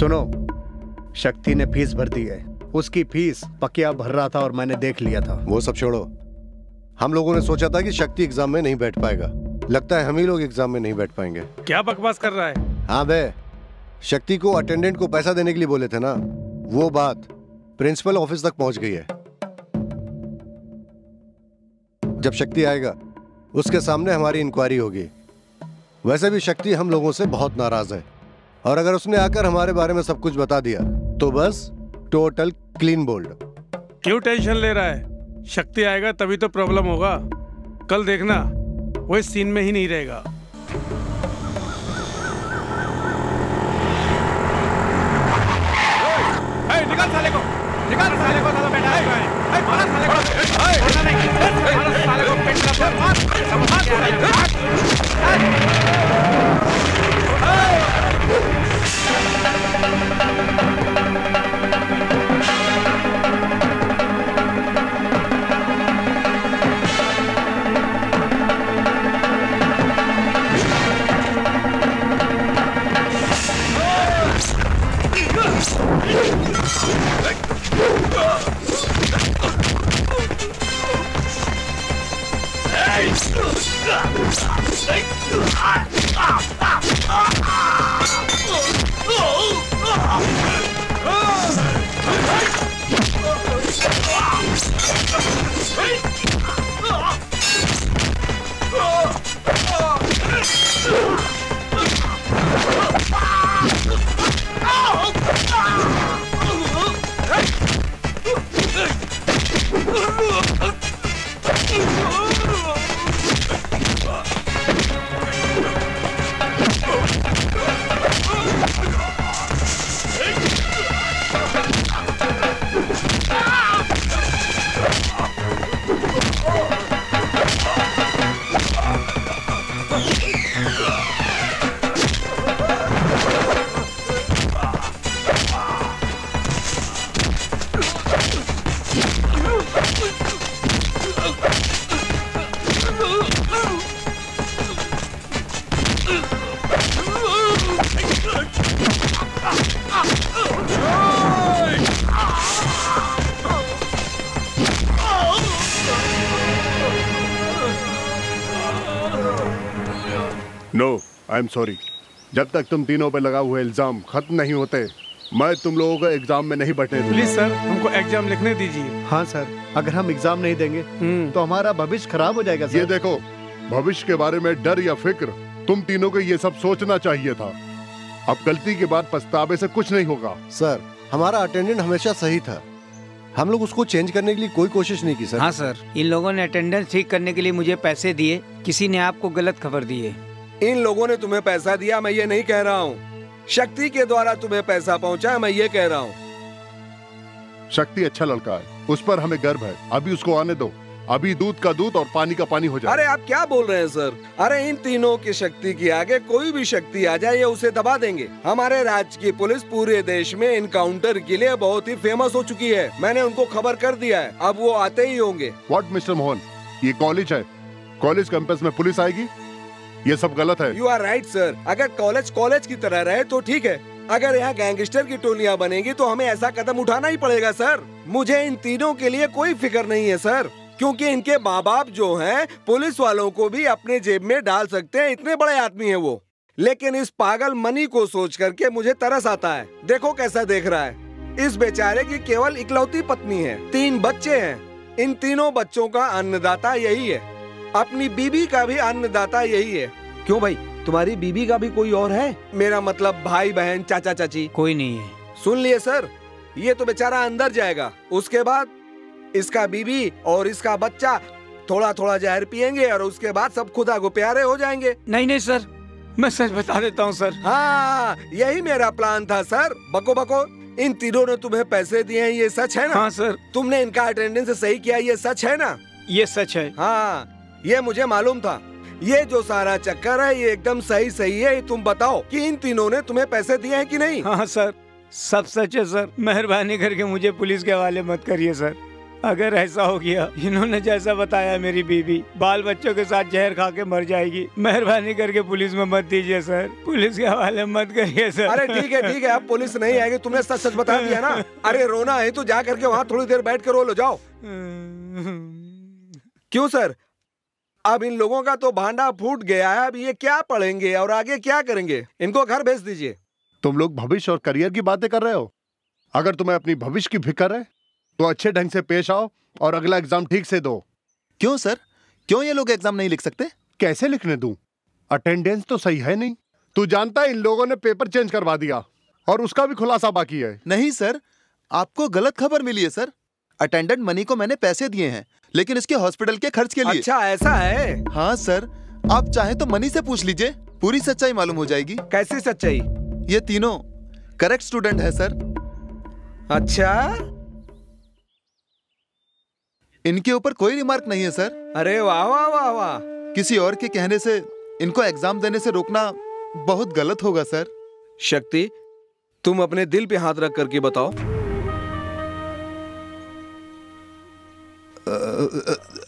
सुनो, शक्ति ने फीस भर दी है। उसकी फीस पकिया भर रहा था और मैंने देख लिया था। वो सब छोड़ो, हम लोगों ने सोचा था कि शक्ति एग्जाम में नहीं बैठ पाएगा। लगता है हम ही लोग एग्जाम में नहीं बैठ पाएंगे। क्या बकवास कर रहा है? हाँ बे, शक्ति को अटेंडेंट को पैसा देने के लिए बोले थे ना, वो बात प्रिंसिपल ऑफिस तक पहुंच गई है। जब शक्ति आएगा उसके सामने हमारी इंक्वायरी होगी। वैसे भी शक्ति हम लोगों से बहुत नाराज है, और अगर उसने आकर हमारे बारे में सब कुछ बता दिया तो बस टोटल क्लीन बोल्ड। क्यों टेंशन ले रहा है? शक्ति आएगा तभी तो प्रॉब्लम होगा। कल देखना वो इस सीन में ही नहीं रहेगा। निकाल साले को, निकाल साले को, साला बेटा है। मारा साले को, मारा नहीं, मारा साले को, पेट लगा मार, समझ क्या है? No, I am sorry. जब तक तुम तीनों पे लगा हुए इल्जाम खत्म नहीं होते, मैं तुम लोगों को एग्जाम में नहीं बैठने दूंगा। प्लीज सर, हमको एग्जाम लिखने दीजिए। हाँ सर, अगर हम एग्जाम नहीं देंगे तो हमारा भविष्य खराब हो जाएगा सर। ये देखो, भविष्य के बारे में डर या फिक्र, तुम तीनों को ये सब सोचना चाहिए था। अब गलती के बाद पछतावे से कुछ नहीं होगा। सर, हमारा अटेंडेंट हमेशा सही था, हम लोग उसको चेंज करने के लिए कोई कोशिश नहीं की सर। हाँ सर, इन लोगों ने अटेंडेंस ठीक करने के लिए मुझे पैसे दिए, किसी ने आपको गलत खबर दी है। इन लोगों ने तुम्हें पैसा दिया, मैं ये नहीं कह रहा हूँ। शक्ति के द्वारा तुम्हें पैसा पहुँचा, मैं ये कह रहा हूँ। शक्ति अच्छा लड़का है, उस पर हमें गर्व है। अभी उसको आने दो, अभी दूध का दूध और पानी का पानी हो जाए। अरे आप क्या बोल रहे हैं सर? अरे इन तीनों की शक्ति के आगे कोई भी शक्ति आ जाए, ये उसे दबा देंगे। हमारे राज्य की पुलिस पूरे देश में इनकाउंटर के लिए बहुत ही फेमस हो चुकी है। मैंने उनको खबर कर दिया है, अब वो आते ही होंगे। व्हाट मिस्टर मोहन, ये कॉलेज है, कॉलेज कैंपस में पुलिस आएगी? ये सब गलत है। You are right sir. अगर कॉलेज की तरह रहे तो ठीक है, अगर यहाँ गैंगस्टर की टोलियाँ बनेगी तो हमें ऐसा कदम उठाना ही पड़ेगा सर। मुझे इन तीनों के लिए कोई फिक्र नहीं है सर, क्योंकि इनके माँ बाप जो हैं पुलिस वालों को भी अपने जेब में डाल सकते हैं, इतने बड़े आदमी हैं वो। लेकिन इस पागल मनी को सोच करके मुझे तरस आता है। देखो कैसा देख रहा है। इस बेचारे की केवल इकलौती पत्नी है, 3 बच्चे हैं। इन तीनों बच्चों का अन्नदाता यही है, अपनी बीबी का भी अन्नदाता यही है। क्यों भाई, तुम्हारी बीबी का भी कोई और है? मेरा मतलब भाई बहन चाचा चाची कोई नहीं है। सुन लिए सर, ये तो बेचारा अंदर जाएगा, उसके बाद इसका बीबी और इसका बच्चा थोड़ा थोड़ा जहर पिएंगे और उसके बाद सब खुदा को प्यारे हो जाएंगे। नहीं नहीं सर, मैं सच बता देता हूँ सर। हाँ, यही मेरा प्लान था सर। बको बको, इन तीनों ने तुम्हें पैसे दिए हैं, ये सच है ना? हाँ सर। तुमने इनका अटेंडेंस सही किया, ये सच है ना? ये सच है। हाँ, ये मुझे मालूम था। ये जो सारा चक्कर है ये एकदम सही है। तुम बताओ कि इन तीनों ने तुम्हें पैसे दिए हैं कि नहीं? हाँ सर, सब सच है सर। मेहरबानी करके मुझे पुलिस के हवाले मत करिए सर। अगर ऐसा हो गया इन्होंने जैसा बताया मेरी बीवी बाल बच्चों के साथ जहर खा के मर जाएगी, मेहरबानी करके पुलिस में मत दीजिए सर, पुलिस के हवाले मत करिए सर। अरे ठीक है अब पुलिस नहीं आएगी, तुमने सच सच बता दिया ना। अरे रोना है तो जा करके वहाँ थोड़ी देर बैठ कर रो लो, जाओ। क्यों सर? अब इन लोगों का तो भांडा फूट गया है, अब ये क्या पढ़ेंगे और आगे क्या करेंगे? इनको घर भेज दीजिए। तुम लोग भविष्य और करियर की बातें कर रहे हो। अगर तुम्हें अपनी भविष्य की फिक्र है तो अच्छे ढंग से पेश आओ और अगला एग्जाम ठीक से दो। क्यों सर? क्यों ये लोग एग्जाम नहीं लिख सकते? कैसे लिखने दूं? अटेंडेंस तो सही है नहीं। तू जानता है इन लोगों ने पेपर चेंज करवा दिया और उसका भी खुलासा बाकी है। नहीं सर, आपको गलत खबर मिली है सर। अटेंडेंट मनी को मैंने पैसे दिए हैं, लेकिन इसके हॉस्पिटल के खर्च के लिए। अच्छा ऐसा है? हाँ सर, आप चाहे तो मनी से पूछ लीजिए, पूरी सच्चाई मालूम हो जाएगी। कैसी सच्चाई? ये तीनों करेक्ट स्टूडेंट है सर। अच्छा, इनके ऊपर कोई रिमार्क नहीं है सर। अरे वाह वाह वाह वाह। किसी और के कहने से इनको एग्जाम देने से रोकना बहुत गलत होगा सर। शक्ति, तुम अपने दिल पे हाथ रख करके बताओ।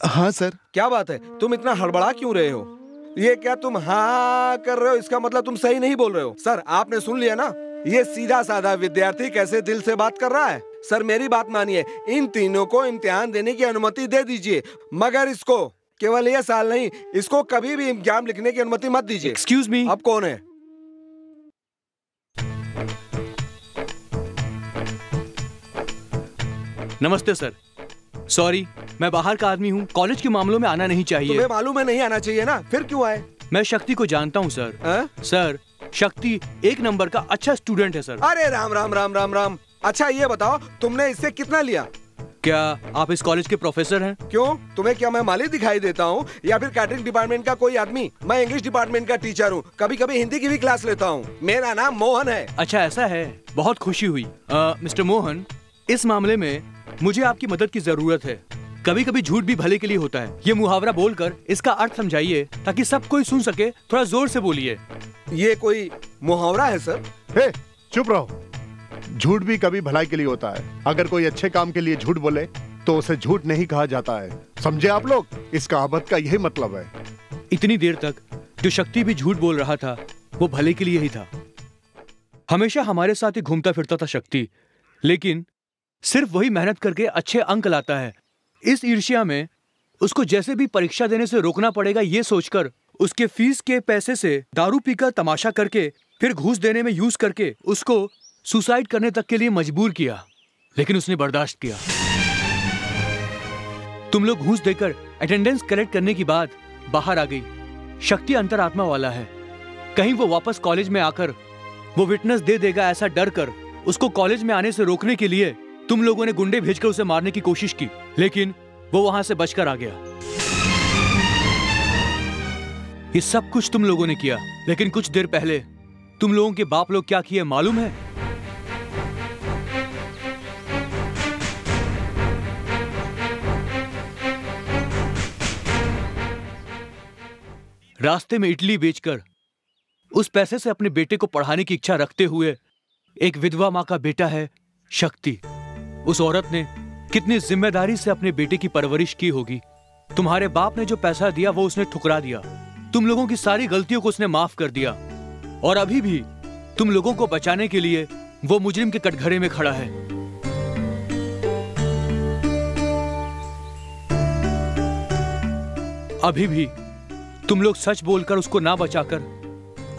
हाँ सर। क्या बात है, तुम इतना हड़बड़ा क्यों रहे हो? ये क्या तुम हाँ कर रहे हो? इसका मतलब तुम सही नहीं बोल रहे हो। सर आपने सुन लिया ना, ये सीधा साधा विद्यार्थी कैसे दिल से बात कर रहा है। सर मेरी बात मानिए, इन तीनों को इम्तिहान देने की अनुमति दे दीजिए, मगर इसको केवल ये साल नहीं, इसको कभी भी एग्जाम लिखने की अनुमति मत दीजिए। Excuse me. अब कौन है? नमस्ते सर। सॉरी, मैं बाहर का आदमी हूँ, कॉलेज के मामलों में आना नहीं चाहिए। तुम्हें मालूम है नहीं आना चाहिए ना, फिर क्यों आए? मैं शक्ति को जानता हूँ सर। सर, शक्ति एक नंबर का अच्छा स्टूडेंट है सर। अरे राम राम राम राम राम। अच्छा ये बताओ, तुमने इससे कितना लिया? क्या आप इस कॉलेज के प्रोफेसर हैं? क्यों, तुम्हें क्या मैं माली दिखाई देता हूँ या फिर कैटरिंग डिपार्टमेंट का कोई आदमी? मैं इंग्लिश डिपार्टमेंट का टीचर हूँ, कभी कभी हिंदी की भी क्लास लेता हूँ। मेरा नाम मोहन है। अच्छा ऐसा है, बहुत खुशी हुई। मिस्टर मोहन, इस मामले में मुझे आपकी मदद की जरूरत है। कभी कभी झूठ भी भले के लिए होता है। ये मुहावरा बोलकर इसका अर्थ समझाइए ताकि सब कोई सुन सके। थोड़ा जोर से बोलिए। ये कोई मुहावरा है सर? हे, चुप रहो। झूठ भी कभी भलाई के लिए होता है। अगर कोई अच्छे काम के लिए झूठ बोले तो उसे झूठ नहीं कहा जाता है। समझे आप लोग? इस कहावत का यही मतलब है। इतनी देर तक जो शक्ति भी झूठ बोल रहा था वो भले के लिए ही था। हमेशा हमारे साथ ही घूमता फिरता था शक्ति, लेकिन सिर्फ वही मेहनत करके अच्छे अंक लाता है। इस ईर्ष्या में उसको जैसे भी परीक्षा देने से रोकना पड़ेगा, ये सोचकर उसके फीस के पैसे से दारू पीकर तमाशा करके फिर घूस देने में यूज करके उसको सुसाइड करने तक के लिए मजबूर किया, लेकिन उसने बर्दाश्त किया। तुम लोग घूस देकर अटेंडेंस कलेक्ट करने की बात बाहर आ गई। शक्ति अंतरात्मा वाला है, कहीं वो वापस कॉलेज में आकर वो विटनेस दे देगा ऐसा डर कर उसको कॉलेज में आने से रोकने के लिए तुम लोगों ने गुंडे भेजकर उसे मारने की कोशिश की, लेकिन वो वहां से बचकर आ गया। ये सब कुछ तुम लोगों ने किया, लेकिन कुछ देर पहले तुम लोगों के बाप लोग क्या किए मालूम है? रास्ते में इडली बेचकर उस पैसे से अपने बेटे को पढ़ाने की इच्छा रखते हुए, एक विधवा मां का बेटा है शक्ति, उस औरत ने कितनी जिम्मेदारी से अपने बेटे की परवरिश की होगी। तुम्हारे बाप ने जो पैसा दिया वो उसने ठुकरा दिया। तुम लोगों की सारी गलतियों को उसने माफ कर दिया, और अभी भी तुम लोगों को बचाने के लिए वो मुजरिम के कटघरे में खड़ा है। अभी भी तुम लोग सच बोलकर उसको ना बचाकर,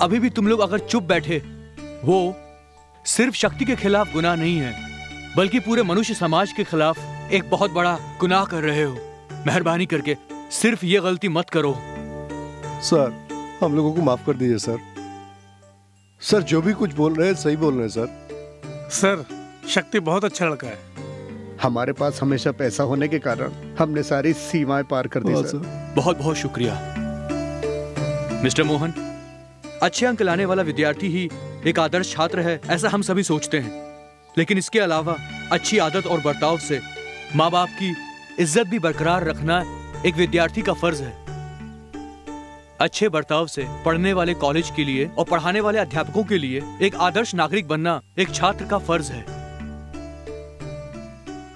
अभी भी तुम लोग अगर चुप बैठे, वो सिर्फ शक्ति के खिलाफ गुनाह नहीं है, बल्कि पूरे मनुष्य समाज के खिलाफ एक बहुत बड़ा गुनाह कर रहे हो। मेहरबानी करके सिर्फ ये गलती मत करो। सर, हम लोगों को माफ कर दीजिए सर। सर, जो भी कुछ बोल रहे हैं सही बोल रहे हैं सर। सर, शक्ति बहुत अच्छा लड़का है। हमारे पास हमेशा पैसा होने के कारण हमने सारी सीमाएं पार कर दी सर। बहुत बहुत शुक्रिया मिस्टर मोहन। अच्छे अंक लाने वाला विद्यार्थी ही एक आदर्श छात्र है, ऐसा हम सभी सोचते हैं, लेकिन इसके अलावा अच्छी आदत और बर्ताव से माँ बाप की इज्जत भी बरकरार रखना एक विद्यार्थी का फर्ज है। अच्छे बर्ताव से पढ़ने वाले कॉलेज के लिए और पढ़ाने वाले अध्यापकों के लिए एक आदर्श नागरिक बनना एक छात्र का फर्ज है।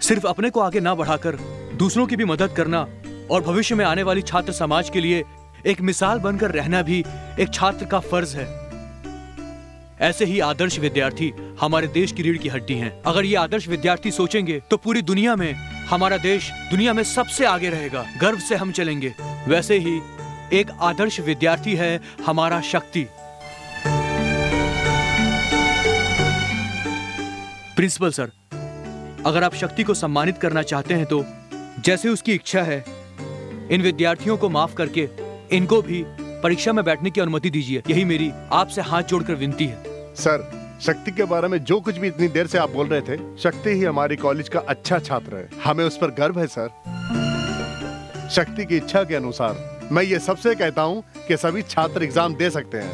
सिर्फ अपने को आगे ना बढ़ाकर दूसरों की भी मदद करना और भविष्य में आने वाली छात्र समाज के लिए एक मिसाल बनकर रहना भी एक छात्र का फर्ज है। ऐसे ही आदर्श विद्यार्थी हमारे देश की रीढ़ की हड्डी हैं। अगर ये आदर्श विद्यार्थी सोचेंगे तो पूरी दुनिया में हमारा देश दुनिया में सबसे आगे रहेगा, गर्व से हम चलेंगे। वैसे ही एक आदर्श विद्यार्थी है हमारा शक्ति। प्रिंसिपल सर, अगर आप शक्ति को सम्मानित करना चाहते हैं तो जैसे उसकी इच्छा है, इन विद्यार्थियों को माफ करके इनको भी परीक्षा में बैठने की अनुमति दीजिए। यही मेरी आपसे हाथ जोड़कर विनती है। सर, शक्ति के बारे में जो कुछ भी इतनी देर से आप बोल रहे थे, शक्ति ही हमारी कॉलेज का अच्छा छात्र है। हमें उस पर गर्व है सर। शक्ति की इच्छा के अनुसार मैं ये सबसे कहता हूँ कि सभी छात्र एग्जाम दे सकते हैं।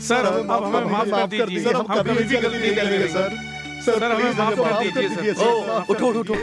सर, अब हमें माफ कर दीजिए। हम कभी भी गलती नहीं करेंगे सर। सर, हमें माफ कर दीजिए सर। उठो उठो उठो।